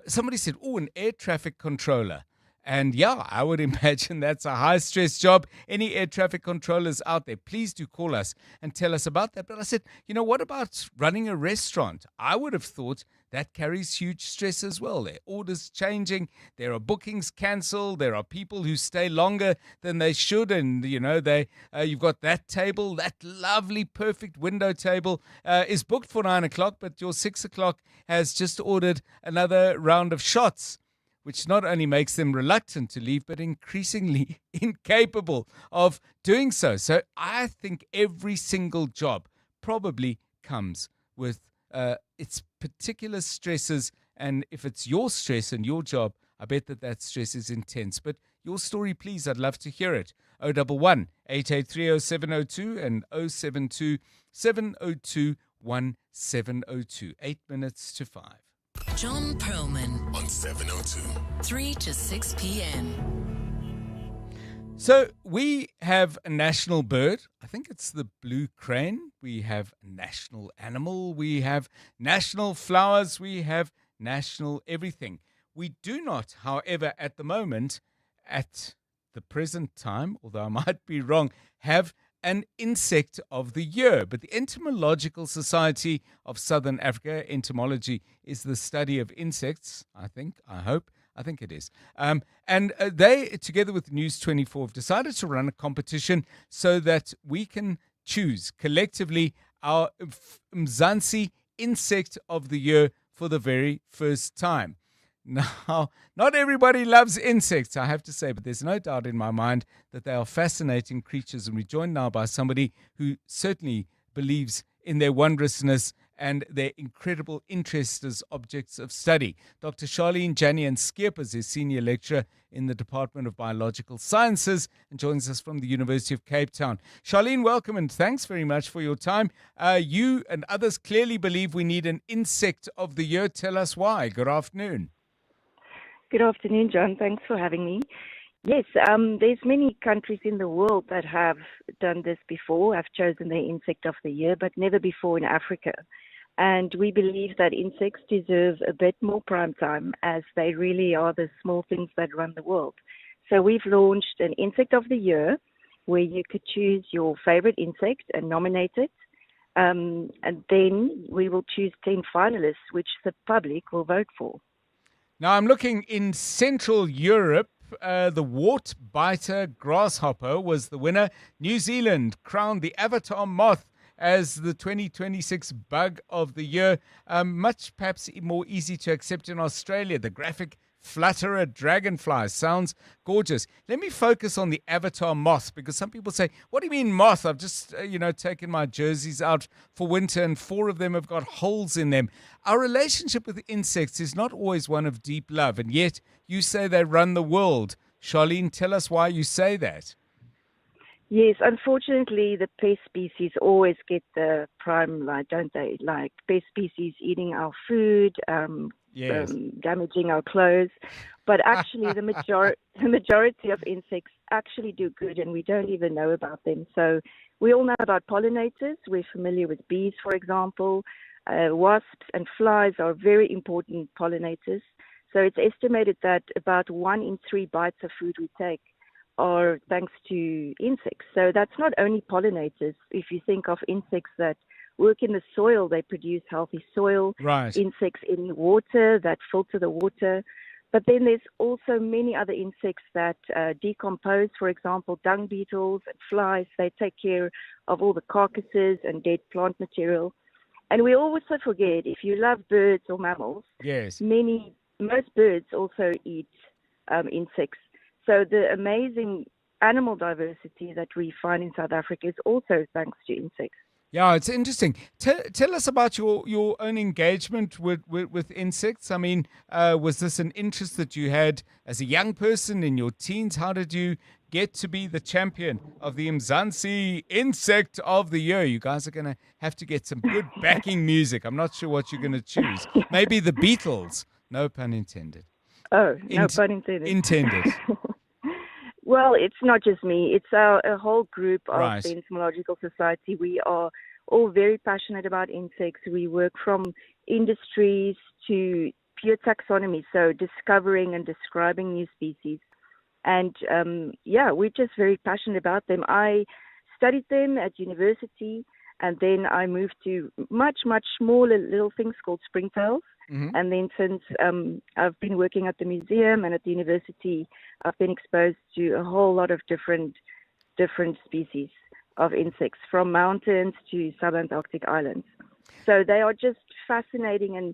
Somebody said, an air traffic controller. And yeah, I would imagine that's a high-stress job. Any air traffic controllers out there, please do call us and tell us about that. But I said, what about running a restaurant? I would have thought that carries huge stress as well. There are orders changing, there are bookings cancelled, there are people who stay longer than they should, and you've got that table, that lovely, perfect window table is booked for 9 o'clock, but your 6 o'clock has just ordered another round of shots, which not only makes them reluctant to leave, but increasingly incapable of doing so. So I think every single job probably comes with its particular stresses. And if it's your stress and your job, I bet that stress is intense. But your story, please, I'd love to hear it. 011 883 0702 and 072 702 1702. 8 minutes to 5. John Perlman on 702. 3 to 6 p.m. So we have a national bird. I think it's the blue crane. We have a national animal. We have national flowers. We have national everything. We do not, however, at the moment, at the present time, although I might be wrong, have an insect of the year. But the Entomological Society of Southern Africa, entomology is the study of insects, I think it is. And they, together with News 24, have decided to run a competition so that we can choose collectively our Mzansi insect of the year for the very first time. Now, not everybody loves insects, I have to say, but there's no doubt in my mind that they are fascinating creatures. And we're joined now by somebody who certainly believes in their wondrousness and their incredible interest as objects of study. Dr. Charlene Janian-Skeepers is Senior Lecturer in the Department of Biological Sciences and joins us from the University of Cape Town. Charlene, welcome and thanks very much for your time. You and others clearly believe we need an insect of the year. Tell us why. Good afternoon. Good afternoon, John. Thanks for having me. Yes, there's many countries in the world that have done this before, have chosen their insect of the year, but never before in Africa. And we believe that insects deserve a bit more prime time, as they really are the small things that run the world. So we've launched an insect of the year where you could choose your favorite insect and nominate it. And then we will choose 10 finalists, which the public will vote for. Now, I'm looking in Central Europe. The wart-biter grasshopper was the winner. New Zealand crowned the avatar moth as the 2026 bug of the year. Much perhaps more easy to accept in Australia. The graphic flutterer dragonfly sounds gorgeous. Let me focus on the avatar moth, because some people say, what do you mean moth? I've just, taken my jerseys out for winter and 4 of them have got holes in them. Our relationship with insects is not always one of deep love, and yet you say they run the world. Charlene, tell us why you say that. Yes, unfortunately, the pest species always get the prime light, don't they? Like pest species eating our food, damaging our clothes. But actually, the majority of insects actually do good, and we don't even know about them. So we all know about pollinators. We're familiar with bees, for example. Wasps and flies are very important pollinators. So it's estimated that about 1 in 3 bites of food we take are thanks to insects. So that's not only pollinators. If you think of insects that work in the soil. They produce healthy soil. Right. Insects in water that filter the water. But then there's also many other insects that decompose, for example, dung beetles and flies. They take care of all the carcasses and dead plant material. And we also forget, if you love birds or mammals, yes, most birds also eat insects. So the amazing animal diversity that we find in South Africa is also thanks to insects. Yeah, it's interesting. Tell us about your own engagement with insects. I mean, was this an interest that you had as a young person in your teens? How did you get to be the champion of the Mzansi Insect of the Year? You guys are going to have to get some good backing music. I'm not sure what you're going to choose. Maybe the Beatles. No pun intended. Oh, no pun intended. Intended. Well, it's not just me. It's a whole group of Right. the Entomological Society. We are all very passionate about insects. We work from industries to pure taxonomy, so discovering and describing new species. And we're just very passionate about them. I studied them at university, and then I moved to much, much smaller little things called springtails. Mm-hmm. And then since I've been working at the museum and at the university, I've been exposed to a whole lot of different species of insects, from mountains to subantarctic islands. So they are just fascinating, and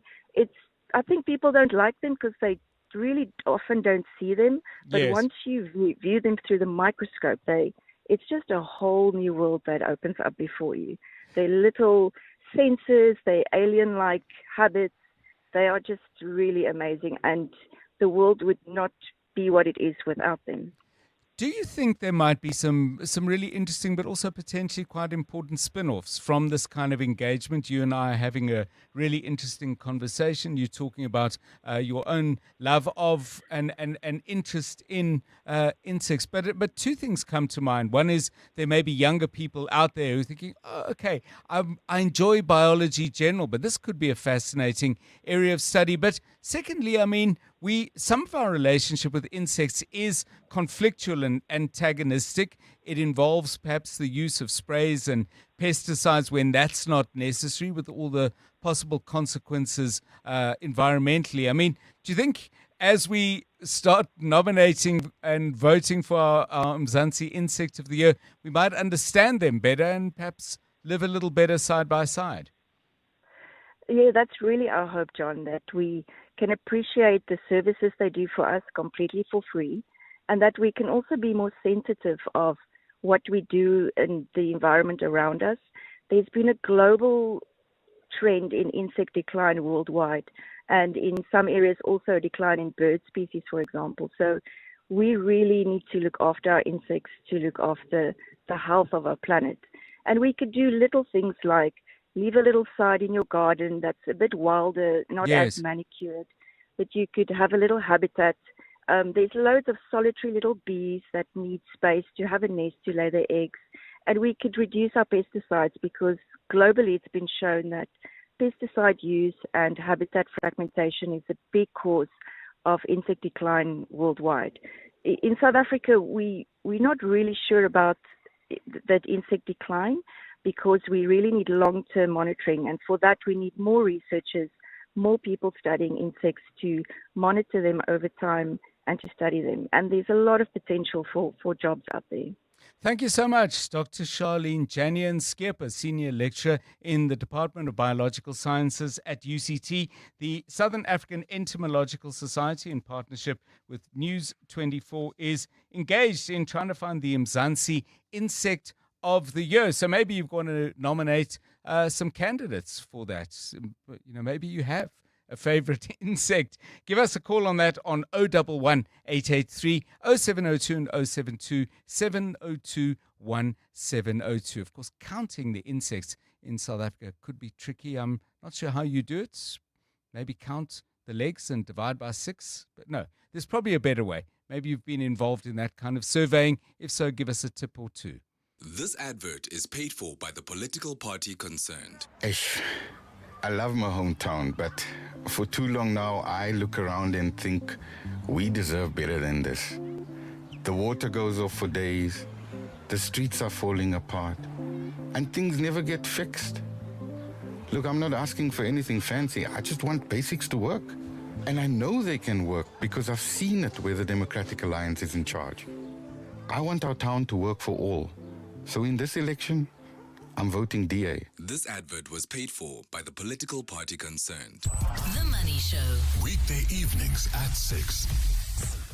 I think people don't like them because they really often don't see them. But Yes. once you view them through the microscope, it's just a whole new world that opens up before you. They're little sensors, they're alien-like habits. They are just really amazing, and the world would not be what it is without them. Do you think there might be some really interesting but also potentially quite important spin-offs from this kind of engagement? You and I are having a really interesting conversation. You're talking about your own love of and interest in insects. But two things come to mind. One is there may be younger people out there who are thinking, oh, okay, I enjoy biology general, but this could be a fascinating area of study. But secondly, I mean, some of our relationship with insects is conflictual and antagonistic. It involves perhaps the use of sprays and pesticides when that's not necessary, with all the possible consequences environmentally. I mean, do you think as we start nominating and voting for our Mzansi Insect of the Year, we might understand them better and perhaps live a little better side by side? Yeah, that's really our hope, John, that we can appreciate the services they do for us completely for free, and that we can also be more sensitive of what we do in the environment around us. There's been a global trend in insect decline worldwide, and in some areas also a decline in bird species, for example. So we really need to look after our insects to look after the health of our planet. And we could do little things like leave a little side in your garden that's a bit wilder, not Yes. as manicured, but you could have a little habitat. There's loads of solitary little bees that need space to have a nest to lay their eggs. And we could reduce our pesticides because globally it's been shown that pesticide use and habitat fragmentation is a big cause of insect decline worldwide. In South Africa, we're not really sure about that insect decline because we really need long-term monitoring. And for that, we need more researchers, more people studying insects to monitor them over time and to study them. And there's a lot of potential for jobs out there. Thank you so much, Dr. Charlene Janian-Skip, a senior lecturer in the Department of Biological Sciences at UCT. The Southern African Entomological Society, in partnership with News 24, is engaged in trying to find the Mzansi Insect of the Year. So maybe you're going to nominate some candidates for that. Maybe you have a favorite insect. Give us a call on that on 011 883 0702 and 072 702 1702. Of course, counting the insects in South Africa could be tricky. I'm not sure how you do it. Maybe count the legs and divide by 6. But no, there's probably a better way. Maybe you've been involved in that kind of surveying. If so, give us a tip or two. This advert is paid for by the political party concerned. I love my hometown, but for too long now, I look around and think we deserve better than this. The water goes off for days, the streets are falling apart, and things never get fixed. Look, I'm not asking for anything fancy. I just want basics to work. And I know they can work because I've seen it where the Democratic Alliance is in charge. I want our town to work for all. So in this election, I'm voting DA. This advert was paid for by the political party concerned. The Money Show. Weekday evenings at 6.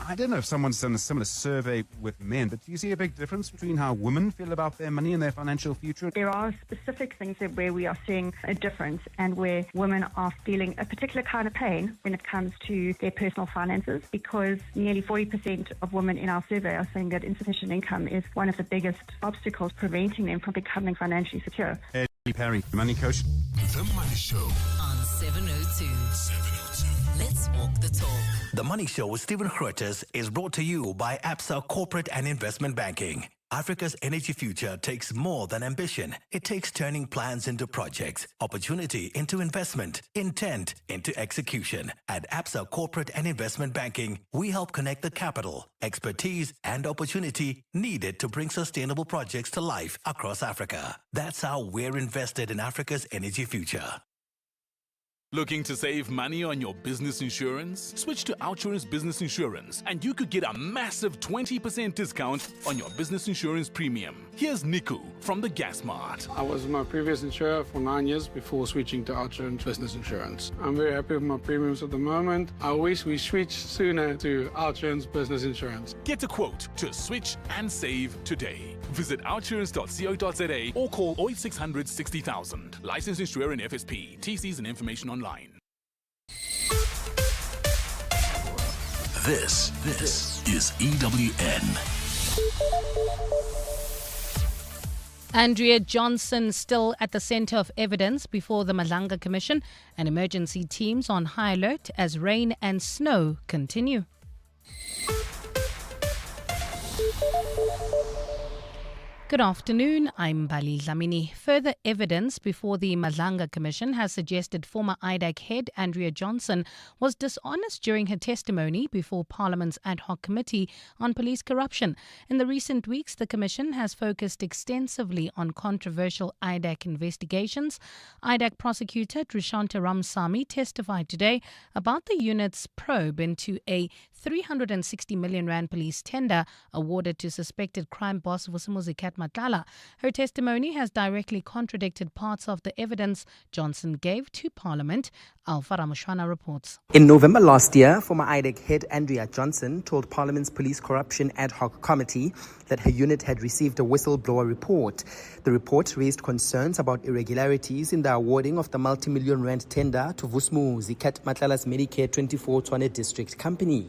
I don't know if someone's done a similar survey with men, but do you see a big difference between how women feel about their money and their financial future? There are specific things where we are seeing a difference and where women are feeling a particular kind of pain when it comes to their personal finances, because nearly 40% of women in our survey are saying that insufficient income is one of the biggest obstacles preventing them from becoming financially secure. Eddie Perry, Money Coach. The Money Show on 702. Let's walk the talk. The Money Show with Stephen Grootes is brought to you by ABSA Corporate and Investment Banking. Africa's energy future takes more than ambition. It takes turning plans into projects, opportunity into investment, intent into execution. At ABSA Corporate and Investment Banking, we help connect the capital, expertise, and opportunity needed to bring sustainable projects to life across Africa. That's how we're invested in Africa's energy future. Looking to save money on your business insurance? Switch to Outsurance Business Insurance and you could get a massive 20% discount on your business insurance premium. Here's Niku from the Gas Mart. I was my previous insurer for 9 years before switching to Outsurance Business Insurance. I'm very happy with my premiums at the moment. I wish we switched sooner to Outsurance Business Insurance. Get a quote to switch and save today. Visit outsurance.co.za or call 0600 60,000. Licensed insurer and FSP. TCs and information online. This is EWN. Andrea Johnson still at the centre of evidence before the Malanga Commission, and emergency teams on high alert as rain and snow continue. Good afternoon, I'm Bali Dlamini. Further evidence before the Malanga Commission has suggested former IDAC head Andrea Johnson was dishonest during her testimony before Parliament's ad hoc committee on police corruption. In the recent weeks, the Commission has focused extensively on controversial IDAC investigations. IDAC prosecutor Drishanta Ramsamy testified today about the unit's probe into a 360 million rand police tender awarded to suspected crime boss Vusumuzi Matlala. Her testimony has directly contradicted parts of the evidence Johnson gave to Parliament. Alpha Ramushwana reports. In November last year, former IDAC head Andrea Johnson told Parliament's Police Corruption Ad Hoc Committee that her unit had received a whistleblower report. The report raised concerns about irregularities in the awarding of the multi-million rand tender to Vusumuzi Matlala's Medicare 24 Tshwane District Company.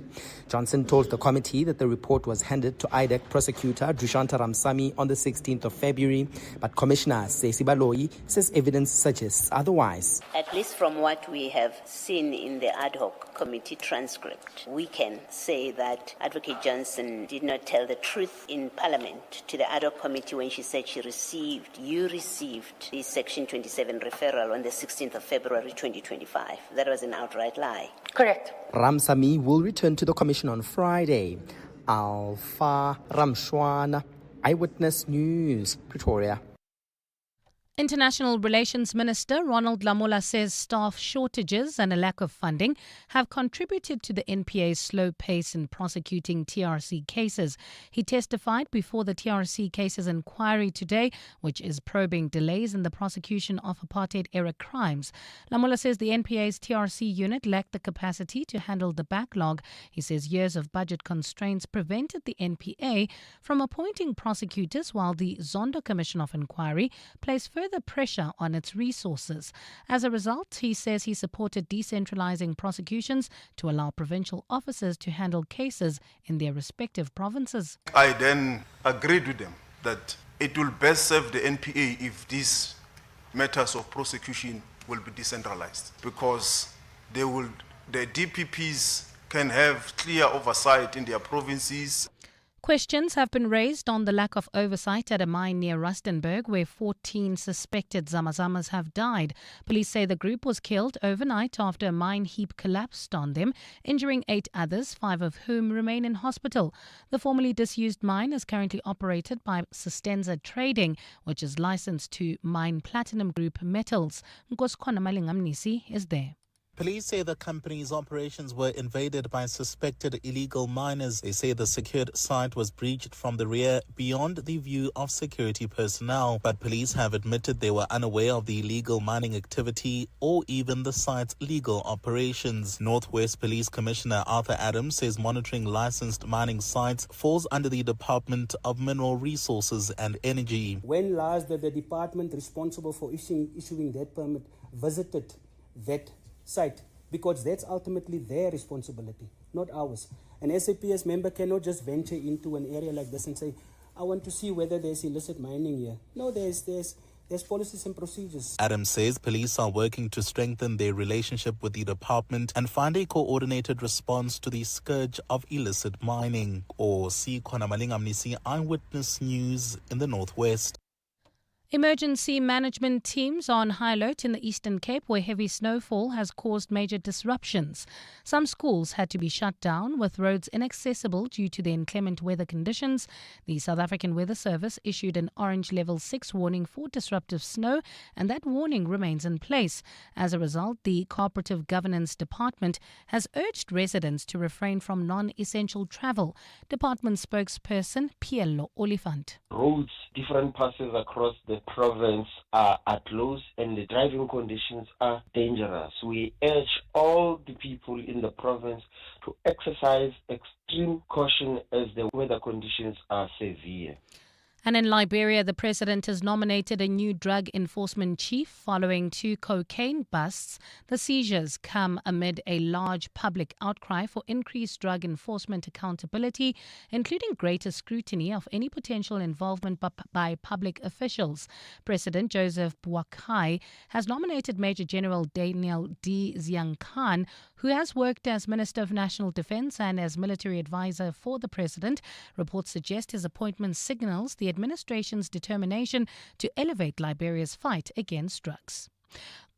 Johnson told the committee that the report was handed to IDAC prosecutor Drishanta Ramsamy on the 16th of February, but Commissioner Stacey Baloyi says evidence suggests otherwise. At least from what we have seen in the ad hoc committee transcript, we can say that Advocate Johnson did not tell the truth in Parliament to the ad hoc committee when she said you received the Section 27 referral on the 16th of February 2025. That was an outright lie. Correct. Ramsamy will return to the commission on Friday. Alpha Ramshwana, Eyewitness News, Pretoria. International Relations Minister Ronald Lamola says staff shortages and a lack of funding have contributed to the NPA's slow pace in prosecuting TRC cases. He testified before the TRC cases inquiry today, which is probing delays in the prosecution of apartheid-era crimes. Lamola says the NPA's TRC unit lacked the capacity to handle the backlog. He says years of budget constraints prevented the NPA from appointing prosecutors, while the Zondo Commission of Inquiry placed further pressure on its resources. As a result, he says he supported decentralizing prosecutions to allow provincial officers to handle cases in their respective provinces. I then agreed with them that it will best serve the NPA if these matters of prosecution will be decentralized, because the DPPs can have clear oversight in their provinces. Questions have been raised on the lack of oversight at a mine near Rustenburg where 14 suspected Zamazamas have died. Police say the group was killed overnight after a mine heap collapsed on them, injuring 8 others, 5 of whom remain in hospital. The formerly disused mine is currently operated by Sustenza Trading, which is licensed to mine Platinum Group Metals. Nkoskwana Malingamnisi is there. Police say the company's operations were invaded by suspected illegal miners. They say the secured site was breached from the rear beyond the view of security personnel. But police have admitted they were unaware of the illegal mining activity or even the site's legal operations. Northwest Police Commissioner Arthur Adams says monitoring licensed mining sites falls under the Department of Mineral Resources and Energy. When last did the department responsible for issuing that permit visited that site? Because that's ultimately their responsibility, not ours. An SAPS member cannot just venture into an area like this and say, I want to see whether there's illicit mining here. No, there's policies and procedures. Adams says police are working to strengthen their relationship with the department and find a coordinated response to the scourge of illicit mining. Or see Malingamnisi, Eyewitness News in the Northwest. Emergency management teams are on high alert in the Eastern Cape where heavy snowfall has caused major disruptions. Some schools had to be shut down with roads inaccessible due to the inclement weather conditions. The South African Weather Service issued an orange level 6 warning for disruptive snow, and that warning remains in place. As a result, the Cooperative Governance Department has urged residents to refrain from non-essential travel. Department spokesperson Piello Olifant. Roads, different passes across the province are closed and the driving conditions are dangerous. We urge all the people in the province to exercise extreme caution as the weather conditions are severe. And in Liberia, the president has nominated a new drug enforcement chief following 2 cocaine busts. The seizures come amid a large public outcry for increased drug enforcement accountability, including greater scrutiny of any potential involvement by public officials. President Joseph Boakai has nominated Major General Daniel D. Ziang Khan, who has worked as Minister of National Defense and as military advisor for the president. Reports suggest his appointment signals the administration's determination to elevate Liberia's fight against drugs.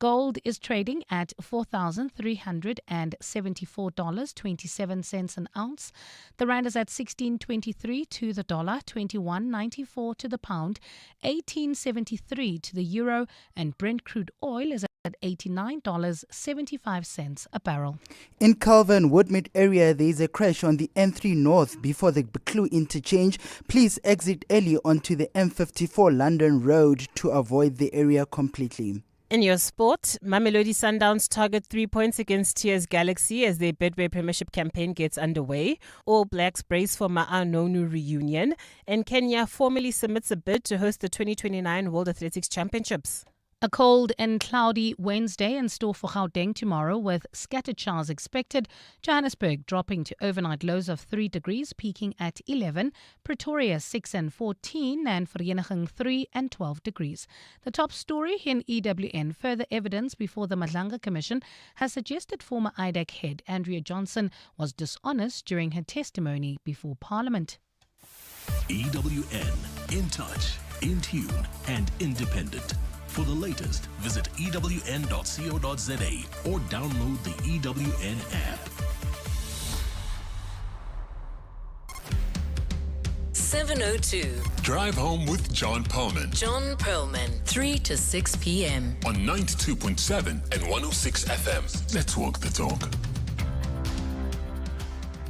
Gold is trading at $4,374.27 an ounce. The rand is at 16.23 to the dollar, 21.94 to the pound, 18.73 to the euro, and Brent crude oil is at $89.75 a barrel. In Calvin Woodmead area, there is a crash on the N3 North before the Buccleuch interchange. Please exit early onto the M54 London Road to avoid the area completely. In your sport, Mamelodi Sundowns target 3 points against TS Galaxy as their Bedway Premiership campaign gets underway. All Blacks brace for Ma'anonu reunion. And Kenya formally submits a bid to host the 2029 World Athletics Championships. A cold and cloudy Wednesday in store for Gauteng tomorrow with scattered showers expected. Johannesburg dropping to overnight lows of 3 degrees, peaking at 11. Pretoria 6 and 14 and Vereeniging 3 and 12 degrees. The top story in EWN, further evidence before the Madlanga Commission has suggested former IDAC head Andrea Johnson was dishonest during her testimony before Parliament. EWN, in touch, in tune and independent. For the latest, visit ewn.co.za or download the EWN app. 702. Drive home with John Perlman. John Perlman, 3 to 6 p.m. On 92.7 and 106 FM. Let's walk the talk.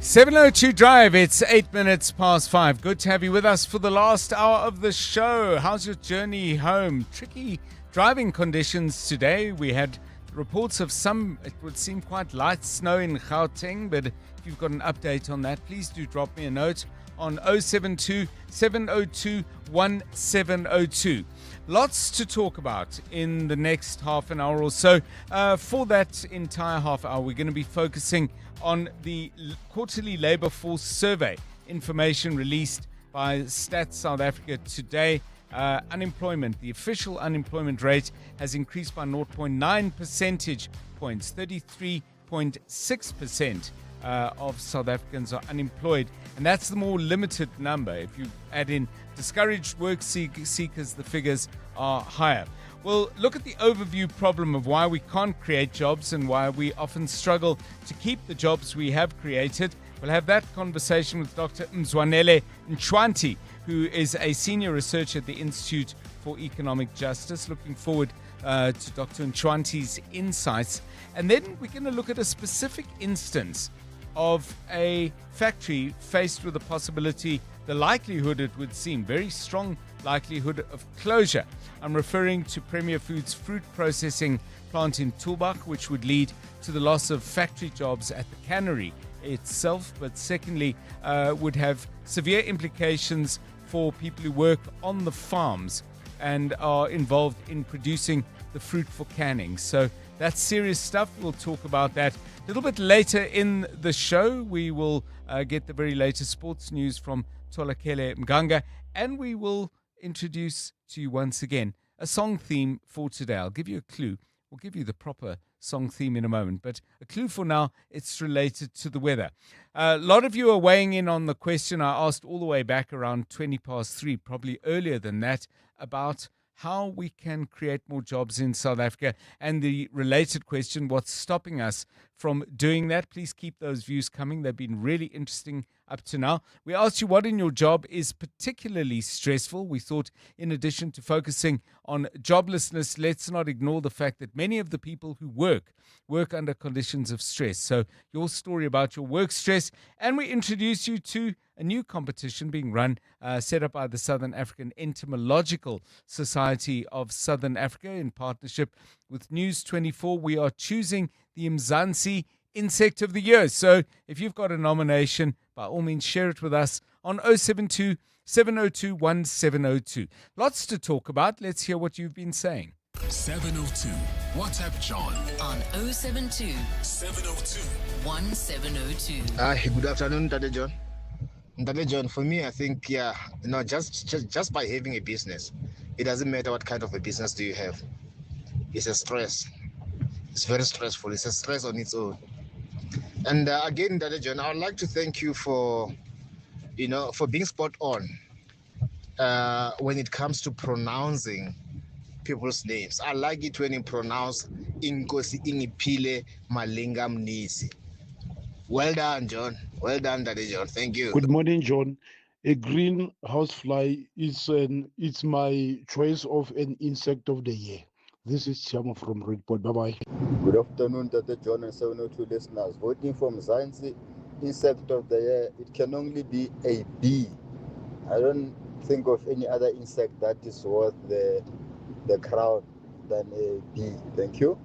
702 Drive, it's 8 minutes past 5. Good to have you with us for the last hour of the show. How's your journey home? Tricky driving conditions today. We had reports of some, it would seem, quite light snow in Gauteng, but if you've got an update on that, please do drop me a note on 072 702 1702. Lots to talk about in the next half an hour or so. For that entire half hour, we're going to be focusing on the quarterly labour force survey information released by Stats South Africa today. Unemployment, the official unemployment rate has increased by 0.9 percentage points, 33.6% of South Africans are unemployed, and that's the more limited number. If you add in discouraged work seekers, the figures are higher. We'll look at the overview problem of why we can't create jobs and why we often struggle to keep the jobs we have created. We'll have that conversation with Dr. Mzwanele Nchwanti, who is a senior researcher at the Institute for Economic Justice. Looking forward to Dr. Nchwanti's insights. And then we're going to look at a specific instance of a factory faced with the possibility, the likelihood, it would seem, very strong likelihood of closure. I'm referring to Premier Foods' fruit processing plant in Tulbagh, which would lead to the loss of factory jobs at the cannery itself, but secondly, would have severe implications for people who work on the farms and are involved in producing the fruit for canning. So that's serious stuff. We'll talk about that a little bit later in the show. We will get the very latest sports news from Tolakele Mganga, and we will introduce to you once again a song theme for today. I'll give you a clue. We'll give you the proper song theme in a moment, but a clue for now, it's related to the weather. A lot of you are weighing in on the question I asked all the way back around 3:20, probably earlier than that, about how we can create more jobs in South Africa, and the related question, what's stopping us from doing that? Please keep those views coming. They've been really interesting up to now. We asked you what in your job is particularly stressful. We thought, in addition to focusing on joblessness, let's not ignore the fact that many of the people who work under conditions of stress. So your story about your work stress, and we introduce you to a new competition being run, set up by the Southern African Entomological Society of Southern Africa in partnership with News 24. We are choosing the Mzansi Insect of the Year. So if you've got a nomination, by all means, share it with us on 072 702 1702. Lots to talk about. Let's hear what you've been saying. 702. WhatsApp John on 072 702 1702. Hi, good afternoon, Dade John. Dade John, for me, I think, just by having a business, it doesn't matter what kind of a business do you have. It's a stress. It's very stressful. It's a stress on its own. And again, Dade John, I would like to thank you for being spot on when it comes to pronouncing people's names. I like it when you pronounce Inkosi Ingipile Malinga Mnisi. Well done, John. Well done, Daddy John. Thank you. Good morning, John. A green housefly it's my choice of an insect of the year. This is Chamo from Redport. Bye-bye. Good afternoon, Dr. John and 702 listeners. Voting for Mzansi Insect of the Year, it can only be a bee. I don't think of any other insect that is worth the crown than a bee. Thank you.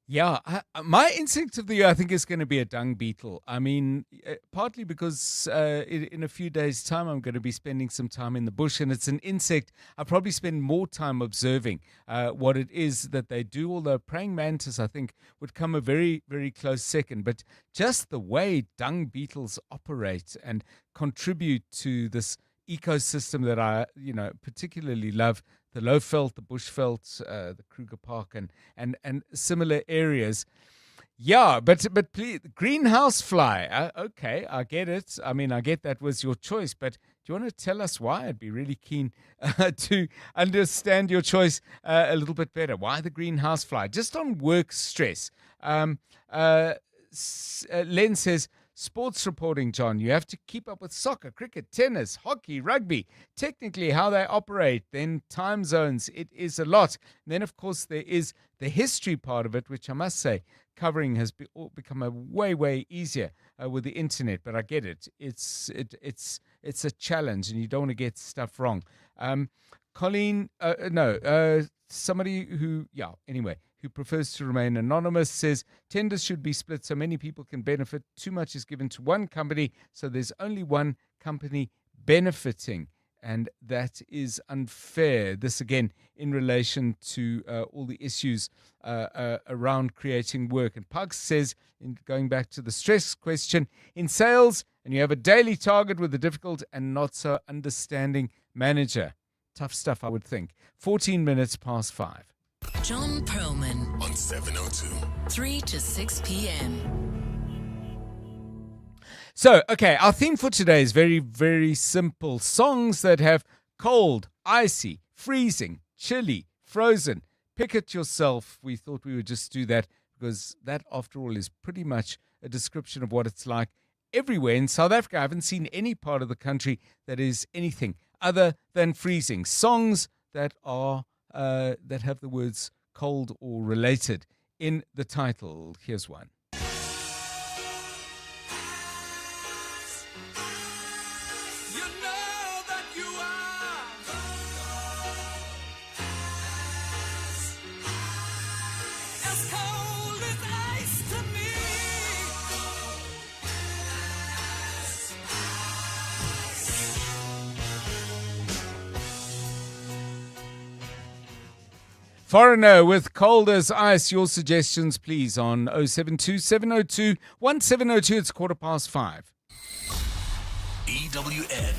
Yeah, my insect of the year, I think, is going to be a dung beetle. I mean, partly because in a few days' time, I'm going to be spending some time in the bush, and it's an insect I probably spend more time observing what it is that they do, although praying mantis, I think, would come a very, very close second. But just the way dung beetles operate and contribute to this ecosystem that I, particularly love, the Lowveld, the Bushveld, the Kruger Park, and similar areas. Yeah, but please, greenhouse fly. Okay, I get it. I mean, I get that was your choice, but do you want to tell us why? I'd be really keen to understand your choice a little bit better. Why the greenhouse fly? Just on work stress. Len says, sports reporting, John. You have to keep up with soccer, cricket, tennis, hockey, rugby, technically how they operate, then time zones. It is a lot. And then, of course, there is the history part of it, which I must say, covering has become a way easier with the internet. But I get it. It's a challenge, and you don't want to get stuff wrong. Colleen, somebody who prefers to remain anonymous, says tenders should be split so many people can benefit. Too much is given to one company, so there's only one company benefiting, and that is unfair. This again in relation to all the issues around creating work. And Pugs says, going back to the stress question, in sales, and you have a daily target with a difficult and not so understanding manager. Tough stuff, I would think. 14 minutes past 5. John Perlman on 702. 3 to 6 p.m. So, okay, our theme for today is very, very simple. Songs that have cold, icy, freezing, chilly, frozen. Pick it yourself. We thought we would just do that because that, after all, is pretty much a description of what it's like everywhere in South Africa. I haven't seen any part of the country that is anything other than freezing. Songs that are that have the words cold or related in the title. Here's one. Foreigner with Cold as Ice. Your suggestions, please, on 072 702 1702. It's 5:15. EWN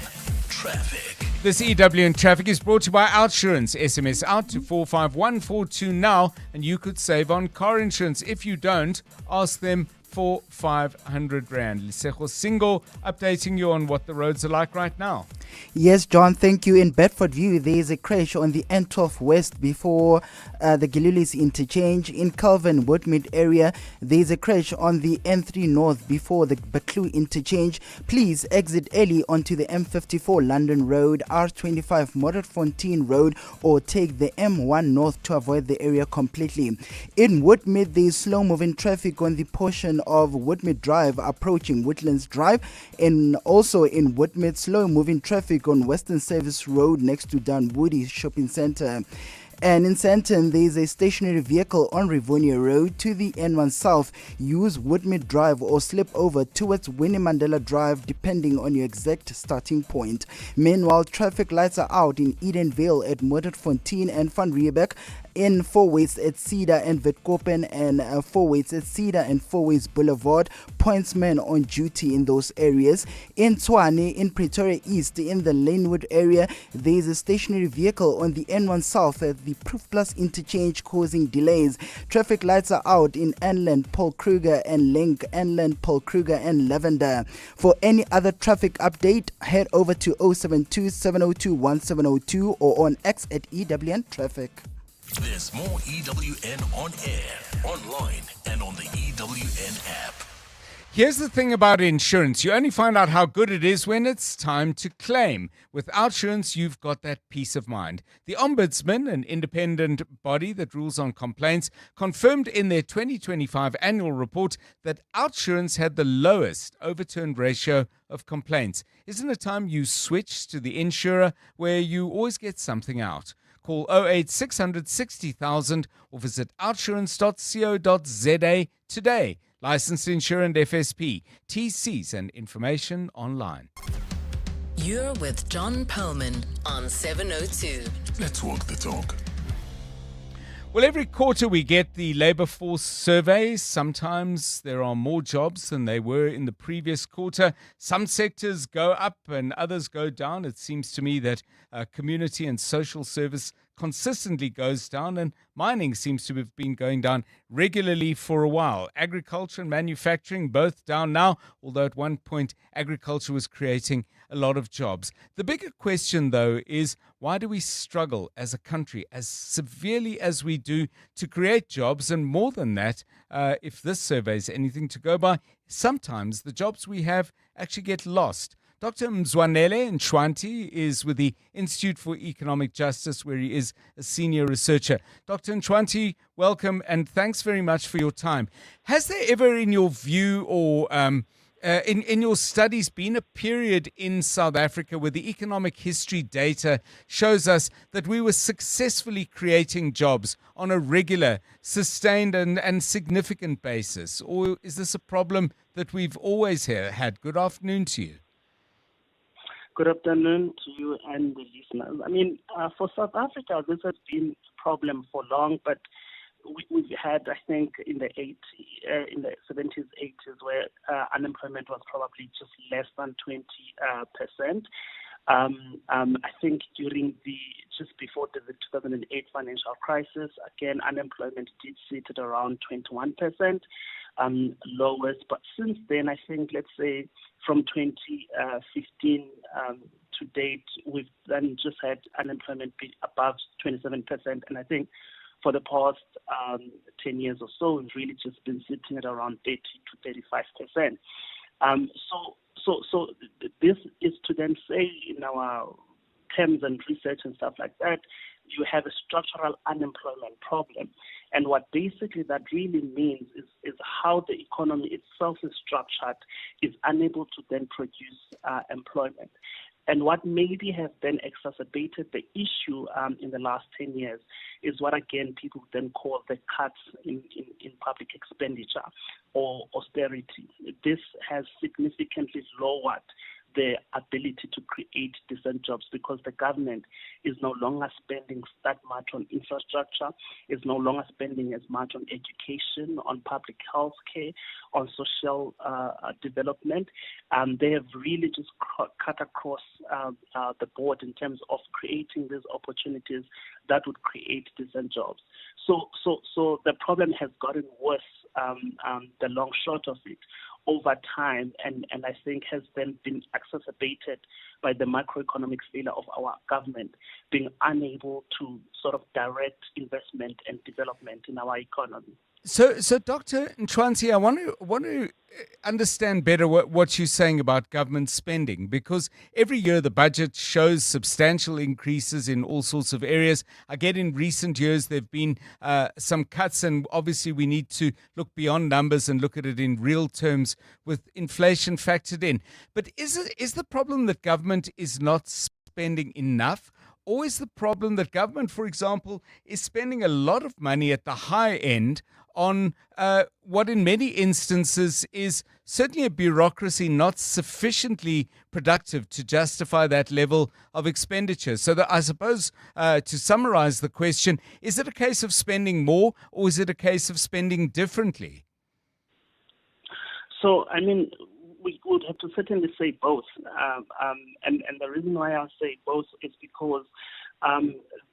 Traffic. This EWN Traffic is brought to you by Outsurance. SMS out to 45142 now, and you could save on car insurance. If you don't, ask them for 500 Rand. Lisego Singo updating you on what the roads are like right now. Yes, John, thank you. In Bedford View, there is a crash on the N12 West before the Gililis interchange. In Calvin Woodmead area, there is a crash on the N3 North before the Baklu interchange. Please exit early onto the M54 London Road, R25 Modderfontein Road, or take the M1 North to avoid the area completely. In Woodmead, there is slow-moving traffic on the portion of Woodmead Drive approaching Woodlands Drive, and also in Woodmead, slow-moving traffic on Western Service Road next to Dunwoody Shopping Centre. And in Sandton, there is a stationary vehicle on Rivonia Road to the N1 South. Use Woodmead Drive or slip over towards Winnie Mandela Drive depending on your exact starting point. Meanwhile, traffic lights are out in Edenvale at Modderfontein and Van Riebeck, in Fourways at Cedar and Witkoppen, and Fourways at Cedar and Fourways Boulevard. Pointsmen on duty in those areas. In Tshwane, in Pretoria East, in the Lanewood area, there is a stationary vehicle on the N1 South at the Proof Plus interchange causing delays. Traffic lights are out in Anland, Paul Kruger and Link, Anland, Paul Kruger and Lavender. For any other traffic update, head over to 072 702 1702 or on X at EWN Traffic. There's more EWN on air, online, and on the EWN app. Here's the thing about insurance. You only find out how good it is when it's time to claim. With Outsurance, you've got that peace of mind. The Ombudsman, an independent body that rules on complaints, confirmed in their 2025 annual report that Outsurance had the lowest overturned ratio of complaints. Isn't it time you switch to the insurer where you always get something out? Call 08600 60,000 or visit outsurance.co.za today. Licensed insurer and FSP. TCs and information online. You're with John Perlman on 702. Let's walk the talk. Well, every quarter we get the labour force surveys. Sometimes there are more jobs than they were in the previous quarter. Some sectors go up and others go down. It seems to me that community and social service consistently goes down, and mining seems to have been going down regularly for a while. Agriculture and manufacturing both down now, although at one point agriculture was creating a lot of jobs. The bigger question, though, is why do we struggle as a country as severely as we do to create jobs? And more than that, if this survey is anything to go by, sometimes the jobs we have actually get lost. Dr. Mzwanele Nchwanti is with the Institute for Economic Justice, where he is a senior researcher. Dr. Nchwanti, welcome, and thanks very much for your time. Has there ever, in your view or in your studies, been a period in South Africa where the economic history data shows us that we were successfully creating jobs on a regular, sustained and significant basis? Or is this a problem that we've always had? Good afternoon to you. Good afternoon to you and the listeners. I mean, for South Africa, this has been a problem for long, but we've had, I think, in the 70s, 80s, where unemployment was probably just less than 20%. I think just before the 2008 financial crisis, again, unemployment did sit at around 21%, lowest. But since then, I think, let's say from 2015 to date, we've then just had unemployment be above 27%. And I think for the past 10 years or so, we've really just been sitting at around 30 to 35%. So this is to then say in our terms and research and stuff like that, you have a structural unemployment problem. And what basically that really means is how the economy itself is structured is unable to then produce employment. And what maybe has then exacerbated the issue in the last 10 years is what, again, people then call the cuts in public expenditure or austerity. This has significantly lowered the ability to create decent jobs because the government is no longer spending that much on infrastructure, is no longer spending as much on education, on public health care, on social development. They have really just cut across the board in terms of creating these opportunities that would create decent jobs. So the problem has gotten worse, the long short of it, over time, and I think has then been exacerbated by the macroeconomic failure of our government being unable to sort of direct investment and development in our economy. So Dr. Nchwanzi, I want to understand better what you're saying about government spending, because every year the budget shows substantial increases in all sorts of areas. I get in recent years there have been some cuts, and obviously we need to look beyond numbers and look at it in real terms with inflation factored in. But is the problem that government is not spending enough? Or is the problem that government, for example, is spending a lot of money at the high end on what in many instances is certainly a bureaucracy not sufficiently productive to justify that level of expenditure? So that, I suppose, to summarize the question, is it a case of spending more or is it a case of spending differently? So, I mean, we would have to certainly say both. And the reason why I say both is because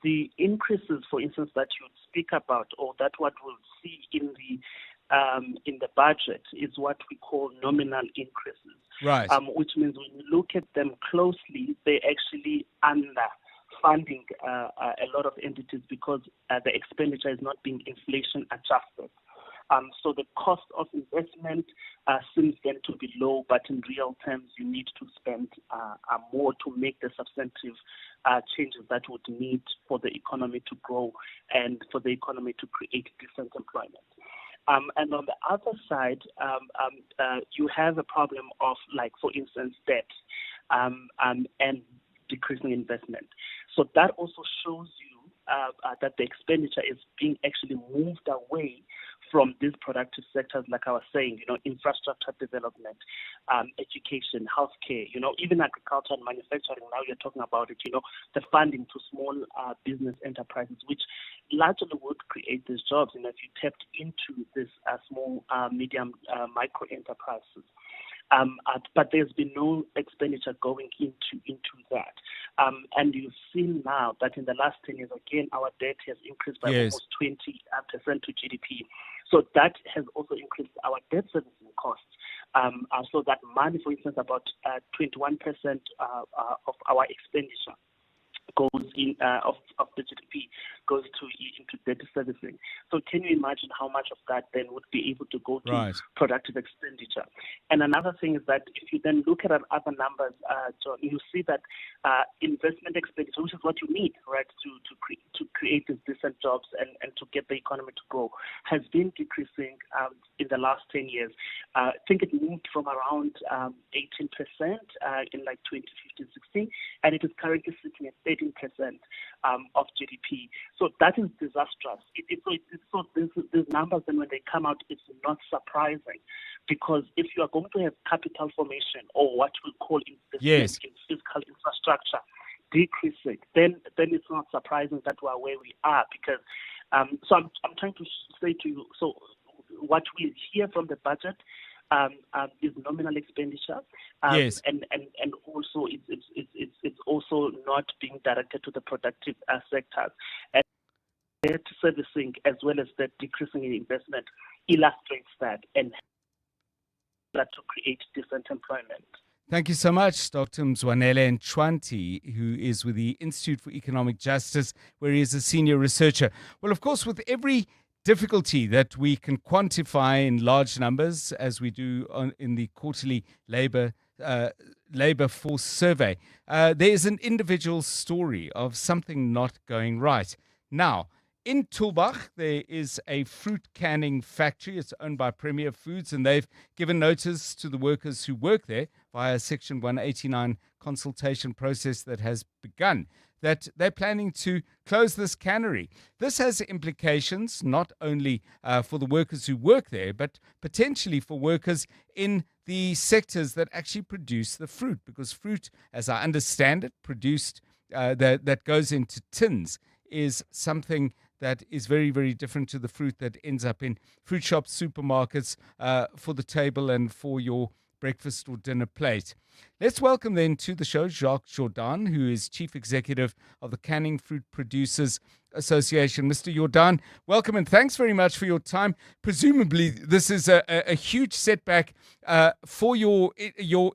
the increases, for instance, that you speak about, or that what we'll see in the budget, is what we call nominal increases. Right. Which means when you look at them closely, they're actually underfunding a lot of entities because the expenditure is not being inflation adjusted. So the cost of investment seems then to be low, but in real terms, you need to spend more to make the substantive changes that would need for the economy to grow and for the economy to create decent employment. And on the other side, you have a problem of, like, for instance, debt and decreasing investment. So that also shows you that the expenditure is being actually moved away from these productive sectors, like I was saying, infrastructure development, education, healthcare, even agriculture and manufacturing. Now you're talking about it, the funding to small business enterprises, which largely would create these jobs, if you tapped into this small, medium, micro enterprises. But there's been no expenditure going into that. And you've seen now that in the last 10 years, again, our debt has increased by almost 20% to GDP. So that has also increased our debt servicing costs. So that money, for instance, about 21% of our expenditure goes in of the GDP goes into debt servicing. So can you imagine how much of that then would be able to go to productive expenditure? And another thing is that if you then look at other numbers, John, you see that investment expenditure, which is what you need, right, to create these decent jobs and to get the economy to grow, has been decreasing in the last 10 years. I think it moved from around 18% in like 2015-16, and it is currently sitting at 13% of GDP. So that is disastrous. So these numbers, then when they come out, it's not surprising, because if you are going to have capital formation, or what we call investment in physical infrastructure, decreasing, then it's not surprising that we're where we are. Because so I'm trying to say to you, so what we hear from the budget is nominal expenditure, and also it's also not being directed to the productive sectors. And debt servicing, as well as the decreasing in investment, illustrates that and that to create decent employment. Thank you so much, Dr. Mzwanele Nchwanti, who is with the Institute for Economic Justice, where he is a senior researcher. Well, of course, with every difficulty that we can quantify in large numbers, as we do in the quarterly labor force survey, there is an individual story of something not going right. Now, in Tulbagh, there is a fruit canning factory. It's owned by Premier Foods, and they've given notice to the workers who work there via Section 189 consultation process that has begun, that they're planning to close this cannery. This has implications not only for the workers who work there, but potentially for workers in the sectors that actually produce the fruit, because fruit, as I understand it, produced that goes into tins, is something that is very, very different to the fruit that ends up in fruit shops, supermarkets, for the table and for your breakfast or dinner plate. Let's welcome then to the show Jacques Jordan, who is Chief Executive of the Canning Fruit Producers Association. Mr. Jordan, welcome and thanks very much for your time. Presumably this is a huge setback for your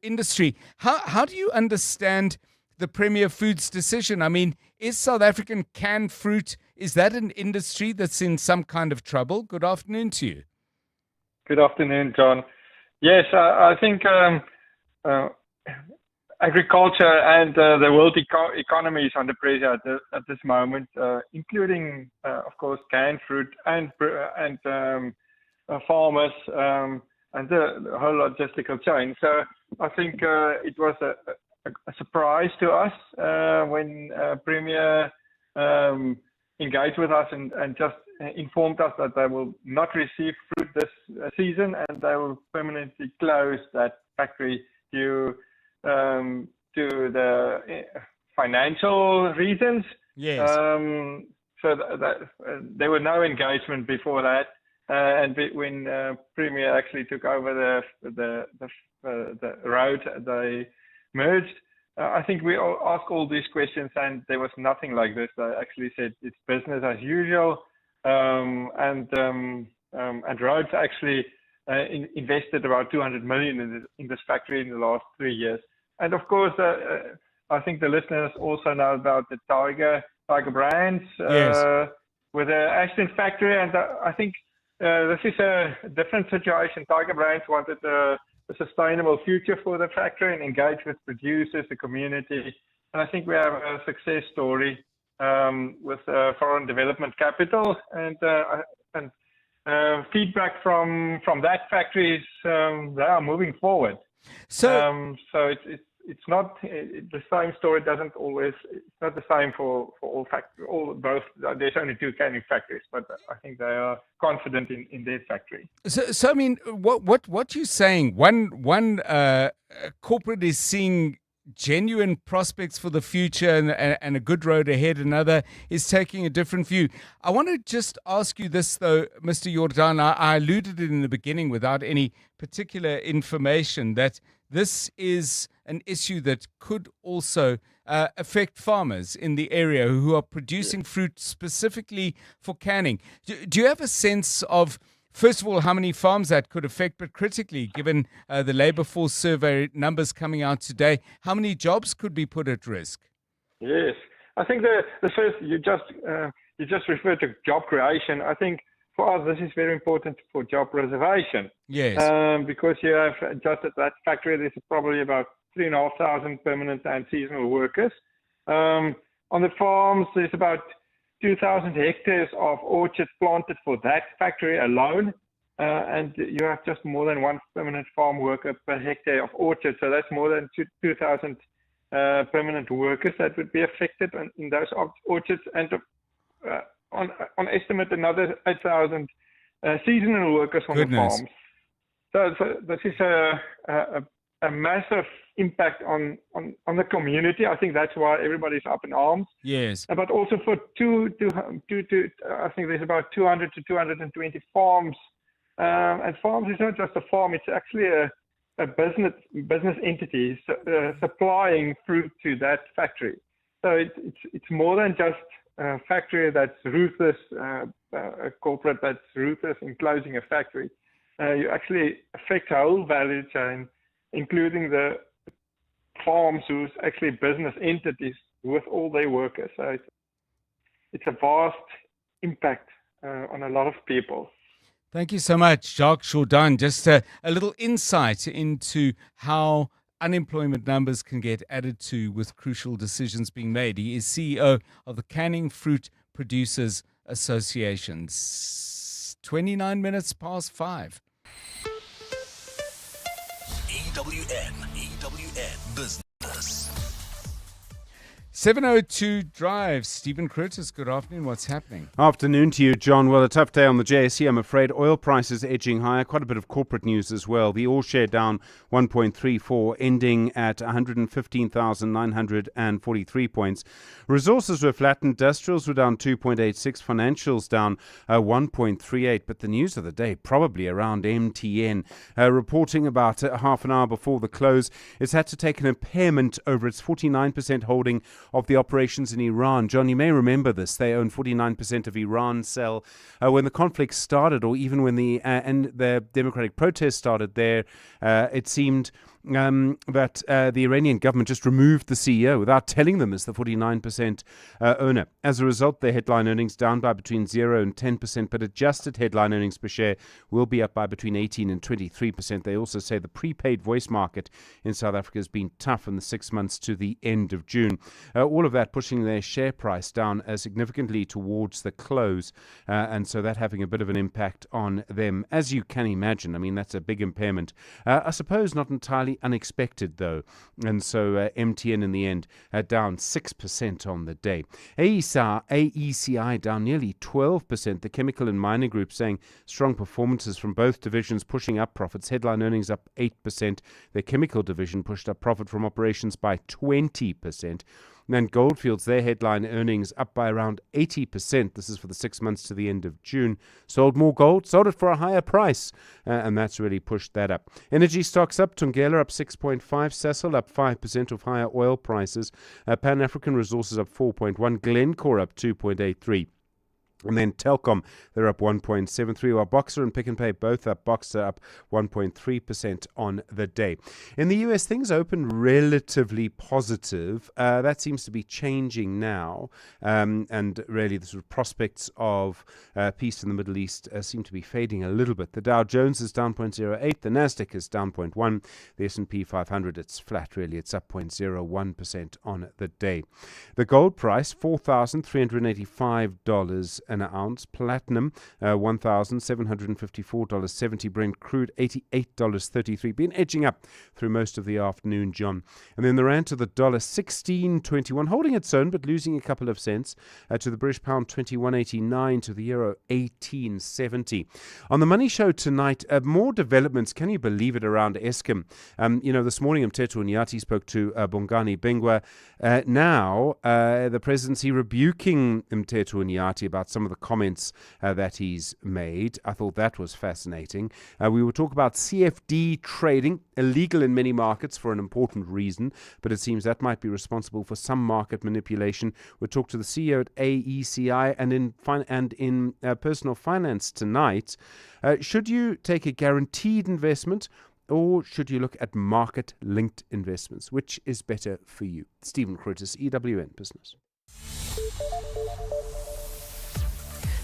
industry. How do you understand the Premier Foods decision? I mean, is South African canned fruit, is that an industry that's in some kind of trouble? Good afternoon to you. Good afternoon, John. Yes, I think agriculture and the world economy is under pressure at this moment, including, of course, canned fruit and farmers and the whole logistical chain. So I think it was a surprise to us when Premier engaged with us and just informed us that they will not receive fruit this season and they will permanently close that factory due to the financial reasons. Yes. So there were no engagement before that, and when Premier actually took over the road, they merged. I think we all asked all these questions, and there was nothing like this. They actually said it's business as usual, and Rhodes actually invested about 200 million in this factory in the last 3 years. And of course, I think the listeners also know about the Tiger Brands with the Ashton factory, and I think this is a different situation. Tiger Brands wanted a sustainable future for the factory and engage with producers, the community. And I think we have a success story with foreign development capital, and feedback from that factory is they are moving forward. So it's not the same story. Doesn't always. It's not the same for all factories. Both. There's only 2 canning factories, but I think they are confident in their factory. So I mean, what you're saying? One corporate is seeing genuine prospects for the future and a good road ahead. Another is taking a different view. I want to just ask you this, though, Mr. Jordan. I alluded it in the beginning without any particular information that this is an issue that could also affect farmers in the area who are producing fruit specifically for canning. Do you have a sense of, first of all, how many farms that could affect, but critically, given the labor force survey numbers coming out today, how many jobs could be put at risk? Yes, I think the first you just referred to job creation. I think for us this is very important for job preservation. Yes, because you have just at that factory there's probably about 3,500 permanent and seasonal workers. On the farms there's about 2,000 hectares of orchards planted for that factory alone, and you have just more than 1 permanent farm worker per hectare of orchard. So that's more than 2,000 permanent workers that would be affected in those orchards, and on estimate another 8,000 seasonal workers on the farms. So this is a massive impact on the community. I think that's why everybody's up in arms. Yes. But also for I think there's about 200 to 220 farms. And farms is not just a farm; it's actually a business entity supplying fruit to that factory. So it's more than just a factory that's ruthless, a corporate that's ruthless in closing a factory. You actually affect a whole value chain, including the farms who's actually business entities with all their workers. So it's a vast impact on a lot of people. Thank you so much, Jacques Jourdan. Just a little insight into how unemployment numbers can get added to with crucial decisions being made. He is CEO of the Canning Fruit Producers Association. 29 minutes past 5. EWN Business. 702 Drive. Stephen Curtis, good afternoon. What's happening? Afternoon to you, John. Well, a tough day on the JSE, I'm afraid. Oil prices edging higher. Quite a bit of corporate news as well. The all share down 1.34, ending at 115,943 points. Resources were flat. Industrials were down 2.86. Financials down 1.38. But the news of the day probably around MTN. Reporting about half an hour before the close, it's had to take an impairment over its 49% holding of the operations in Iran. John, you may remember this. They own 49% of Iran Cell. When the conflict started, or even when the democratic protest started there, it seemed that the Iranian government just removed the CEO without telling them as the 49% owner. As a result, their headline earnings down by between 0 and 10%, but adjusted headline earnings per share will be up by between 18 and 23%. They also say the prepaid voice market in South Africa has been tough in the 6 months to the end of June. All of that pushing their share price down significantly towards the close, and so that having a bit of an impact on them. As you can imagine, I mean, that's a big impairment. I suppose not entirely unexpected, though. And so MTN in the end down 6% on the day. AECI down nearly 12%. The chemical and mining group saying strong performances from both divisions pushing up profits. Headline earnings up 8%. The chemical division pushed up profit from operations by 20%. And Goldfields, their headline earnings up by around 80%. This is for the 6 months to the end of June. Sold more gold, sold it for a higher price, and that's really pushed that up. Energy stocks up. Tungela up 6.5. Sasol up 5% of higher oil prices. Pan African Resources up 4.1. Glencore up 2.83. And then Telkom, they're up 1.73, while Boxer and Pick n Pay both up. Boxer up 1.3% on the day. In the US, things open relatively positive. That seems to be changing now. And really, the sort of prospects of peace in the Middle East seem to be fading a little bit. The Dow Jones is down 0.08. The Nasdaq is down 0.1. The S&P 500, it's flat, really. It's up 0.01% on the day. The gold price, $4,385 an ounce. Platinum, $1,754.70. Brent crude, $88.33. Been edging up through most of the afternoon, John. And then the rand to the dollar, 16.21, holding its own but losing a couple of cents. To the British pound, 21.89. To the euro, 18.70. On the Money Show tonight, more developments. Can you believe it, around Eskom? This morning Mteto Nyati spoke to Bongani Bingwa. Now the presidency rebuking Mteto Nyati about some of the comments that he's made. I thought that was fascinating. We will talk about CFD trading, illegal in many markets for an important reason, but it seems that might be responsible for some market manipulation. We'll talk to the CEO at AECI and in personal finance tonight. Should you take a guaranteed investment, or should you look at market-linked investments? Which is better for you? Stephen Curtis, EWN Business.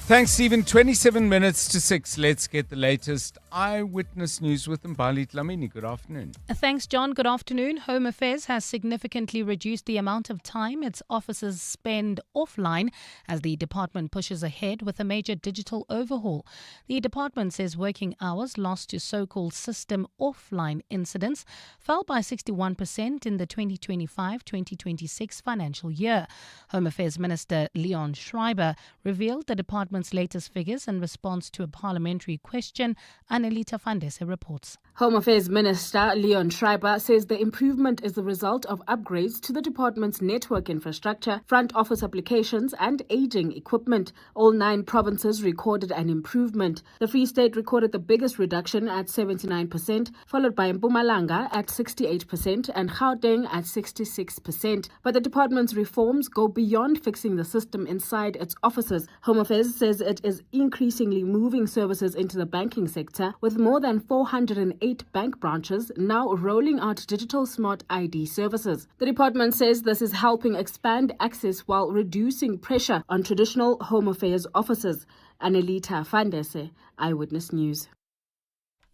Thanks, Stephen. 27 minutes to 6. Let's get the latest eyewitness news with Mbali Dlamini. Good afternoon. Thanks, John. Good afternoon. Home Affairs has significantly reduced the amount of time its officers spend offline as the department pushes ahead with a major digital overhaul. The department says working hours lost to so-called system offline incidents fell by 61% in the 2025-2026 financial year. Home Affairs Minister Leon Schreiber revealed the department department's latest figures in response to a parliamentary question. Annelita Fandese reports. Home Affairs Minister Leon Schreiber says the improvement is the result of upgrades to the department's network infrastructure, front office applications and aging equipment. All 9 provinces recorded an improvement. The Free State recorded the biggest reduction at 79%, followed by Mpumalanga at 68% and Gauteng at 66%. But the department's reforms go beyond fixing the system inside its offices. Home Affairs says it is increasingly moving services into the banking sector, with more than 408 bank branches now rolling out digital smart ID services. The department says this is helping expand access while reducing pressure on traditional Home Affairs offices. Annelita Fandese, Eyewitness News.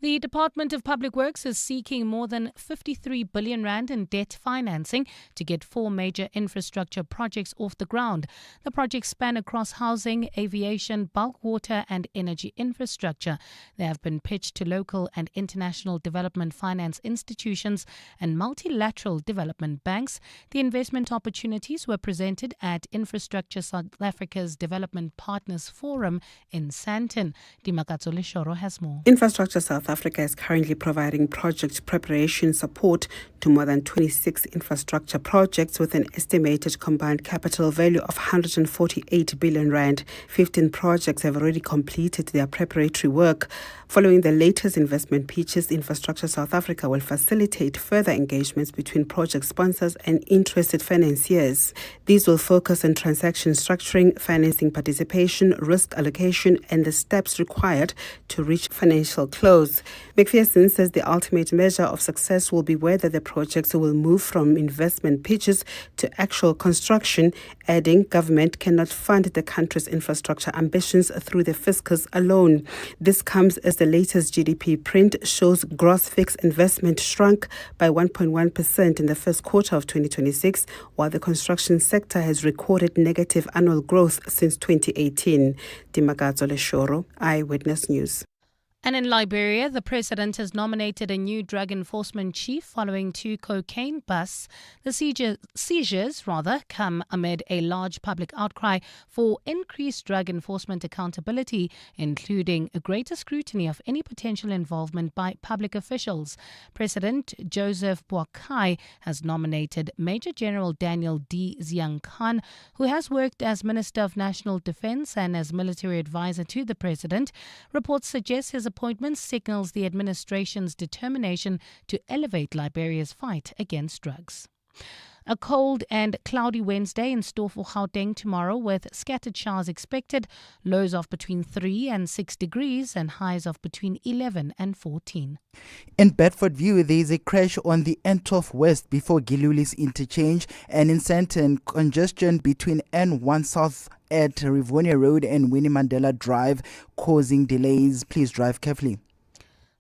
The Department of Public Works is seeking more than 53 billion rand in debt financing to get 4 major infrastructure projects off the ground. The projects span across housing, aviation, bulk water and energy infrastructure. They have been pitched to local and international development finance institutions and multilateral development banks. The investment opportunities were presented at Infrastructure South Africa's Development Partners Forum in Sandton. Dimakatso Leshoro has more. Infrastructure South Africa is currently providing project preparation support to more than 26 infrastructure projects with an estimated combined capital value of 148 billion rand. 15 projects have already completed their preparatory work. Following the latest investment pitches, Infrastructure South Africa will facilitate further engagements between project sponsors and interested financiers. These will focus on transaction structuring, financing participation, risk allocation, and the steps required to reach financial close. McPherson says the ultimate measure of success will be whether the projects will move from investment pitches to actual construction, adding government cannot fund the country's infrastructure ambitions through the fiscus alone. This comes as the latest GDP print shows gross fixed investment shrunk by 1.1% in the first quarter of 2026, while the construction sector has recorded negative annual growth since 2018. Dimakatso Leshoro, Eyewitness News. And in Liberia, the president has nominated a new drug enforcement chief following 2 cocaine busts. The seizures come amid a large public outcry for increased drug enforcement accountability, including a greater scrutiny of any potential involvement by public officials. President Joseph Boakai has nominated Major General Daniel D. Ziang Khan, who has worked as Minister of National Defense and as military advisor to the president. Reports suggest his appointment signals the administration's determination to elevate Liberia's fight against drugs. A cold and cloudy Wednesday in store for Gauteng tomorrow, with scattered showers expected, lows of between 3 and 6 degrees and highs of between 11 and 14. In Bedfordview, there is a crash on the N12 West before Gilulis interchange, and in Sandton, congestion between N1 South at Rivonia Road and Winnie Mandela Drive causing delays. Please drive carefully.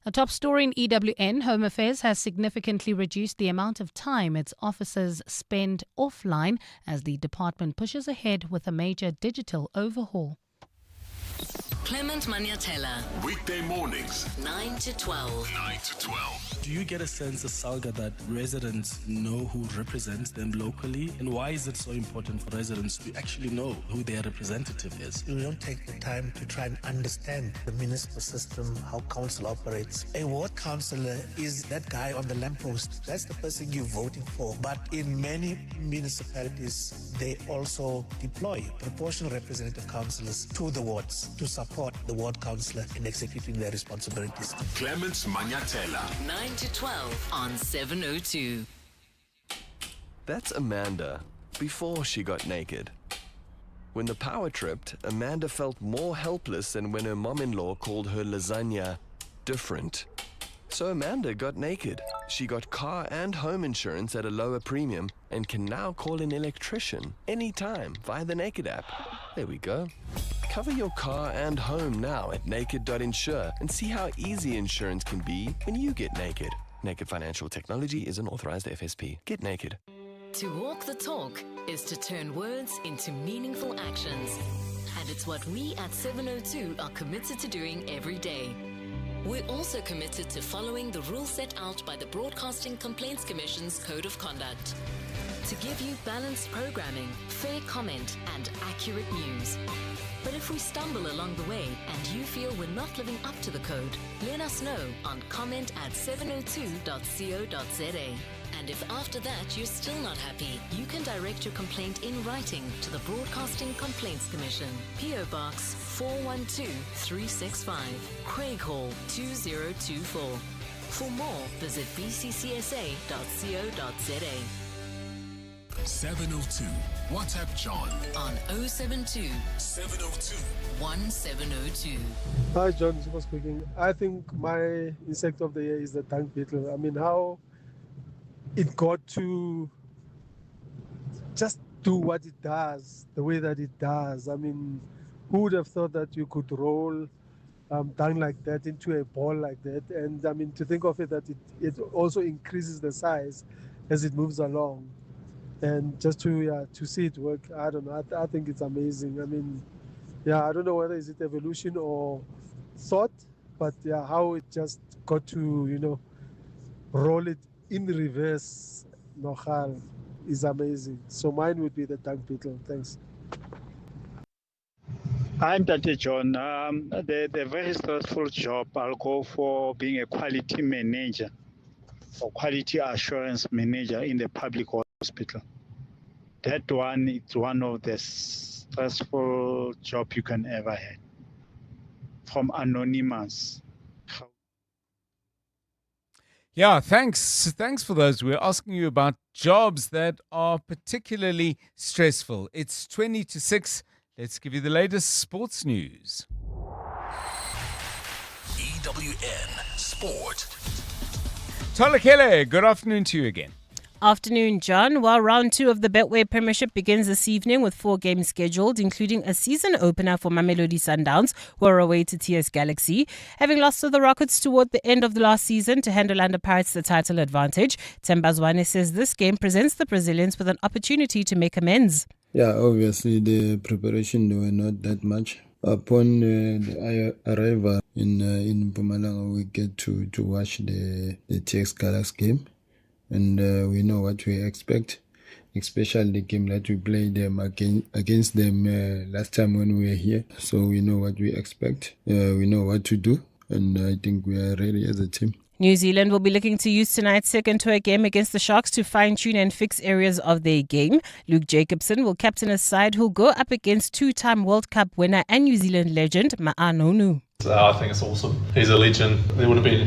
A top story in EWN, Home Affairs has significantly reduced the amount of time its officers spend offline as the department pushes ahead with a major digital overhaul. Clement Maniatella. Weekday mornings, 9 to 12. 9 to 12. Do you get a sense, Salga, that residents know who represents them locally? And why is it so important for residents to actually know who their representative is? We don't take the time to try and understand the municipal system, how council operates. A ward councillor is that guy on the lamppost. That's the person you're voting for. But in many municipalities, they also deploy proportional representative councillors to the wards to support the ward councillor in executing their responsibilities. Clement Maniatella. 9 to 12 on 702. That's Amanda before she got naked. When the power tripped, Amanda felt more helpless than when her mom-in-law called her lasagna different. So Amanda got naked. She got car and home insurance at a lower premium and can now call an electrician anytime via the Naked app. There we go. Cover your car and home now at naked.insure and see how easy insurance can be when you get naked. Naked Financial Technology is an authorized FSP. Get naked. To walk the talk is to turn words into meaningful actions. And it's what we at 702 are committed to doing every day. We're also committed to following the rules set out by the Broadcasting Complaints Commission's Code of Conduct to give you balanced programming, fair comment, and accurate news. But if we stumble along the way and you feel we're not living up to the code, let us know on comment@702.co.za. And if after that you're still not happy, you can direct your complaint in writing to the Broadcasting Complaints Commission, PO Box 412365, Craig Hall 2024. For more, visit bccsa.co.za. 702. WhatsApp John on 072 702 1702. Hi, John. Super speaking. I think my insect of the year is the dung beetle. I mean, how it got to just do what it does, the way that it does. I mean, who would have thought that you could roll dung like that into a ball like that? And I mean, to think of it that it also increases the size as it moves along. And just to see it work, I don't know. I think it's amazing. I mean, I don't know whether is it evolution or thought, but how it just got to roll it in reverse, nochal, is amazing. So mine would be the dung beetle. Thanks. I'm Dr. John. The very stressful job, I'll go for being a quality manager or quality assurance manager in the public hospital. That one is one of the stressful job you can ever have. From anonymous. Yeah, thanks for those. We're asking you about jobs that are particularly stressful. It's 20 to 6. Let's give you the latest sports news. EWN Sport. Tolakele, good afternoon to you again. Afternoon, John. Well, round 2 of the Betway Premiership begins this evening with 4 games scheduled, including a season opener for Mamelodi Sundowns, who are away to TS Galaxy. Having lost to the Rockets toward the end of the last season to hand Orlando Pirates the title advantage, Tembazwane says this game presents the Brazilians with an opportunity to make amends. Yeah, obviously the preparation were not that much. Upon the arrival in Mpumalanga, we get to watch the TX Galaxy game. And we know what we expect, especially the game that we played them against them last time when we were here. So we know what we expect, we know what to do, and I think we are ready as a team. New Zealand will be looking to use tonight's second tour game against the Sharks to fine-tune and fix areas of their game. Luke Jacobson will captain a side who'll go up against 2-time World Cup winner and New Zealand legend Ma'anonu. I think it's awesome. He's a legend. There wouldn't be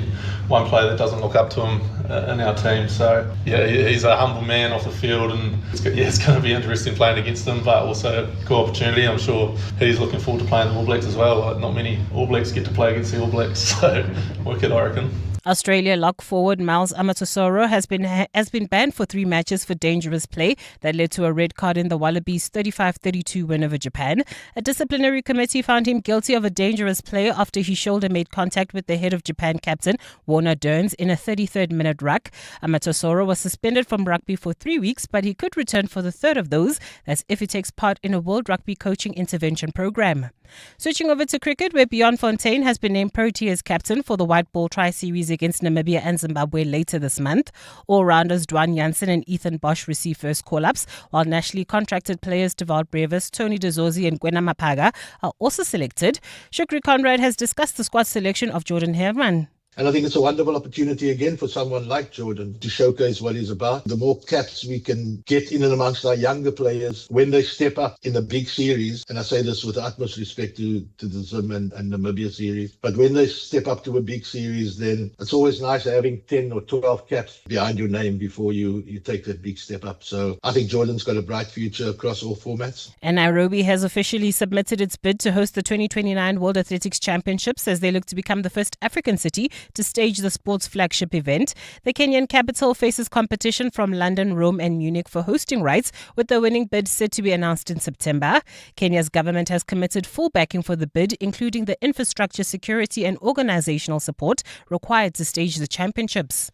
one player that doesn't look up to him in our team. So, he's a humble man off the field, and it's going to be interesting playing against him, but also a cool opportunity. I'm sure he's looking forward to playing the All Blacks as well. Not many All Blacks get to play against the All Blacks, so wicked, I reckon. Australia lock forward Miles Amatosoro has been banned for 3 matches for dangerous play that led to a red card in the Wallabies' 35-32 win over Japan. A disciplinary committee found him guilty of a dangerous play after his shoulder made contact with the head of Japan captain Warner Dearns in a 33rd minute ruck. Amatosoro was suspended from rugby for 3 weeks, but he could return for the third of those. That's if he takes part in a World Rugby Coaching Intervention Program. Switching over to cricket, where Bjorn Fontaine has been named Proteas captain for the White Ball Tri-Series against Namibia and Zimbabwe later this month. All-rounders Dwan Jansen and Ethan Bosch receive first call-ups, while nationally contracted players Devalt Brevis, Tony Dezozi and Gwena Mapaga are also selected. Shukri Conrad has discussed the squad selection of Jordan Herman. And I think it's a wonderful opportunity again for someone like Jordan to showcase what he's about. The more caps we can get in and amongst our younger players when they step up in a big series, and I say this with the utmost respect to the Zim and Namibia series, but when they step up to a big series, then it's always nice having 10 or 12 caps behind your name before you take that big step up. So I think Jordan's got a bright future across all formats. And Nairobi has officially submitted its bid to host the 2029 World Athletics Championships as they look to become the first African city to stage the sport's flagship event. The Kenyan capital faces competition from London, Rome and Munich for hosting rights, with the winning bid set to be announced in September. Kenya's government has committed full backing for the bid, including the infrastructure, security and organizational support required to stage the championships.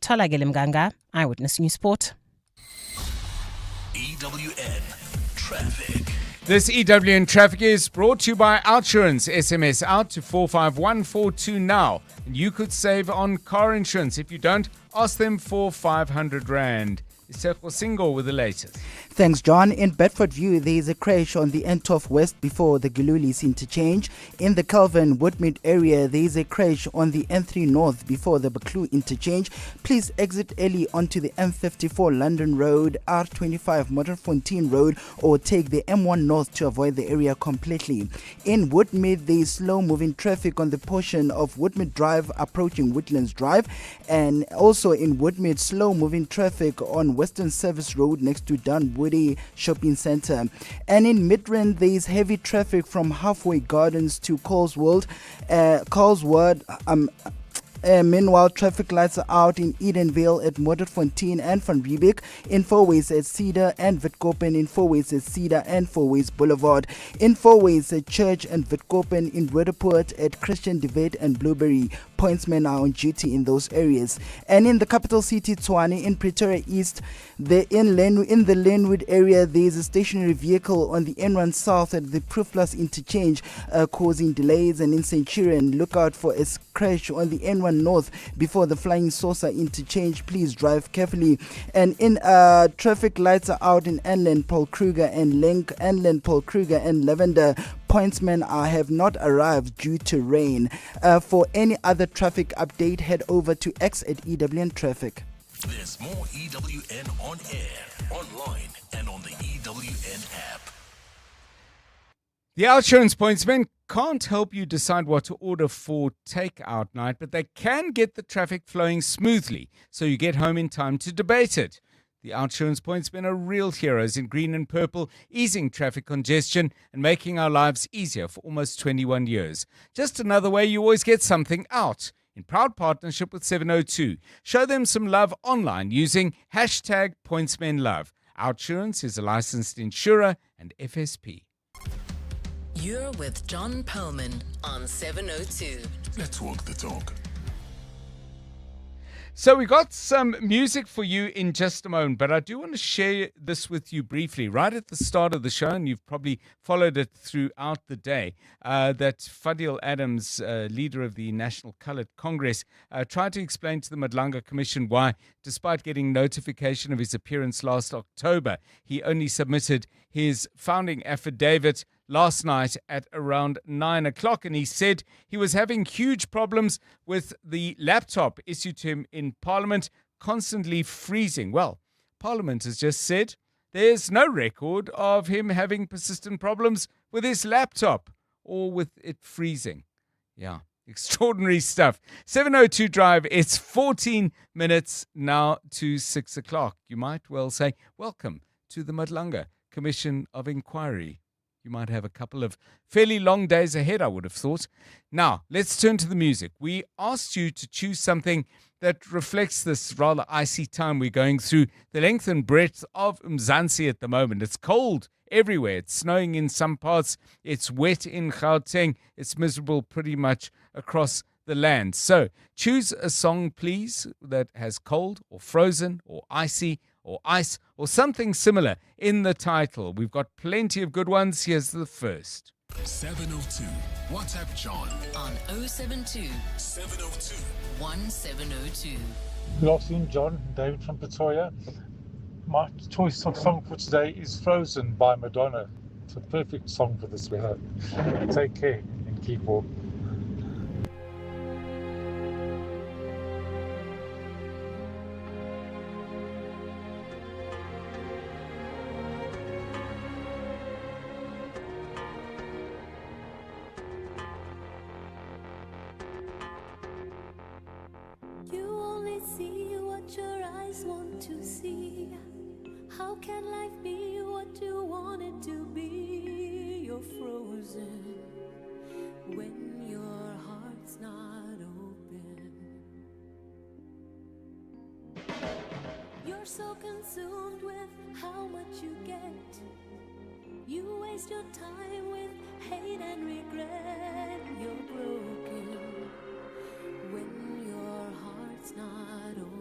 Tola Gelimganga, Eyewitness News Sport. EWN Traffic. This EWN Traffic is brought to you by Outsurance. SMS out to 45142 now. And you could save on car insurance. If you don't, ask them for 500 Rand. Iseko Singo with the latest. Thanks, John. In Bedfordview, there is a crash on the N12 West before the Gululis interchange. In the Kelvin Woodmead area, there is a crash on the N3 North before the Baklu interchange. Please exit early onto the M54 London Road, R25 Modderfontein Road, or take the M1 North to avoid the area completely. In Woodmead, there is slow-moving traffic on the portion of Woodmead Drive approaching Woodlands Drive, and also in Woodmead, slow-moving traffic on Western Service Road next to Dunwoody Shopping Centre. And in Midrand, there is heavy traffic from Halfway Gardens to Coleswold. Meanwhile, traffic lights are out in Edenvale at Modderfontein and Van Riebeek, in Fourways at Cedar and Witkoppen, in Fourways at Cedar and Fourways Boulevard, in Fourways at Church and Witkoppen, in Rudderpoort at Christian Debate and Blueberry. Pointsmen are on duty in those areas. And in the capital city, Tshwane, in Pretoria East, in the Lenwood area, there is a stationary vehicle on the N1 South at the Proofplus interchange causing delays. And in Centurion, look out for a crash on the N1 North before the Flying Saucer interchange. Please drive carefully. And in traffic lights are out in Anland, Paul Kruger and Link, Anland, Paul Kruger and Lavender. Pointsmen have not arrived due to rain. For any other traffic update, head over to X at EWN Traffic. There's more EWN on air, online, and on the EWN app. The Outsurance Pointsmen can't help you decide what to order for takeout night, but they can get the traffic flowing smoothly so you get home in time to debate it. The Outsurance Pointsmen are real heroes in green and purple, easing traffic congestion and making our lives easier for almost 21 years. Just another way you always get something out. In proud partnership with 702. Show them some love online using hashtag PointsmenLove. Outsurance is a licensed insurer and FSP. You're with John Perlman on 702. Let's walk the talk. So we got some music for you in just a moment, but I do want to share this with you briefly. Right at the start of the show, and you've probably followed it throughout the day, that Fadil Adams, leader of the National Coloured Congress, tried to explain to the Madlanga Commission why, despite getting notification of his appearance last October, he only submitted his founding affidavit last night at around 9 o'clock, and he said he was having huge problems with the laptop issued to him in Parliament, constantly freezing. Well, Parliament has just said there's no record of him having persistent problems with his laptop or with it freezing. Yeah, extraordinary stuff. 702 Drive, it's 14 minutes now to 6 o'clock. You might well say, welcome to the Madlanga Commission of Inquiry. You might have a couple of fairly long days ahead, I would have thought. Now, let's turn to the music. We asked you to choose something that reflects this rather icy time we're going through, the length and breadth of Mzansi at the moment. It's cold everywhere. It's snowing in some parts. It's wet in Gauteng. It's miserable pretty much across the land. So choose a song, please, that has cold or frozen or icy or ice or something similar in the title. We've got plenty of good ones. Here's the first. 702. WhatsApp John on 072 702 1702. Good afternoon, John. David from Pretoria. My choice of song for today is Frozen by Madonna. It's a perfect song for this weather. Take care and keep warm. See what your eyes want to see. How can life be what you want it to be? You're frozen when your heart's not open. You're so consumed with how much you get. You waste your time with hate and regret. You're broken when your heart's not open.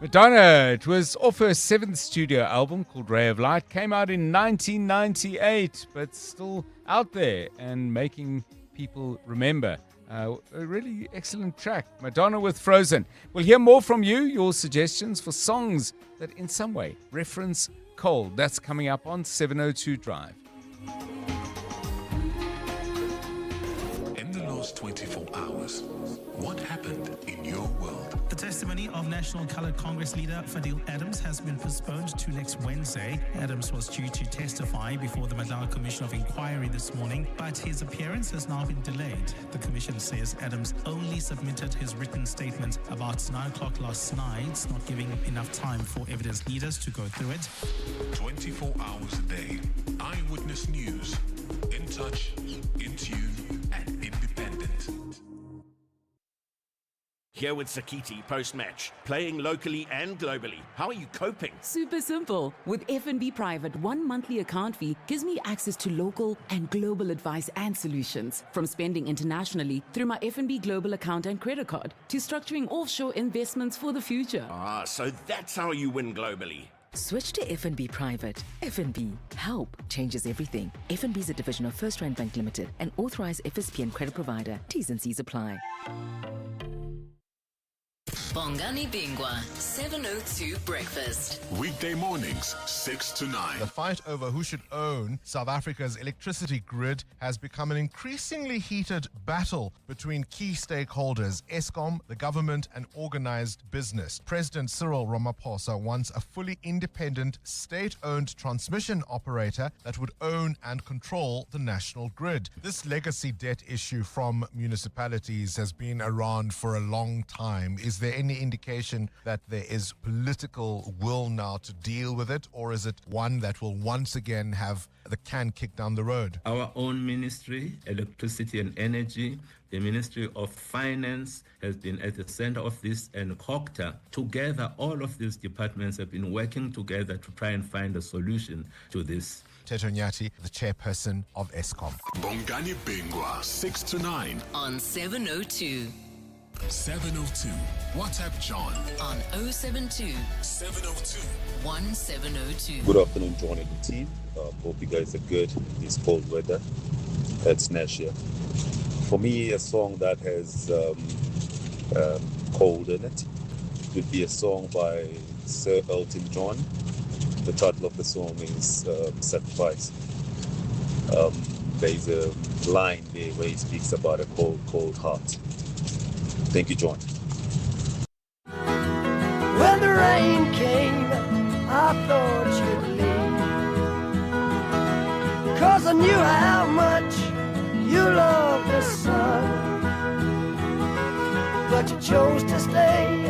Madonna, it was off her 7th studio album called Ray of Light, came out in 1998, but still out there and making people remember. A really excellent track, Madonna with Frozen. We'll hear more from you, your suggestions for songs that in some way reference cold. That's coming up on 702 Drive. In the last 24 hours, what happened in your world? The testimony of National Coloured Congress leader Fadil Adams has been postponed to next Wednesday. Adams was due to testify before the Madlaga Commission of Inquiry this morning, but his appearance has now been delayed. The commission says Adams only submitted his written statement about 9 o'clock last night, not giving enough time for evidence leaders to go through it. 24 hours a day. Eyewitness News. In touch, in tune, and independent. Here with Sakiti post-match, playing locally and globally. How are you coping? Super simple. With FNB Private, 1 monthly account fee gives me access to local and global advice and solutions. From spending internationally through my FNB Global account and credit card to structuring offshore investments for the future. Ah, so that's how you win globally. Switch to FNB Private. FNB. Help changes everything. FNB is a division of First Rand Bank Limited, an authorized FSP and credit provider. T's and C's apply. Bongani Bingwa, 702 Breakfast. Weekday mornings, 6 to 9. The fight over who should own South Africa's electricity grid has become an increasingly heated battle between key stakeholders, Eskom, the government, and organized business. President Cyril Ramaphosa wants a fully independent, state-owned transmission operator that would own and control the national grid. This legacy debt issue from municipalities has been around for a long time. Is there any indication that there is political will now to deal with it, or is it one that will once again have the can kicked down the road? Our own ministry, Electricity and Energy, the Ministry of Finance has been at the center of this, and COCTA. Together, all of these departments have been working together to try and find a solution to this. Teto Nyati, the chairperson of Eskom. Bongani Bingwa, 6 to 9. On 702. 702. WhatsApp John. On 072 702 1702. Good afternoon, John and the team. Hope you guys are good in this cold weather. It's Nash here. For me, a song that has cold in it would be a song by Sir Elton John. The title of the song is Sacrifice. There's a line there where he speaks about a cold, cold heart. Thank you, John. When the rain came, I thought you'd leave, 'cause I knew how much you loved the sun. But you chose to stay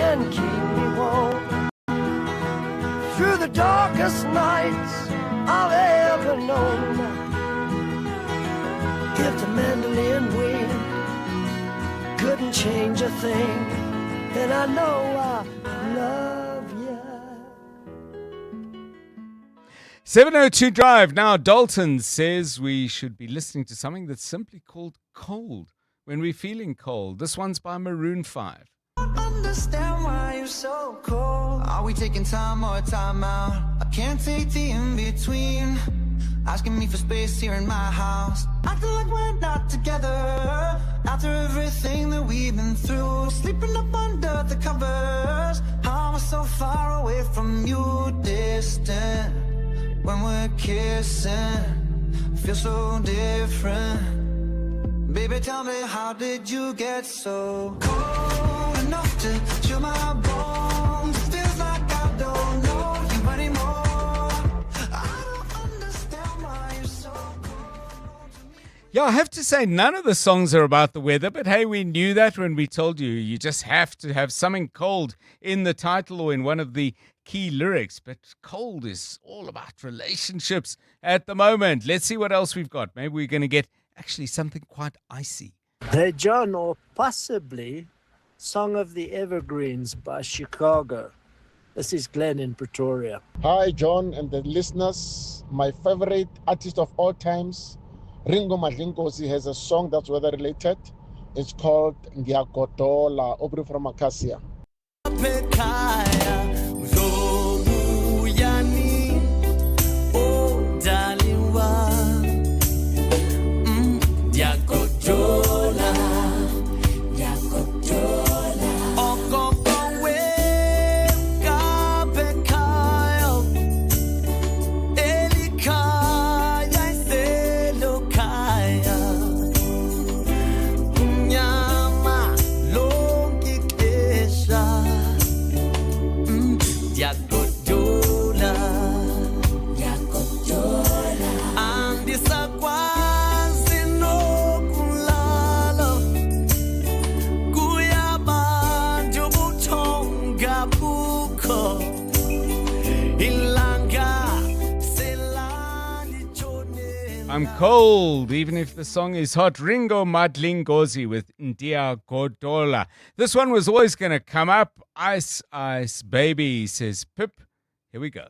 and keep me warm through the darkest nights I've ever known. If the mandolin wind couldn't change a thing, then I know I love you. 702 Drive. Now, Dalton says we should be listening to something that's simply called Cold when we're feeling cold. This one's by Maroon 5. Understand why you're so cold. Are we taking time or time out? I can't take the in-between. Asking me for space here in my house, acting like we're not together. After everything that we've been through, sleeping up under the covers. How am I so far away from you, distant? When we're kissing, feel so different. Baby, tell me, how did you get so cold enough to chill my bones? It feels like I don't know you anymore. Yeah, I have to say, none of the songs are about the weather, but hey, we knew that when we told you. You just have to have something cold in the title or in one of the key lyrics. But cold is all about relationships at the moment. Let's see what else we've got. Maybe we're going to get actually something quite icy. Hey, John, or possibly Song of the Evergreens by Chicago. This is Glenn in Pretoria. Hi, John and the listeners. My favorite artist of all times, Ringo Madlinkosi, has a song that's weather-related. It's called Ngiyagodola, Aubrey from Acacia. I'm cold, even if the song is hot. Ringo Madlingozi with Ndia Godola. This one was always going to come up. Ice, ice, baby, says Pip. Here we go.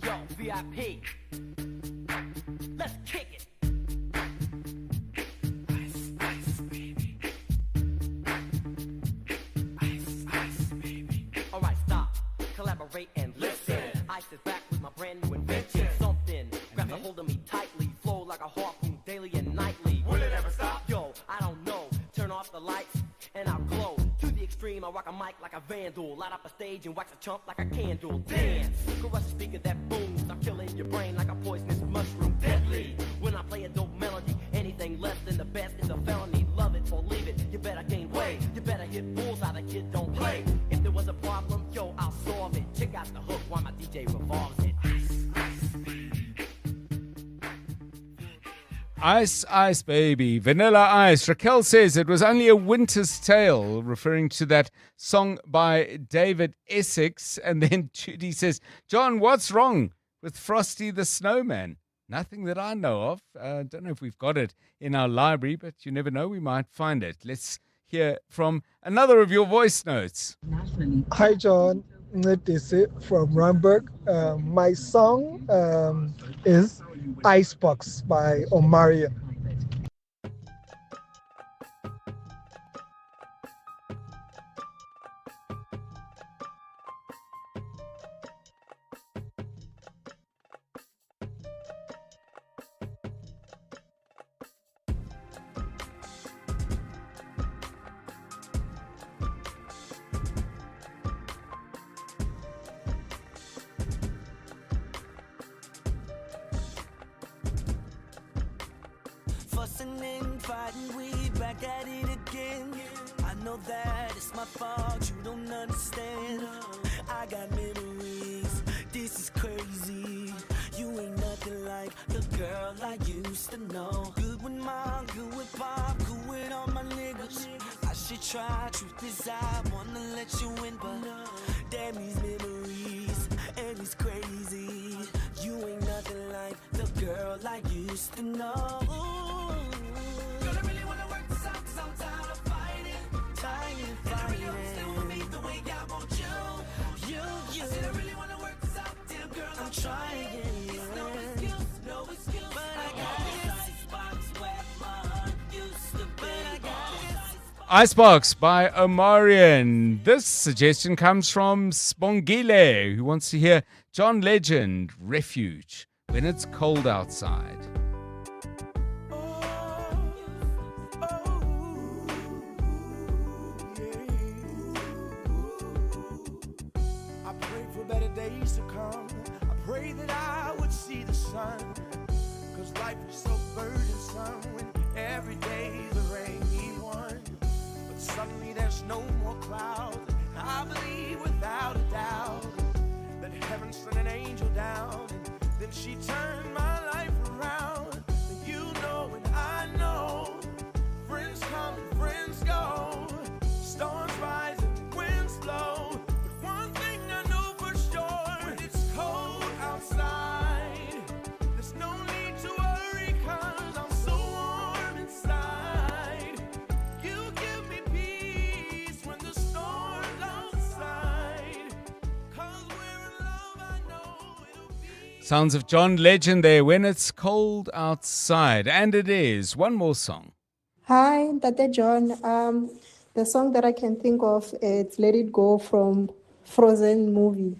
Yo, VIP. Let's kick it. Ice, ice, baby. Ice, ice, baby. Alright, stop. Collaborate and listen. Ice is back with my brand new invention. Something grabs a hold of me tightly. Flow like a harpoon daily and nightly. Will it ever stop? Yo, I don't know. Turn off the lights and I'll glow. To the extreme, I rock a mic like a vandal. Light up a stage and wax a chump like a candle. Dance, crush a speaker that booms. I'm killing your brain like a poisonous mushroom. Deadly, when I play a dope melody. Anything less than the best is a felony. Love it or leave it, you better gain weight. You better hit bullseye, the kid don't play. If there was a problem, yo, I'll solve it. Check out the hook while my DJ revolves it. Ice, ice, baby, Vanilla Ice. Raquel says it was only a winter's tale, referring to that song by David Essex. And then Judy says, John, what's wrong with Frosty the Snowman? Nothing that I know of. Don't know if we've got it in our library, but you never know, we might find it. Let's hear from another of your voice notes. Hi, John. This is from Ramberg. My song is Icebox by Omarion. Fussing and fighting, we back at it again. I know that it's my fault, you don't understand. I got memories, this is crazy. You ain't nothing like the girl I used to know. Good with mom, good with pop, good with all my niggas. I should try, truth is I wanna let you in, but damn these memories, and it's crazy. You ain't nothing like the girl I used to know. Girl, I really wanna work this out, 'cause I'm tired of fighting. Tired of fighting. And I really hope you stay with me the way I want you. I said I really wanna work this out, damn girl, I'm trying. It's no excuse, no excuse. But I got this icebox where my heart used to be. But I got this. Icebox by Omarion. This suggestion comes from Spongile, who wants to hear John Legend, Refuge, when it's cold outside. I pray for better days to come. I pray that I would see the sun. 'Cause life is so burdensome when every day's a rainy one. But suddenly there's no more clouds. I believe without a doubt that heaven sent an angel down, and then she turned my life around. You know and I know, friends come and friends go, storms rise and winds blow. But one thing I know for sure, when it's cold outside, there's no need to worry, 'cause I'm so warm inside. You give me peace when the storm's outside, 'cause we're in love, I know it'll be. Sounds of John Legend there, when it's cold outside. And it is. One more song. Hi, Tate John. The song that I can think of is Let It Go from Frozen movie.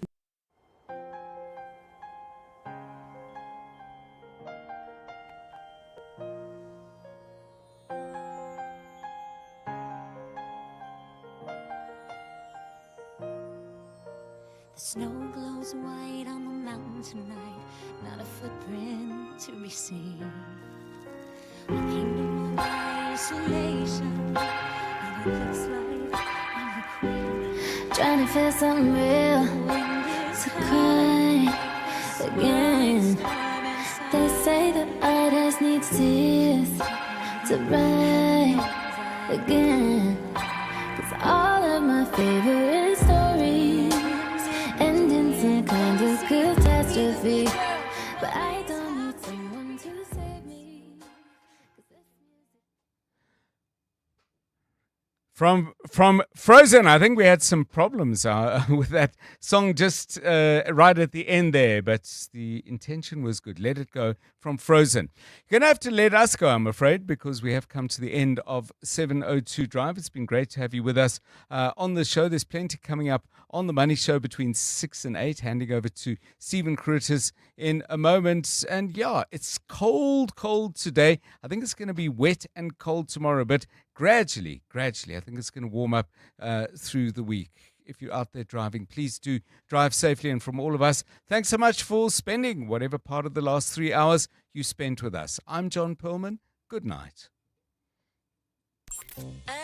The snow glows white on the mountain tonight, not a footprint to be seen. A kingdom of isolation, and it looks like I'm the queen. Trying to feel something real, to cry again. They say that artists need tears to write again. 'Cause all of my favorite stories catastrophe. But I don't need someone to save me. From Frozen, I think we had some problems with that song just right at the end there, but the intention was good. Let It Go from Frozen. You're going to have to let us go, I'm afraid, because we have come to the end of 702 Drive. It's been great to have you with us on the show. There's plenty coming up on the Money Show between 6 and 8. Handing over to Stephen Krutis in a moment. And yeah, it's cold today. I think it's going to be wet and cold tomorrow, but gradually, I think it's going to warm up through the week. If you're out there driving, please do drive safely. And from all of us, thanks so much for spending whatever part of the last 3 hours you spent with us. I'm John Perlman. Good night.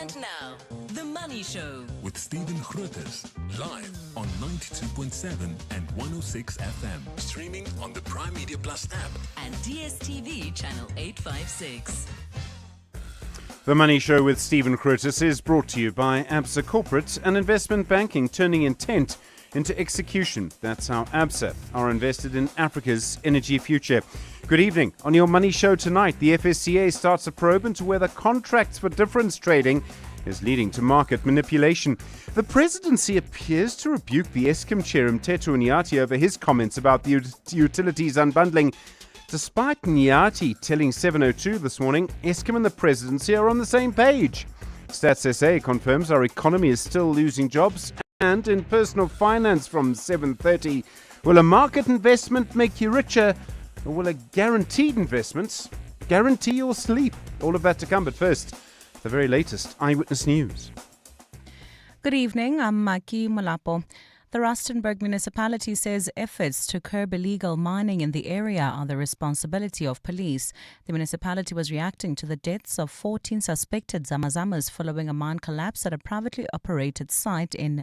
And now, The Money Show. With Stephen Grootes, live on 92.7 and 106 FM. Streaming on the Prime Media Plus app. And DSTV channel 856. The Money Show with Stephen Krutis is brought to you by ABSA Corporate and Investment Banking, turning intent into execution. That's how ABSA are invested in Africa's energy future. Good evening. On your Money Show tonight, the FSCA starts a probe into whether contracts for difference trading is leading to market manipulation. The presidency appears to rebuke the Eskom chair Mteto Nyati over his comments about the utilities unbundling. Despite Nyati telling 702 this morning, Eskom and the presidency are on the same page. Stats SA confirms our economy is still losing jobs. And in personal finance from 7:30, will a market investment make you richer, or will a guaranteed investment guarantee your sleep? All of that to come, but first, the very latest Eyewitness News. Good evening, I'm Maki Molapo. The Rustenburg municipality says efforts to curb illegal mining in the area are the responsibility of police. The municipality was reacting to the deaths of 14 suspected zamazamas following a mine collapse at a privately operated site in